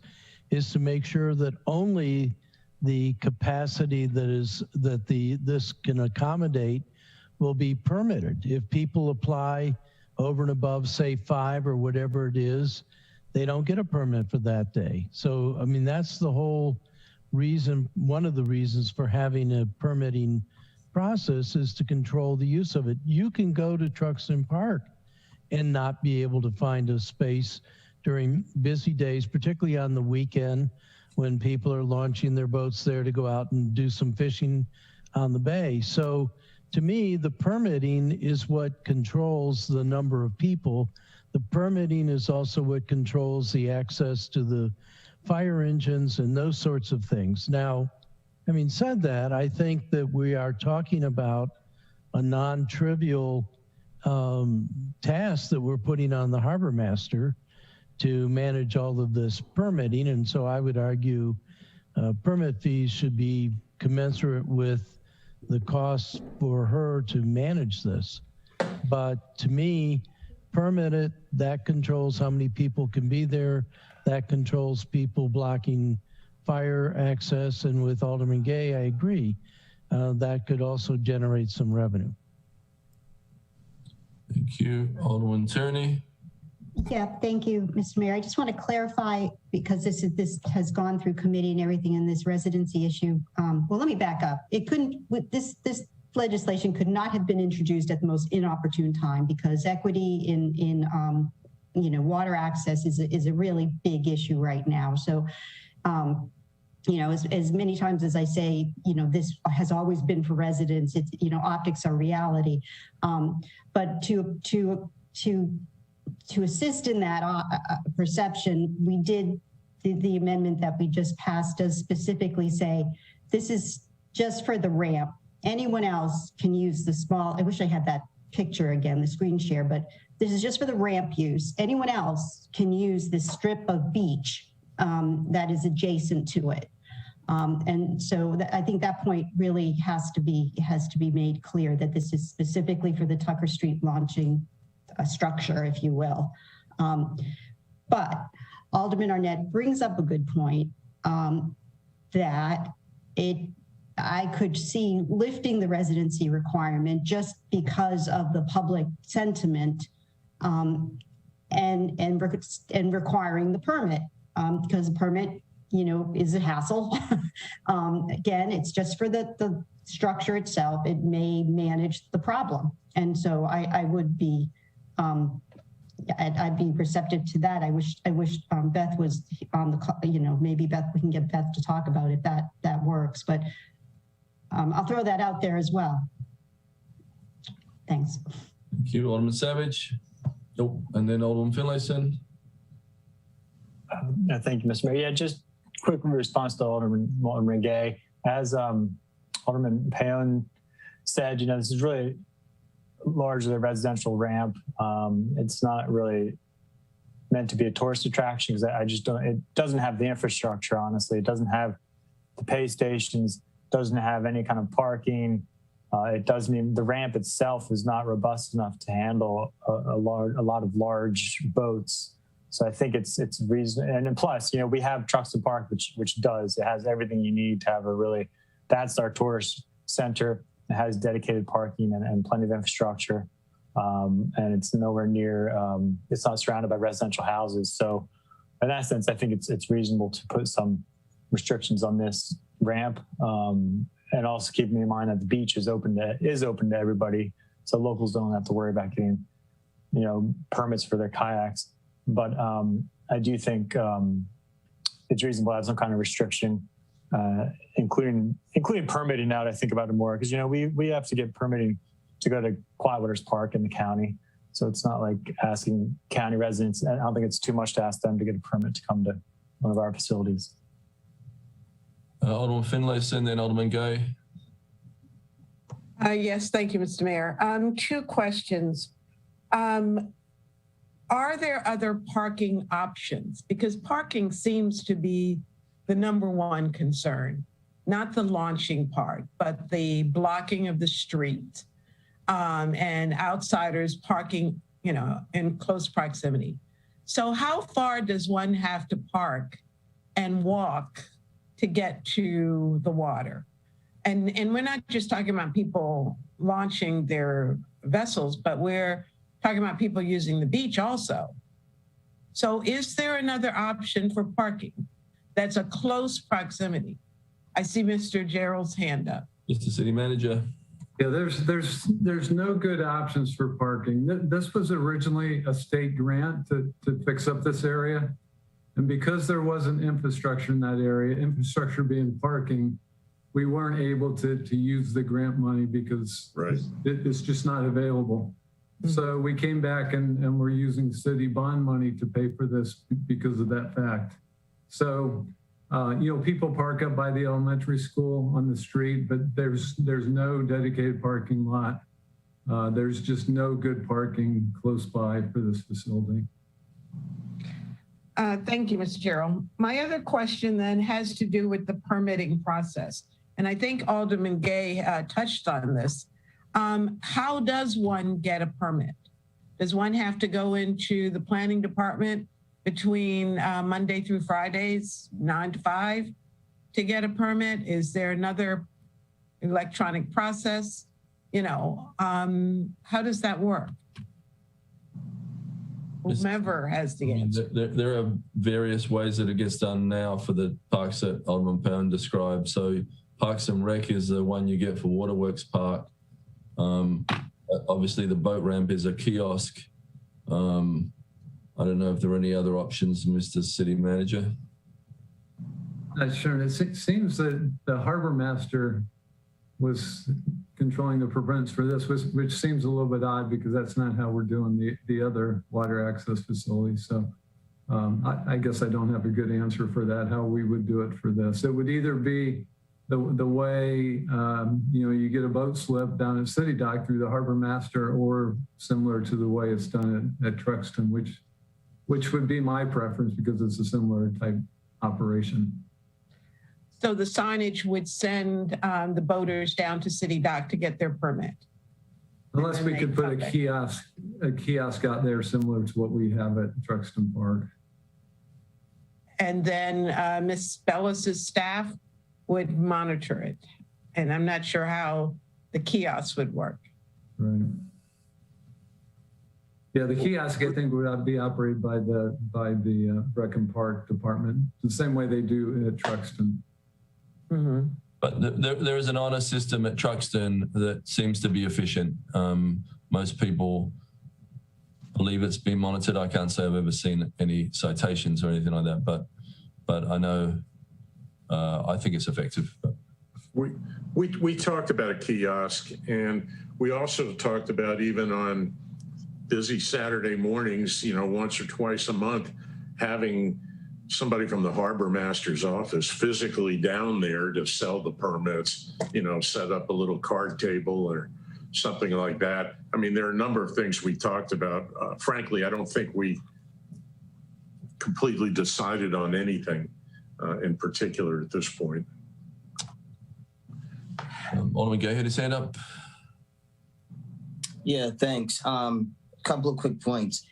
is to make sure that only the capacity that this can accommodate will be permitted. If people apply over and above, say 5 or whatever it is, they don't get a permit for that day. So, I mean, that's the whole reason, one of the reasons for having a permitting process is to control the use of it. You can go to Truxton Park and not be able to find a space during busy days, particularly on the weekend when people are launching their boats there to go out and do some fishing on the bay. So to me, the permitting is what controls the number of people. The permitting is also what controls the access to the fire engines and those sorts of things. Now, having said that, I think that we are talking about a non-trivial task that we're putting on the harbor master to manage all of this permitting. And so I would argue permit fees should be commensurate with the costs for her to manage this. But to me, permit it, that controls how many people can be there, that controls people blocking fire access, and with Alderman Gay, I agree, that could also generate some revenue. Thank you. Alderman Tierney. Yeah, thank you, Mr. Mayor. I just want to clarify, because this has gone through committee and everything in this residency issue. Well, let me back up. It couldn't, with this legislation could not have been introduced at the most inopportune time, because equity in water access is a really big issue right now. So, as many times as I say, this has always been for residents. It's, optics are reality. But to assist in that perception, we did the amendment that we just passed does specifically say, this is just for the ramp. Anyone else can use the small, I wish I had that picture again, the screen share, but this is just for the ramp use. Anyone else can use this strip of beach that is adjacent to it. And so I think that point really has to be made clear, that this is specifically for the Tucker Street launching structure, if you will. But Alderman Arnett brings up a good point, that I could see lifting the residency requirement just because of the public sentiment, and requiring the permit, because the permit, is a hassle. Again, it's just for the structure itself. It may manage the problem, and so I would be. I'd be receptive to that. I wish Beth was on the, maybe Beth, we can get Beth to talk about it, that works, but I'll throw that out there as well. Thanks. Thank you, Alderman Savage. Nope. And then Alderman Finlayson. Thank you, Mr. Mayor. Yeah, just quick response to Alderman Gay. As Alderman Palin said, this is really largely a residential ramp. It's not really meant to be a tourist attraction, because it doesn't have the infrastructure, honestly. It doesn't have the pay stations, doesn't have any kind of parking. It doesn't even, the ramp itself is not robust enough to handle a lot of large boats. So I think it's reasonable. And plus, we have Truxtun Park, which does, it has everything you need to have that's our tourist center. It has dedicated parking and plenty of infrastructure. And it's nowhere near, it's not surrounded by residential houses. So in that sense, I think it's reasonable to put some restrictions on this ramp. And also keeping in mind that the beach is open to everybody. So locals don't have to worry about getting, permits for their kayaks. But I do think it's reasonable to have some kind of restriction, including permitting now that I think about it more, because we have to get permitting to go to Quiet Park in the county. So it's not like asking county residents. I don't think it's too much to ask them to get a permit to come to one of our facilities. Alderman Finlayson, then Alderman Gay. Yes, thank you, Mr. Mayor. 2 questions. Are there other parking options? Because parking seems to be the #1 concern, not the launching part, but the blocking of the street, and outsiders parking, in close proximity. So how far does one have to park and walk to get to the water? And we're not just talking about people launching their vessels, but we're talking about people using the beach also. So is there another option for parking that's a close proximity? I see Mr. Gerald's hand up. Mr. City Manager. Yeah, there's no good options for parking. This was originally a state grant to fix up this area. And because there wasn't infrastructure in that area, infrastructure being parking, we weren't able to use the grant money because it's just not available. So we came back and we're using city bond money to pay for this because of that fact. So, people park up by the elementary school on the street, but there's no dedicated parking lot. There's just no good parking close by for this facility. Thank you, Mr. Gerald. My other question then has to do with the permitting process. And I think Alderman Gay touched on this. How does one get a permit? Does one have to go into the planning department between Monday through Fridays, 9 to 5 to get a permit? Is there another electronic process? How does that work? Whomever has the answer. There are various ways that it gets done now for the parks that Alderman Pound described. So Parks and Rec is the one you get for Waterworks Park. Obviously the boat ramp is a kiosk. I don't know if there are any other options, Mr. City Manager. Sure. It seems that the harbor master was controlling the permits for this, which seems a little bit odd because that's not how we're doing the other water access facilities. So I guess I don't have a good answer for that, how we would do it for this. It would either be the way, you get a boat slip down at City Dock through the harbor master, or similar to the way it's done at Truxton, which would be my preference because it's a similar type operation. So the signage would send the boaters down to City Dock to get their permit. Unless we could put a kiosk out there similar to what we have at Truxton Park. And then Ms. Bellis's staff would monitor it. And I'm not sure how the kiosks would work. Right. Yeah, the kiosk I think would be operated by the Rec and Park department, the same way they do at Truxton. Mm-hmm. But there is an honor system at Truxton that seems to be efficient. Most people believe it's been monitored. I can't say I've ever seen any citations or anything like that, but I know I think it's effective. We talked about a kiosk, and we also talked about, even on busy Saturday mornings, once or twice a month, having somebody from the harbor master's office physically down there to sell the permits, set up a little card table or something like that. I mean, there are a number of things we talked about. Frankly, I don't think we completely decided on anything in particular at this point. Alderman Gay had his hand up. Yeah, thanks. Couple of quick points.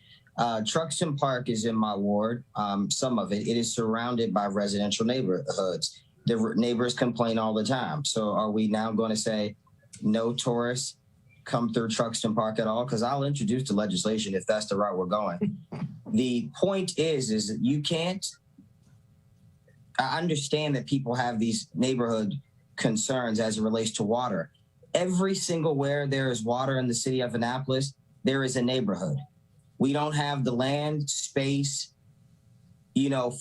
Truxton Park is in my ward, some of it. It is surrounded by residential neighborhoods. The neighbors complain all the time. So are we now going to say no tourists come through Truxton Park at all? Because I'll introduce the legislation if that's the route we're going. The point is that you can't, I understand that people have these neighborhood concerns as it relates to water. Every single where there is water in the city of Annapolis, there is a neighborhood. We don't have the land space,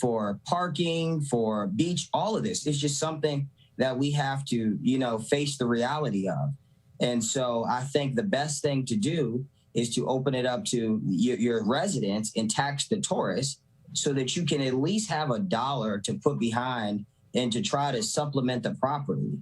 for parking, for beach, all of this. It's just something that we have to, face the reality of. And so I think the best thing to do is to open it up to your residents and tax the tourists so that you can at least have $1 to put behind and to try to supplement the property.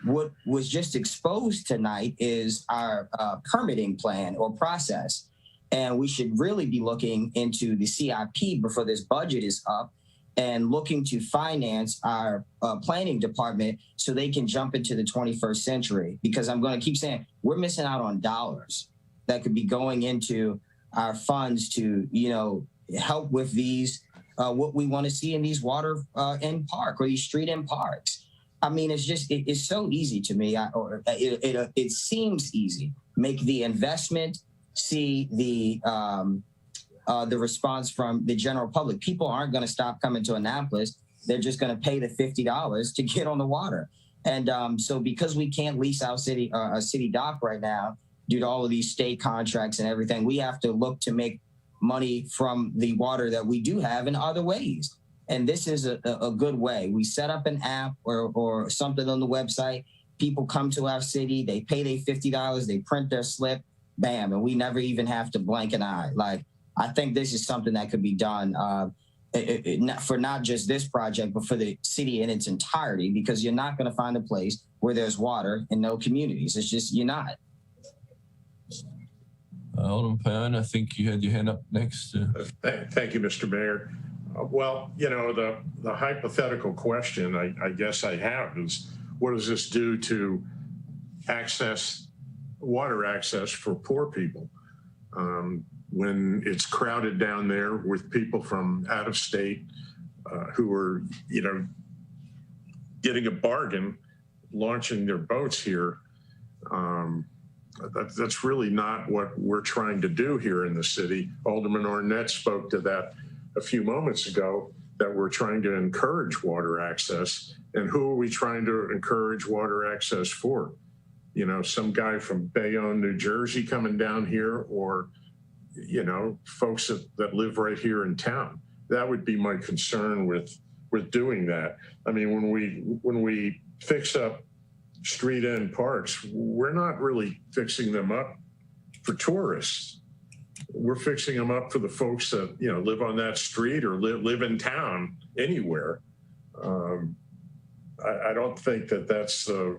What was just exposed tonight is our permitting plan or process. And we should really be looking into the CIP before this budget is up and looking to finance our planning department so they can jump into the 21st century. Because I'm going to keep saying we're missing out on dollars that could be going into our funds to, help with these, what we want to see in these water end park or these street end parks. I mean, it's so easy to me, it seems easy. Make the investment, see the response from the general public. People aren't going to stop coming to Annapolis. They're just going to pay the $50 to get on the water. And so because we can't lease our city dock right now, due to all of these state contracts and everything, we have to look to make money from the water that we do have in other ways. And this is a good way. We set up an app or something on the website. People come to our city, they pay their $50, they print their slip, bam, and we never even have to blink an eye. Like, I think this is something that could be done for not just this project, but for the city in its entirety, because you're not going to find a place where there's water and no communities. It's just, you're not. Alderman Paone, I think you had your hand up next. Thank you, Mr. Mayor. Well, you know, the hypothetical question I guess I have is, what does this do to water access for poor people? When it's crowded down there with people from out of state who are, you know, getting a bargain, launching their boats here. That's really not what we're trying to do here in the city. Alderman Arnett spoke to that a few moments ago, that we're trying to encourage water access. And who are we trying to encourage water access for? You know, some guy from Bayonne, New Jersey coming down here, or, you know, folks that live right here in town. That would be my concern with doing that. I mean, when we fix up street end parks, we're not really fixing them up for tourists. We're fixing them up for the folks that, you know, live on that street or live in town anywhere. I don't think that's well,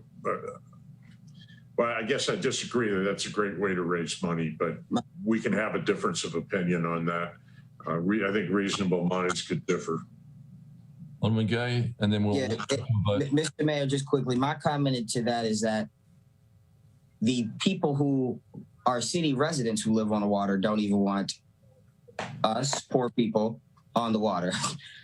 I guess I disagree that that's a great way to raise money, but we can have a difference of opinion on that. I think reasonable minds could differ. Alderman Gay, and then we'll vote. Mr. Mayor, just quickly, my comment to that is that the people who are city residents who live on the water don't even want us, poor people, on the water.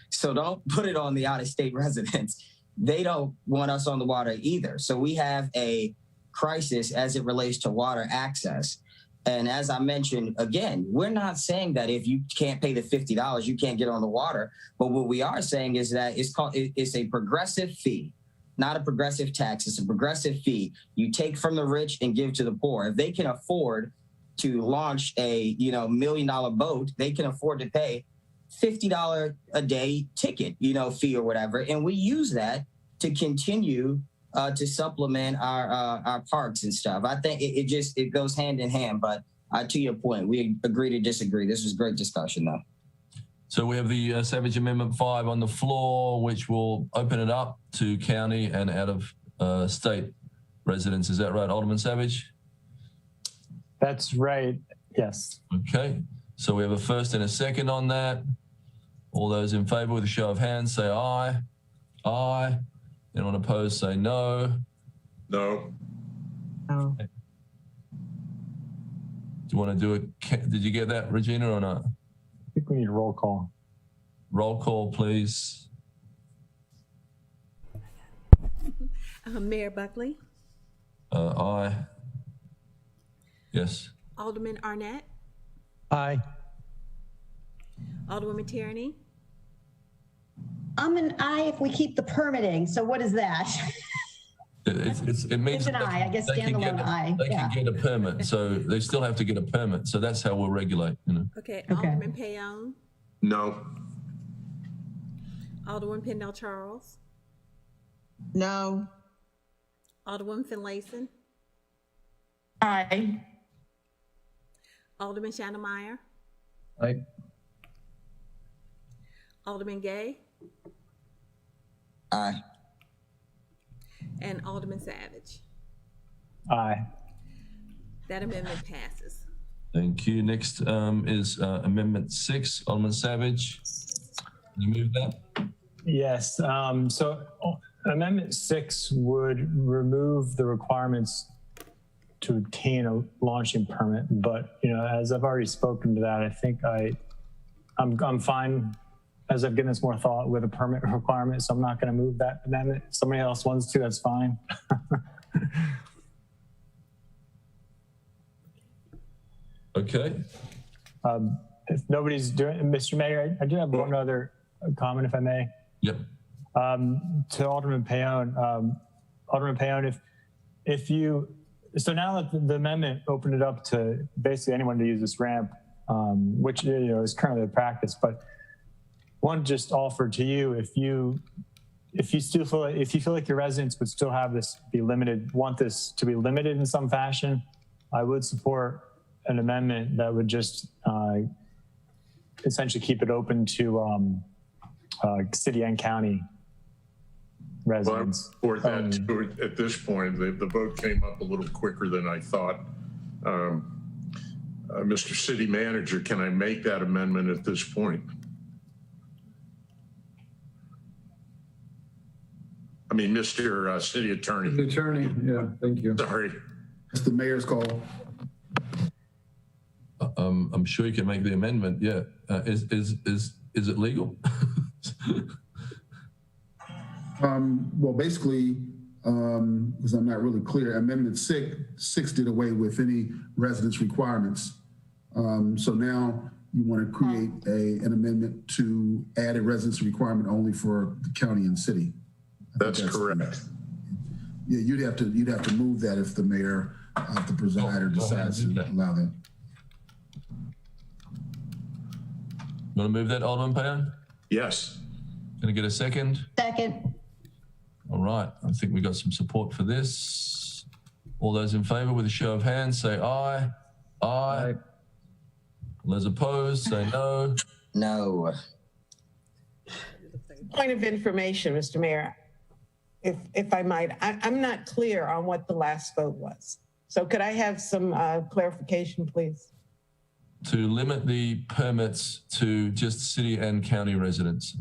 So don't put it on the out-of-state residents. They don't want us on the water either. So we have a crisis as it relates to water access. And as I mentioned, again, we're not saying that if you can't pay the $50, you can't get on the water. But what we are saying is that it's a progressive fee, not a progressive tax. It's a progressive fee. You take from the rich and give to the poor. If they can afford to launch a, you know, $1 million boat, they can afford to pay $50 a day ticket, you know, fee or whatever. And we use that to continue to supplement our parks and stuff. I think it goes hand in hand. But to your point, we agree to disagree. This was great discussion, though. So we have the Savage Amendment 5 on the floor, which will open it up to county and out of state residents. Is that right, Alderman Savage? That's right. Yes. Okay. So we have a first and a second on that. All those in favor with a show of hands say aye. Aye. Anyone opposed, say no. No. No. Do you want to do it? Did you get that, Regina, or not? I think we need a roll call. Roll call, please. Mayor Buckley, Aye. Yes. Alderman Arnett, Aye. Alderwoman Tierney, I'm an aye if we keep the permitting. So what is that? It means It's an aye, I guess standalone aye. They Yeah. can get a permit, so they still have to get a permit. So that's how we'll regulate, you know. okay, Alderman Payon, No. Alderwoman Pendle Charles, No. Alderwoman Finlayson, Aye. Alderman Shannon Meyer, Aye. Alderman Gay, Aye. and Alderman Savage. Aye. That amendment passes. Thank you. Next is Amendment 6, Alderman Savage. Can you move that? Yes. So Amendment 6 would remove the requirements to obtain a launching permit. But, you know, as I've already spoken to that, I think I'm fine as I've given this more thought with a permit requirement. So I'm not going to move that amendment. If somebody else wants to, that's fine. Okay. If nobody's doing, Mr. Mayor, I do have one other comment, if I may. Yep. To Alderman Payon. Alderman Payon, if you, so now that the amendment opened it up to basically anyone to use this ramp, which, you know, is currently the practice, but one just offer to you, if you feel like your residents would still have this be limited, want this to be limited in some fashion, I would support an amendment that would just essentially keep it open to city and county residents. Well, I support that too. At this point, the vote came up a little quicker than I thought. Mr. City Manager, can I make that amendment at this point? I mean, Mr. City Attorney. The attorney, yeah, thank you. Sorry. It's the mayor's call. I'm sure you can make the amendment. Yeah. Is it legal? Well, basically, because I'm not really clear, Amendment 6 did away with any residence requirements. So now you want to create an amendment to add a residence requirement only for the county and city. That's correct. Yeah, you'd have to move that if the mayor, the presider, decides to allow that. You want to move that, Alderman Payan? Yes. Can I get a second? Second. All right. I think we got some support for this. All those in favor with a show of hands, say aye. Aye. All those opposed, say no. No. Point of information, Mr. Mayor, if I might, I'm not clear on what the last vote was. So could I have some clarification, please? To limit the permits to just city and county residents,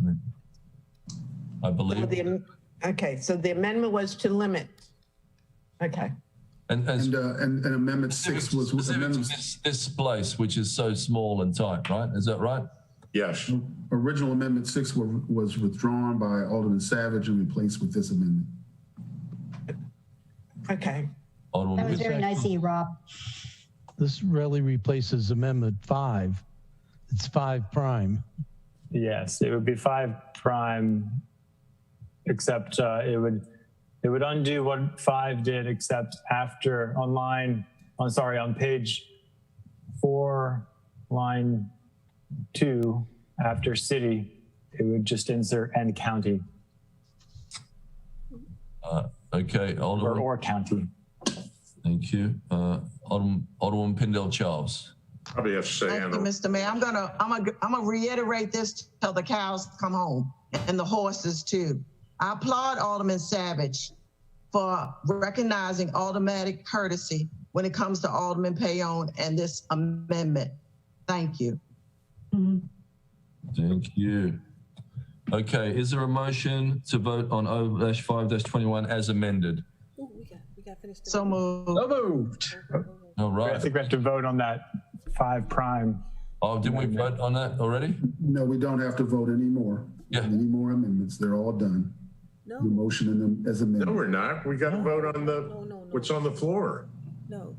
I believe. Okay, so the amendment was to limit. Okay. And Amendment 6 was this place, which is so small and tight, right? Is that right? Yes. Original Amendment 6 was withdrawn by Alderman Savage and replaced with this amendment. Okay. That was very nice of you, Rob. This really replaces Amendment 5. It's 5 prime. Yes, it would be 5 prime, except it would undo what 5 did, except after on page 4, line 2, after city, it would just insert and county. Okay, Alderman. Or county. Thank you. Alderman Pindell Charles. Probably have to say. Thank you, Mr. Mayor. I'm gonna reiterate this till the cows come home and the horses too. I applaud Alderman Savage for recognizing automatic courtesy when it comes to Alderman Payon and this amendment. Thank you. Thank you. Okay, is there a motion to vote on O-5-21 as amended? Ooh, we got finished. So moved. So moved. All right. I think we have to vote on that 5 prime. Oh, didn't we vote on that already? No, we don't have to vote anymore. Yeah. Any more amendments? They're all done. No. The motion in them as amended. No, we're not. We got to vote on what's on the floor. No.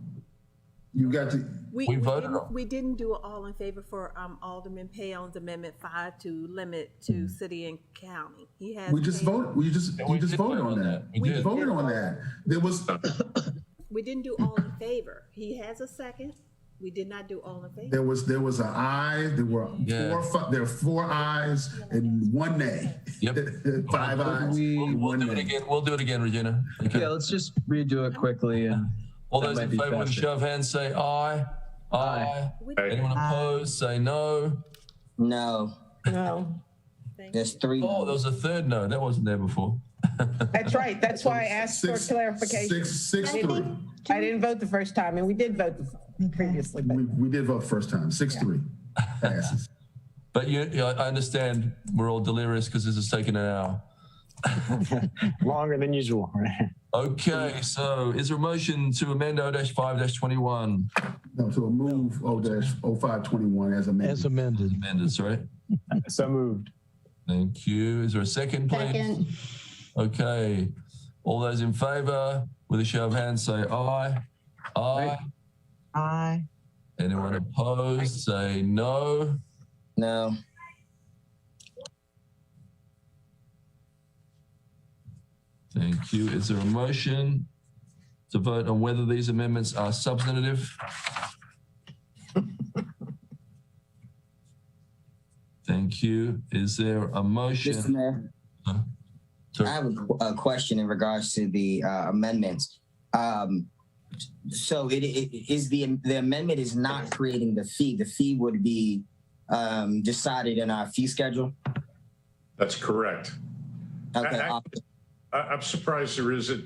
You got to. We voted didn't, on. we didn't do it all in favor for Alderman Payon's Amendment 5 to limit to city and county. He has. We just voted. You just voted on that. We voted on that. There was. We didn't do all in favor. He has a second. We did not do all in favor. There was an aye. There were there were 4 ayes and 1 nay. Yep. 5 ayes. We'll do it again. We'll do it again, Regina. Okay. Yeah, let's just redo it quickly. And all those in favor with a show of hands say aye. Aye. Anyone opposed, say no. No. No. There's 3. Oh, there was a third no. That wasn't there before. That's right. That's why I asked for clarification. 6-3. I didn't vote the first time, and we did vote previously. But We did vote first time. 6-3 passes. But I understand we're all delirious because this has taken an hour. Longer than usual. Okay, so is there a motion to amend O-5-21? No, to move O-5-21 as amended. As amended. Amended, sorry. So moved. Thank you. Is there a second, please? Second. Okay. All those in favor with a show of hands say aye. Aye. Aye. Anyone opposed, say no. No. Thank you. Is there a motion to vote on whether these amendments are substantive? Thank you. Is there a motion? Mr. Mayor, Sorry. I have a question in regards to the amendments. So it is the amendment is not creating the fee. The fee would be decided in our fee schedule. That's correct. Okay. I'm surprised there isn't.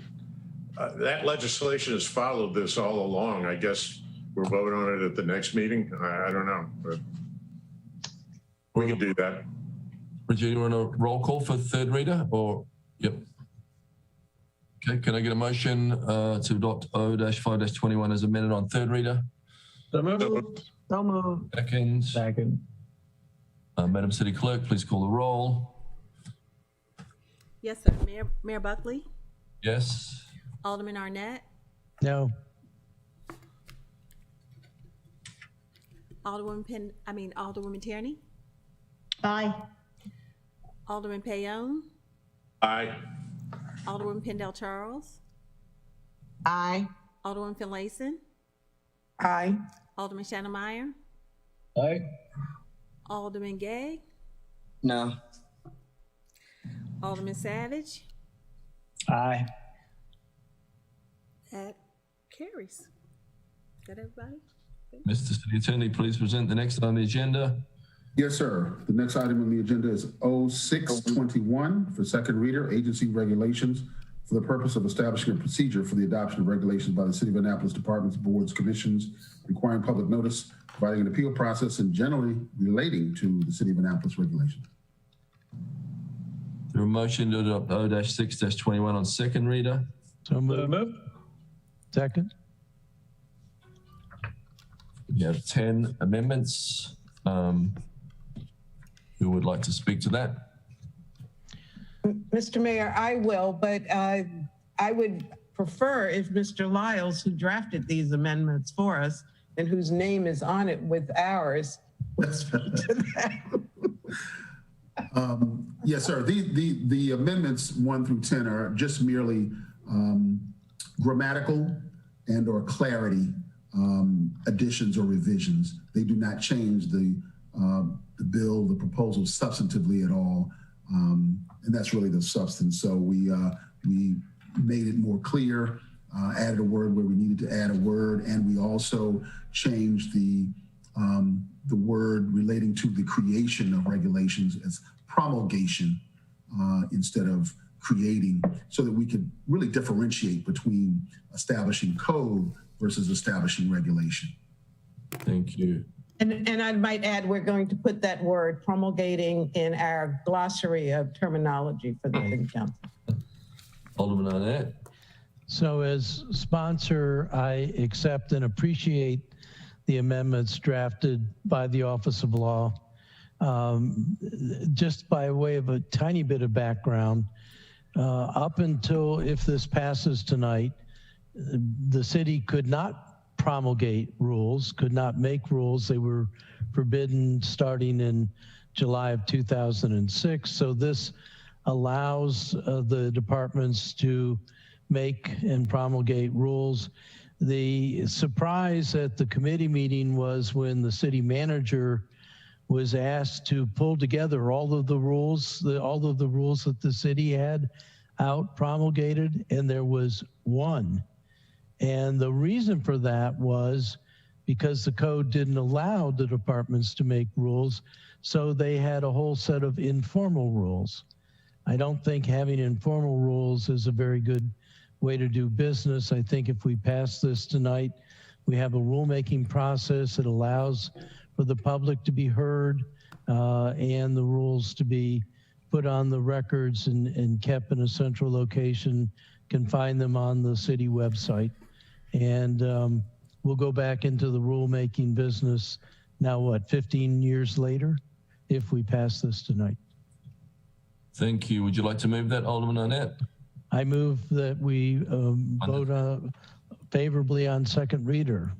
That legislation has followed this all along. I guess we'll vote on it at the next meeting. I don't know, but we can do that. Regina, you want a roll call for third reader or? Yep. Okay, can I get a motion to adopt O-5-21 as amended on third reader? So moved. So moved. Second. Second. Madam City Clerk, please call the roll. Yes, sir. Mayor Buckley, Yes. Alderman Arnett, No. Alderwoman Tierney, Aye. Alderman Payon, Aye. Alderwoman Pendell Charles, Aye. Alderwoman Finlayson, Aye. Alderman Shannon Meyer, Aye. Alderman Gay, No. Alderman Savage. Aye. That carries. Is that everybody? Mr. City Attorney, please present the next on the agenda. Yes, sir. The next item on the agenda is O-621 for second reader, agency regulations for the purpose of establishing a procedure for the adoption of regulations by the City of Annapolis departments, boards, commissions, requiring public notice, providing an appeal process, and generally relating to the City of Annapolis regulations. There a motion to adopt O-6-21 on second reader? So moved. Second. We have 10 amendments. Who would like to speak to that? Mr. Mayor, I will, but I would prefer if Mr. Lyles, who drafted these amendments for us and whose name is on it with ours, would speak to that. Yes, sir. The amendments 1 through 10 are just merely grammatical and or clarity additions or revisions. They do not change the bill, the proposal substantively at all. And that's really the substance. So we made it more clear, added a word where we needed to add a word, and we also changed the word relating to the creation of regulations as promulgation instead of creating, so that we could really differentiate between establishing code versus establishing regulation. Thank you. And I might add, we're going to put that word promulgating in our glossary of terminology for the City Council. Alderman Arnett. So as sponsor, I accept and appreciate the amendments drafted by the Office of Law. Just by way of a tiny bit of background, up until if this passes tonight, the city could not promulgate rules, could not make rules. They were forbidden starting in July of 2006. So this allows the departments to make and promulgate rules. The surprise at the committee meeting was when the city manager was asked to pull together all of the rules that the city had out promulgated, and there was one. And the reason for that was because the code didn't allow the departments to make rules, so they had a whole set of informal rules. I don't think having informal rules is a very good way to do business. I think if we pass this tonight, we have a rulemaking process that allows for the public to be heard and the rules to be put on the records and kept in a central location, can find them on the city website. And we'll go back into the rulemaking business now, what, 15 years later, if we pass this tonight. Thank you. Would you like to move that, Alderman Arnett? I move that we vote favorably on second reader.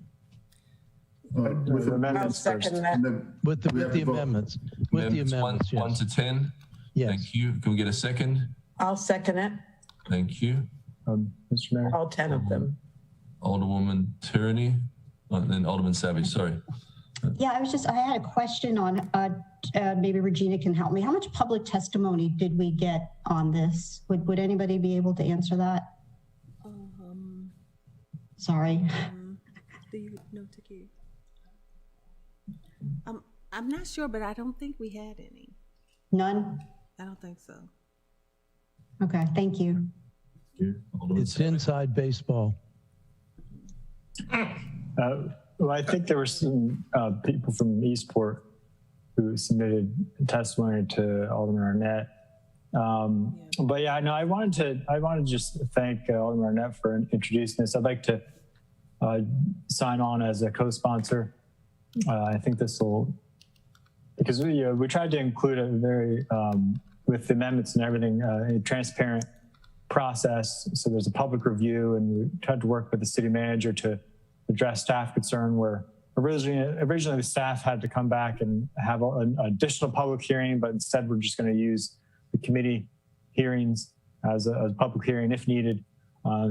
With the amendments first. With the amendments. With the amendments, yes. 1 to 10? Yes. Thank you. Can we get a second? I'll second it, Thank you. Mr. Mayor. all 10 of them. Alderwoman Tierney, and then Alderman Savage, sorry. Yeah, I had a question on, maybe Regina can help me. How much public testimony did we get on this? Would anybody be able to answer that? Sorry. Do you know, Taki? I'm not sure, but I don't think we had any. None? I don't think so. Okay, thank you. It's inside baseball. Well, I think there were some people from Eastport who submitted testimony to Alderman Arnett. But yeah, no, I wanted to just thank Alderman Arnett for introducing this. I'd like to sign on as a co-sponsor. I think this will, because we tried to include a very, with the amendments and everything, a transparent process. So there's a public review, and we tried to work with the city manager to address staff concern where originally the staff had to come back and have an additional public hearing, but instead we're just going to use the committee hearings as a public hearing if needed.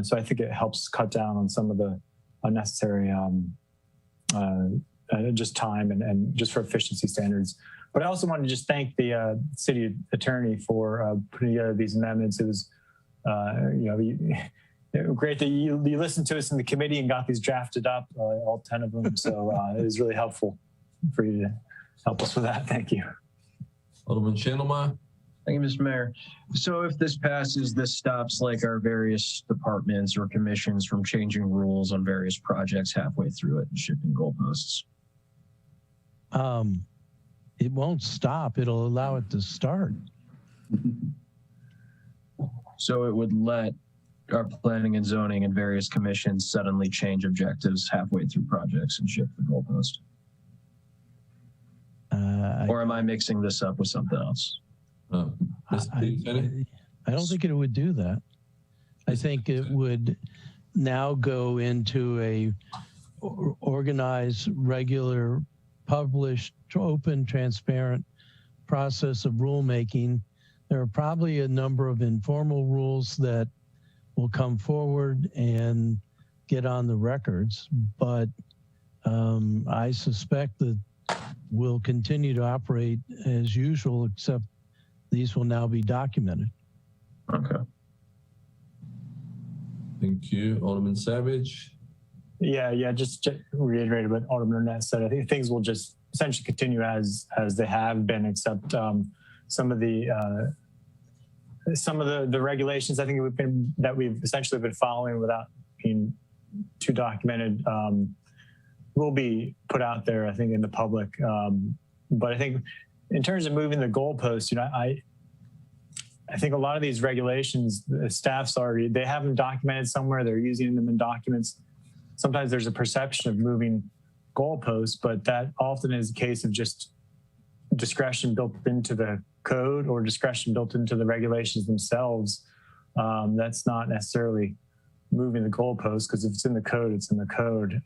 So I think it helps cut down on some of the unnecessary just time and just for efficiency standards. But I also want to just thank the city attorney for putting together these amendments. It was, great that you listened to us in the committee and got these drafted up, all 10 of them. So it was really helpful for you to help us with that. Thank you. Alderman Chandler. Thank you, Mr. Mayor. So if this passes, this stops like our various departments or commissions from changing rules on various projects halfway through it and shifting goalposts. It won't stop. It'll allow it to start. So it would let our planning and zoning and various commissions suddenly change objectives halfway through projects and shift the goalpost. Or am I mixing this up with something else? I don't think it would do that. I think it would now go into a organized, regular, published, open, transparent process of rulemaking. There are probably a number of informal rules that will come forward and get on the records, but I suspect that we'll continue to operate as usual, except these will now be documented. Okay. Thank you. Alderman Savage. Yeah, just to reiterate what Alderman Arnett said. I think things will just essentially continue as they have been, except some of the regulations I think we've essentially been following without being too documented will be put out there, I think, in the public. But I think in terms of moving the goalposts, I think a lot of these regulations, the staff's they have them documented somewhere. They're using them in documents. Sometimes there's a perception of moving goalposts, but that often is a case of just discretion built into the code or discretion built into the regulations themselves. That's not necessarily moving the goalposts, because if it's in the code, it's in the code.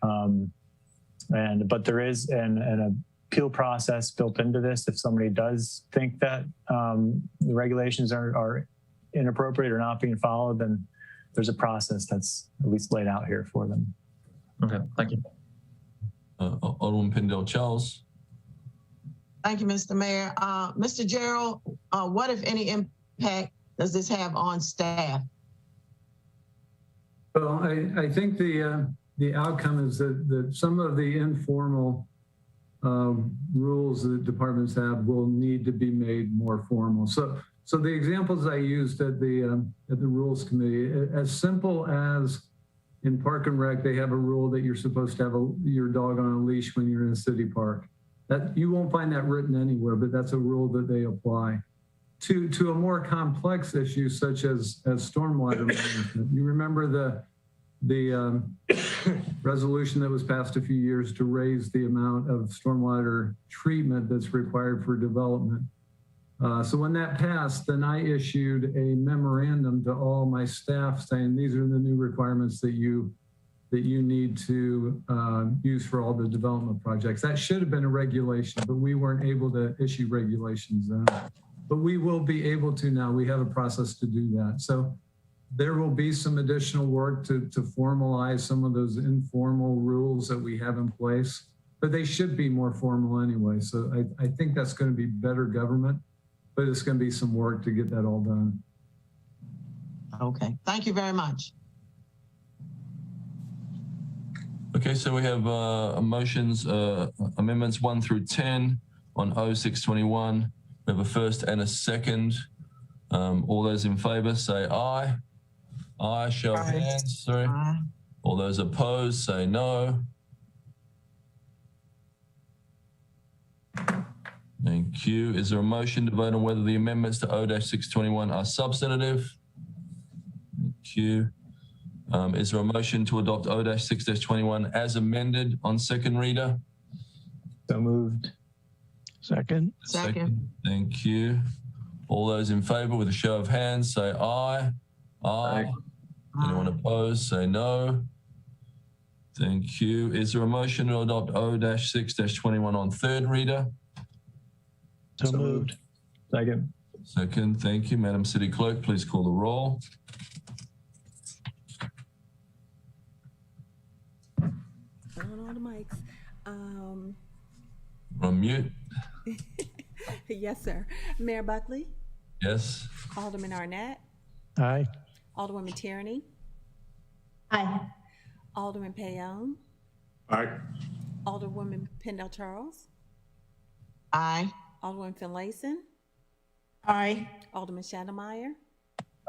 But there is an appeal process built into this. If somebody does think that the regulations are inappropriate or not being followed, then there's a process that's at least laid out here for them. Okay, thank you. Alderman Pendel Charles. Thank you, Mr. Mayor. Mr. Gerald, what, if any, impact does this have on staff? Well, I think the outcome is that some of the informal rules that departments have will need to be made more formal. So the examples I used at the Rules Committee, as simple as in Park and Rec, they have a rule that you're supposed to have your dog on a leash when you're in a city park. That you won't find that written anywhere, but that's a rule that they apply. To a more complex issue such as stormwater management. You remember the resolution that was passed a few years to raise the amount of stormwater treatment that's required for development. So when that passed, then I issued a memorandum to all my staff saying these are the new requirements that you need to use for all the development projects. That should have been a regulation, but we weren't able to issue regulations then. But we will be able to now. We have a process to do that. So there will be some additional work to formalize some of those informal rules that we have in place. but they should be more formal anyway. So I think that's going to be better government, but it's going to be some work to get that all done. Okay, thank you very much. Okay, so we have motions, amendments 1 through 10 on 0621. We have a first and a second. All those in favor say aye. Aye, show of hands, sorry. Aye. All those opposed say no. Thank you. Is there a motion to vote on whether the amendments to O-621 are substantive? Thank you. Is there a motion to adopt O-6-21 as amended on second reader? So moved. Second. Second. Thank you. All those in favor with a show of hands say aye. Aye. Anyone opposed say no. Thank you. Is there a motion to adopt O-6-21 on third reader? So moved. Second. Second. Thank you. Madam City Clerk, please call the roll. On all the mics. We're on mute. Yes, sir. Mayor Buckley, Yes. Alderman Arnett, Aye. Alderwoman Tierney, Aye. Alderman Payon, Aye. Alderwoman Pendle Charles, Aye. Alderwoman Finlayson, Aye. Alderman Shandemeyer,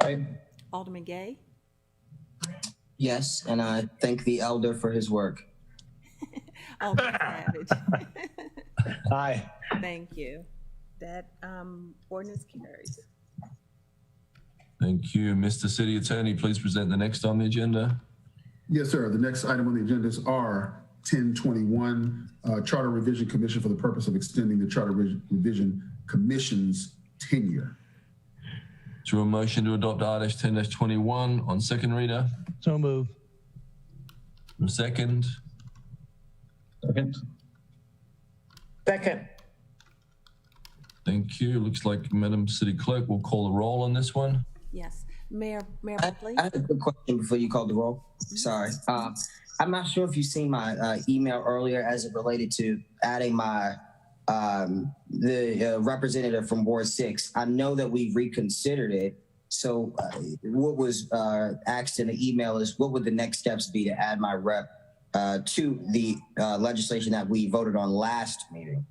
Aye. Alderman Gay, Yes, and I thank the elder for his work. Alderman Savage. Aye. Thank you. That ordinance carries. Thank you. Mr. City Attorney, please present the next on the agenda. Yes, sir. The next item on the agenda is R1021, Charter Revision Commission for the purpose of extending the Charter Revision Commission's tenure. Is there a motion to adopt R-10-21 on second reader? So moved. Second. Second. Second. Thank you. Looks like Madam City Clerk will call the roll on this one. Yes. Mayor Buckley. I had a quick question before you called the roll. Sorry. I'm not sure if you've seen my email earlier as it related to adding my the representative from Ward 6. I know that we reconsidered it. So what was asked in the email is what would the next steps be to add my rep to the legislation that we voted on last meeting?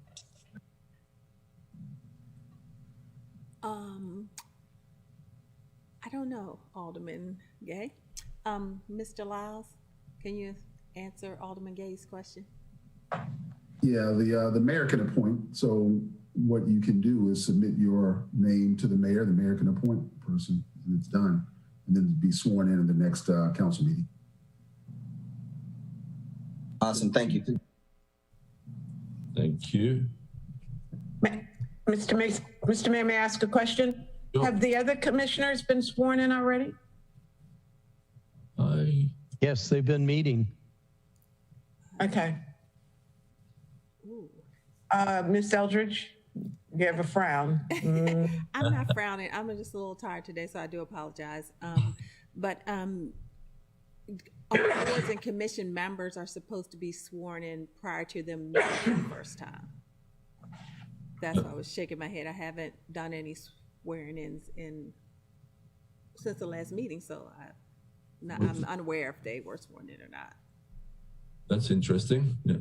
I don't know, Alderman Gay. Mr. Lyles, can you answer Alderman Gay's question? Yeah, the mayor can appoint. So what you can do is submit your name to the mayor. The mayor can appoint a person, and it's done, and then be sworn in the next council meeting. Awesome, thank you. Thank you. Mr. Mayor, may I ask a question? Sure. Have the other commissioners been sworn in already? Yes, they've been meeting. Okay. Ms. Eldridge, you have a frown. I'm not frowning. I'm just a little tired today, so I do apologize. But boards and commission members are supposed to be sworn in prior to them meeting for the first time. That's why I was shaking my head. I haven't done any swearing-ins since the last meeting, so I'm unaware if they were sworn in or not. That's interesting. Yeah.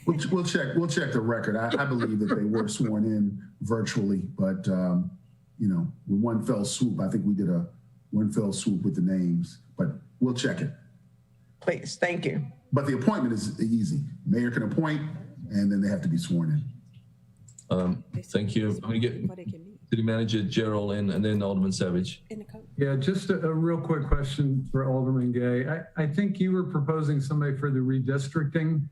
We'll check the record. I believe that they were sworn in virtually, but with one fell swoop, I think we did a one fell swoop with the names, but we'll check it. Please, thank you. But the appointment is easy. Mayor can appoint, and then they have to be sworn in. Thank you. I'm going to get City Manager Gerald in, and then Alderman Savage. Yeah, just a real quick question for Alderman Gay. I think you were proposing somebody for the redistricting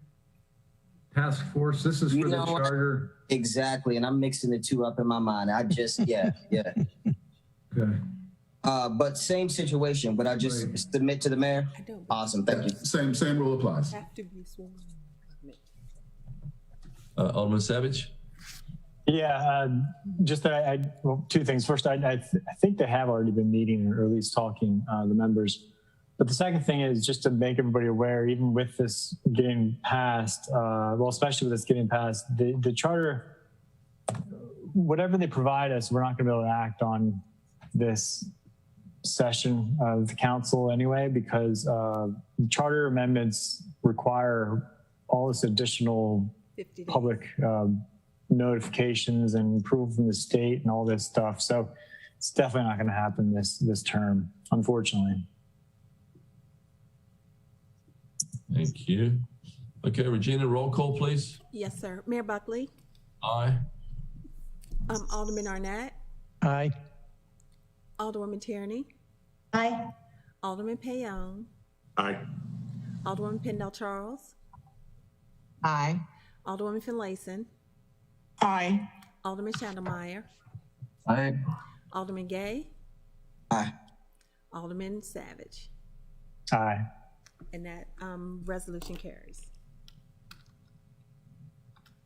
task force. This is for the charter. Exactly, and I'm mixing the two up in my mind. yeah. Okay. But same situation. Would I just submit to the mayor? Awesome, thank you. Same rule applies. Have to be sworn. Alderman Savage. Yeah, just that well, two things. First, I think they have already been meeting or at least talking, the members. But the second thing is just to make everybody aware, even with this getting passed, well, especially with this getting passed, the charter, whatever they provide us, we're not going to be able to act on this session of the council anyway, because charter amendments require all this additional public notifications and approval from the state and all this stuff. So it's definitely not going to happen this term, unfortunately. Thank you. Okay, Regina, roll call, please. Yes, sir. Mayor Buckley, Aye. Alderman Arnett, Aye. Alderwoman Tierney, Aye. Alderman Payon, Aye. Alderwoman Pendle Charles, Aye. Alderwoman Finlayson, Aye. Alderman Chandlemeyer, Aye. Alderman Gay, Aye. Alderman Savage, Aye. and that resolution carries.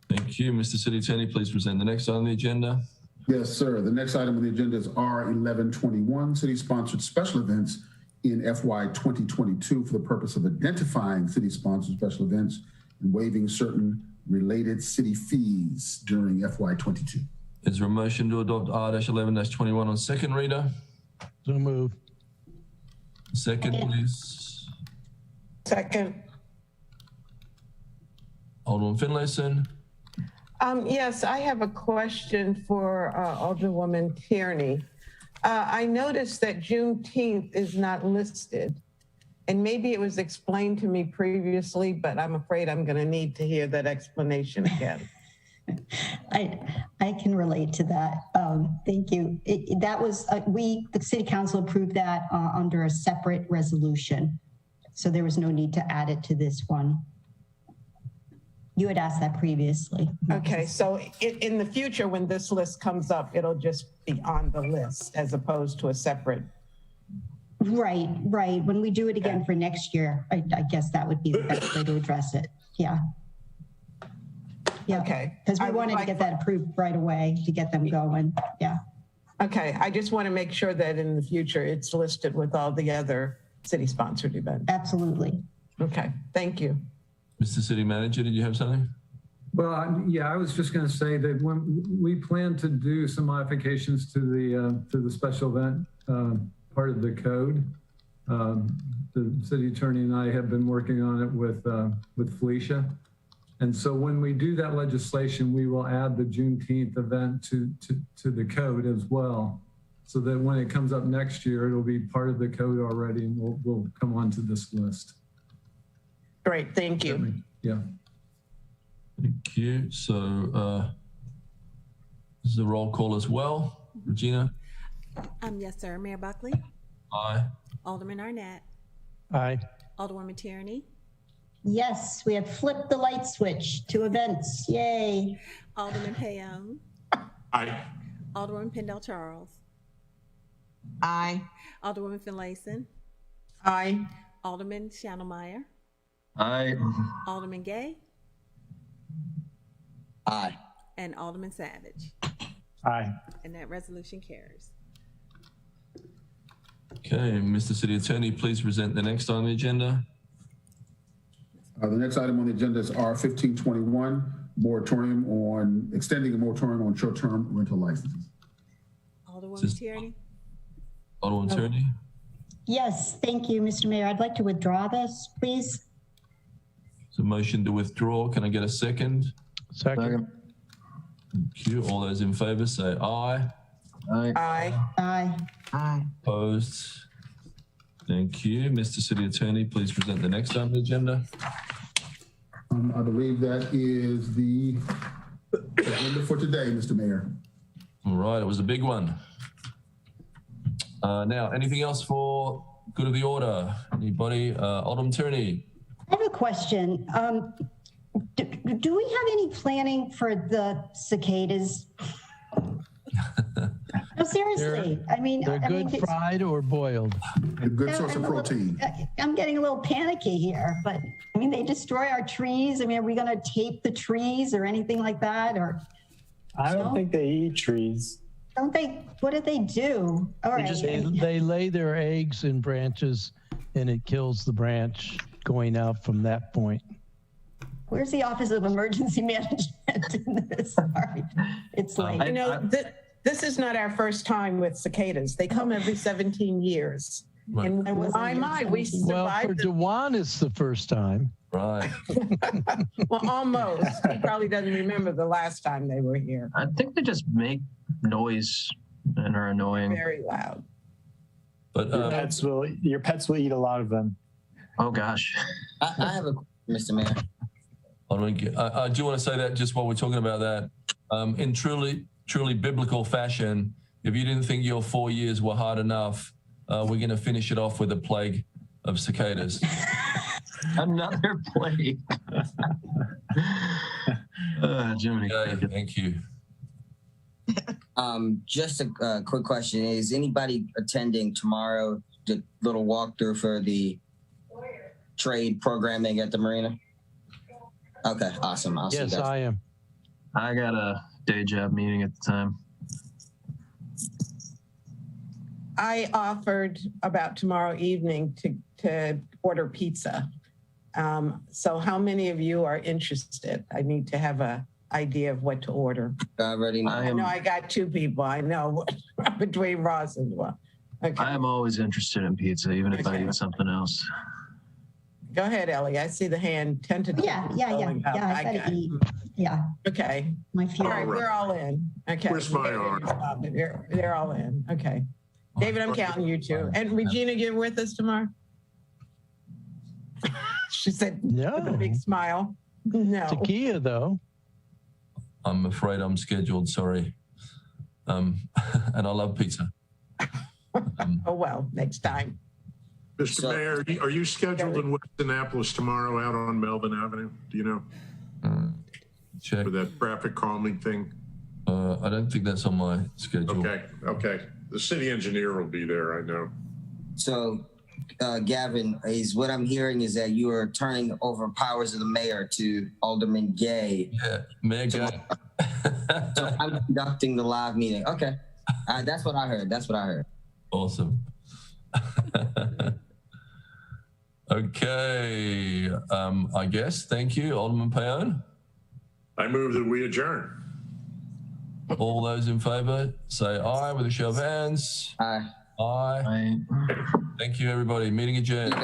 Thank you. Mr. City Attorney, please present the next item on the agenda. Yes, sir. The next item on the agenda is R1121, city-sponsored special events in FY 2022 for the purpose of identifying city-sponsored special events and waiving certain related city fees during FY 22. Is there a motion to adopt R-11-21 on second reader? So moved. Second, please. Second. Alderman Finlayson. Yes, I have a question for Alderwoman Tierney. I noticed that Juneteenth is not listed, and maybe it was explained to me previously, but I'm afraid I'm going to need to hear that explanation again. I can relate to that. Thank you. That was, the city council approved that under a separate resolution. So there was no need to add it to this one. You had asked that previously. Okay, so in the future, when this list comes up, it'll just be on the list as opposed to a separate. Right. When we do it again for next year, I guess that would be the best way to address it. Yeah. Okay. Because we wanted to get that approved right away to get them going. Yeah. Okay, I just want to make sure that in the future it's listed with all the other city-sponsored events. Absolutely. Okay, thank you. Mr. City Manager, did you have something? Well, yeah, I was just going to say that when we plan to do some modifications to the special event part of the code, the city attorney and I have been working on it with Felicia. And so when we do that legislation, we will add the Juneteenth event to the code as well, so that when it comes up next year, it'll be part of the code already, and we'll come onto this list. Great, thank you. Yeah. Thank you. So this is a roll call as well. Regina? Yes, sir. Mayor Buckley, Aye. Alderman Arnett, Aye. Alderwoman Tierney, Yes, we have flipped the light switch to events. Yay. Alderman Payon, Aye. Alderwoman Pendle Charles, Aye. Alderwoman Finlayson, Aye. Alderman Chandlemeyer, Aye. Alderman Gay, Aye. and Alderman Savage. Aye. And that resolution carries. Okay, Mr. City Attorney, please present the next on the agenda. The next item on the agenda is R1521, moratorium on extending a moratorium on short-term rental licenses. Alderwoman Tierney. Alderwoman Tierney. Yes, thank you, Mr. Mayor. I'd like to withdraw this, please. So motion to withdraw. Can I get a second? Second. Thank you. All those in favor say aye. Aye. Aye. Aye. Aye. Opposed? Thank you. Mr. City Attorney, please present the next item on the agenda. I believe that is the agenda for today, Mr. Mayor. All right, it was a big one. Now, anything else for good of the order? Anybody? Alderman Tierney. I have a question. Do we have any planning for the cicadas? No, seriously. They're good fried or boiled. A good source of protein. I'm getting a little panicky here, but I mean, they destroy our trees. I mean, are we going to tape the trees or anything like that? Or I don't think they eat trees. don't they? What do they do? All right. They lay their eggs in branches and it kills the branch going out from that point. Where's the Office of Emergency Management in this? Sorry, it's late. You know, this is not our first time with cicadas. They come every 17 years. Right. And my, we Well, for survived. Dewan, it's the first time. Right. Well, almost. He probably doesn't remember the last time they were here. I think they just make noise and are annoying. Very loud. But Your pets will eat a lot of them. Oh gosh. I have a question, Mr. Mayor. I do want to say that just while we're talking about that, in truly biblical fashion, if you didn't think your 4 years were hard enough, we're going to finish it off with a plague of cicadas. Another plague. Jiminy. Okay, thank you. Just a quick question. Is anybody attending tomorrow, the little walkthrough for the trade programming at the marina? Okay, awesome. I'll see you Yes, guys. I am. I got a day job meeting at the time. I offered about tomorrow evening to order pizza. So how many of you are interested? I need to have a idea of what to order. I already know. I know I got two people. I know between Ross and one. Okay, I am always interested in pizza, even if I eat something else. go ahead, Ellie. I see the hand tentatively. Yeah. going up. I got gotta it. eat. Yeah, Okay. my All funeral. right, we're all in. Okay. Where's my arm? They're all in. Okay. David, I'm counting you too. And Regina, you're with us tomorrow? She said with a No. big smile. No. Takia, though. I'm afraid I'm scheduled, sorry. And I love pizza. Oh, well, next time. Mr. Mayor, are you scheduled in West Annapolis tomorrow out on Melvin Avenue? Do you know? Check. For that traffic calming thing? I don't think that's on my schedule. Okay. The city engineer will be there, I know. So, Gavin, is what I'm hearing is that you are turning over powers of the mayor to Alderman Gay. Yeah, Mayor Gay. So I'm conducting the live meeting. Okay. That's what I heard. Awesome. Okay. I guess. Thank you, Alderman Payon. I move that we adjourn. All those in favor, say aye with a show of hands. Aye. Aye. Thank you, everybody. Meeting adjourned.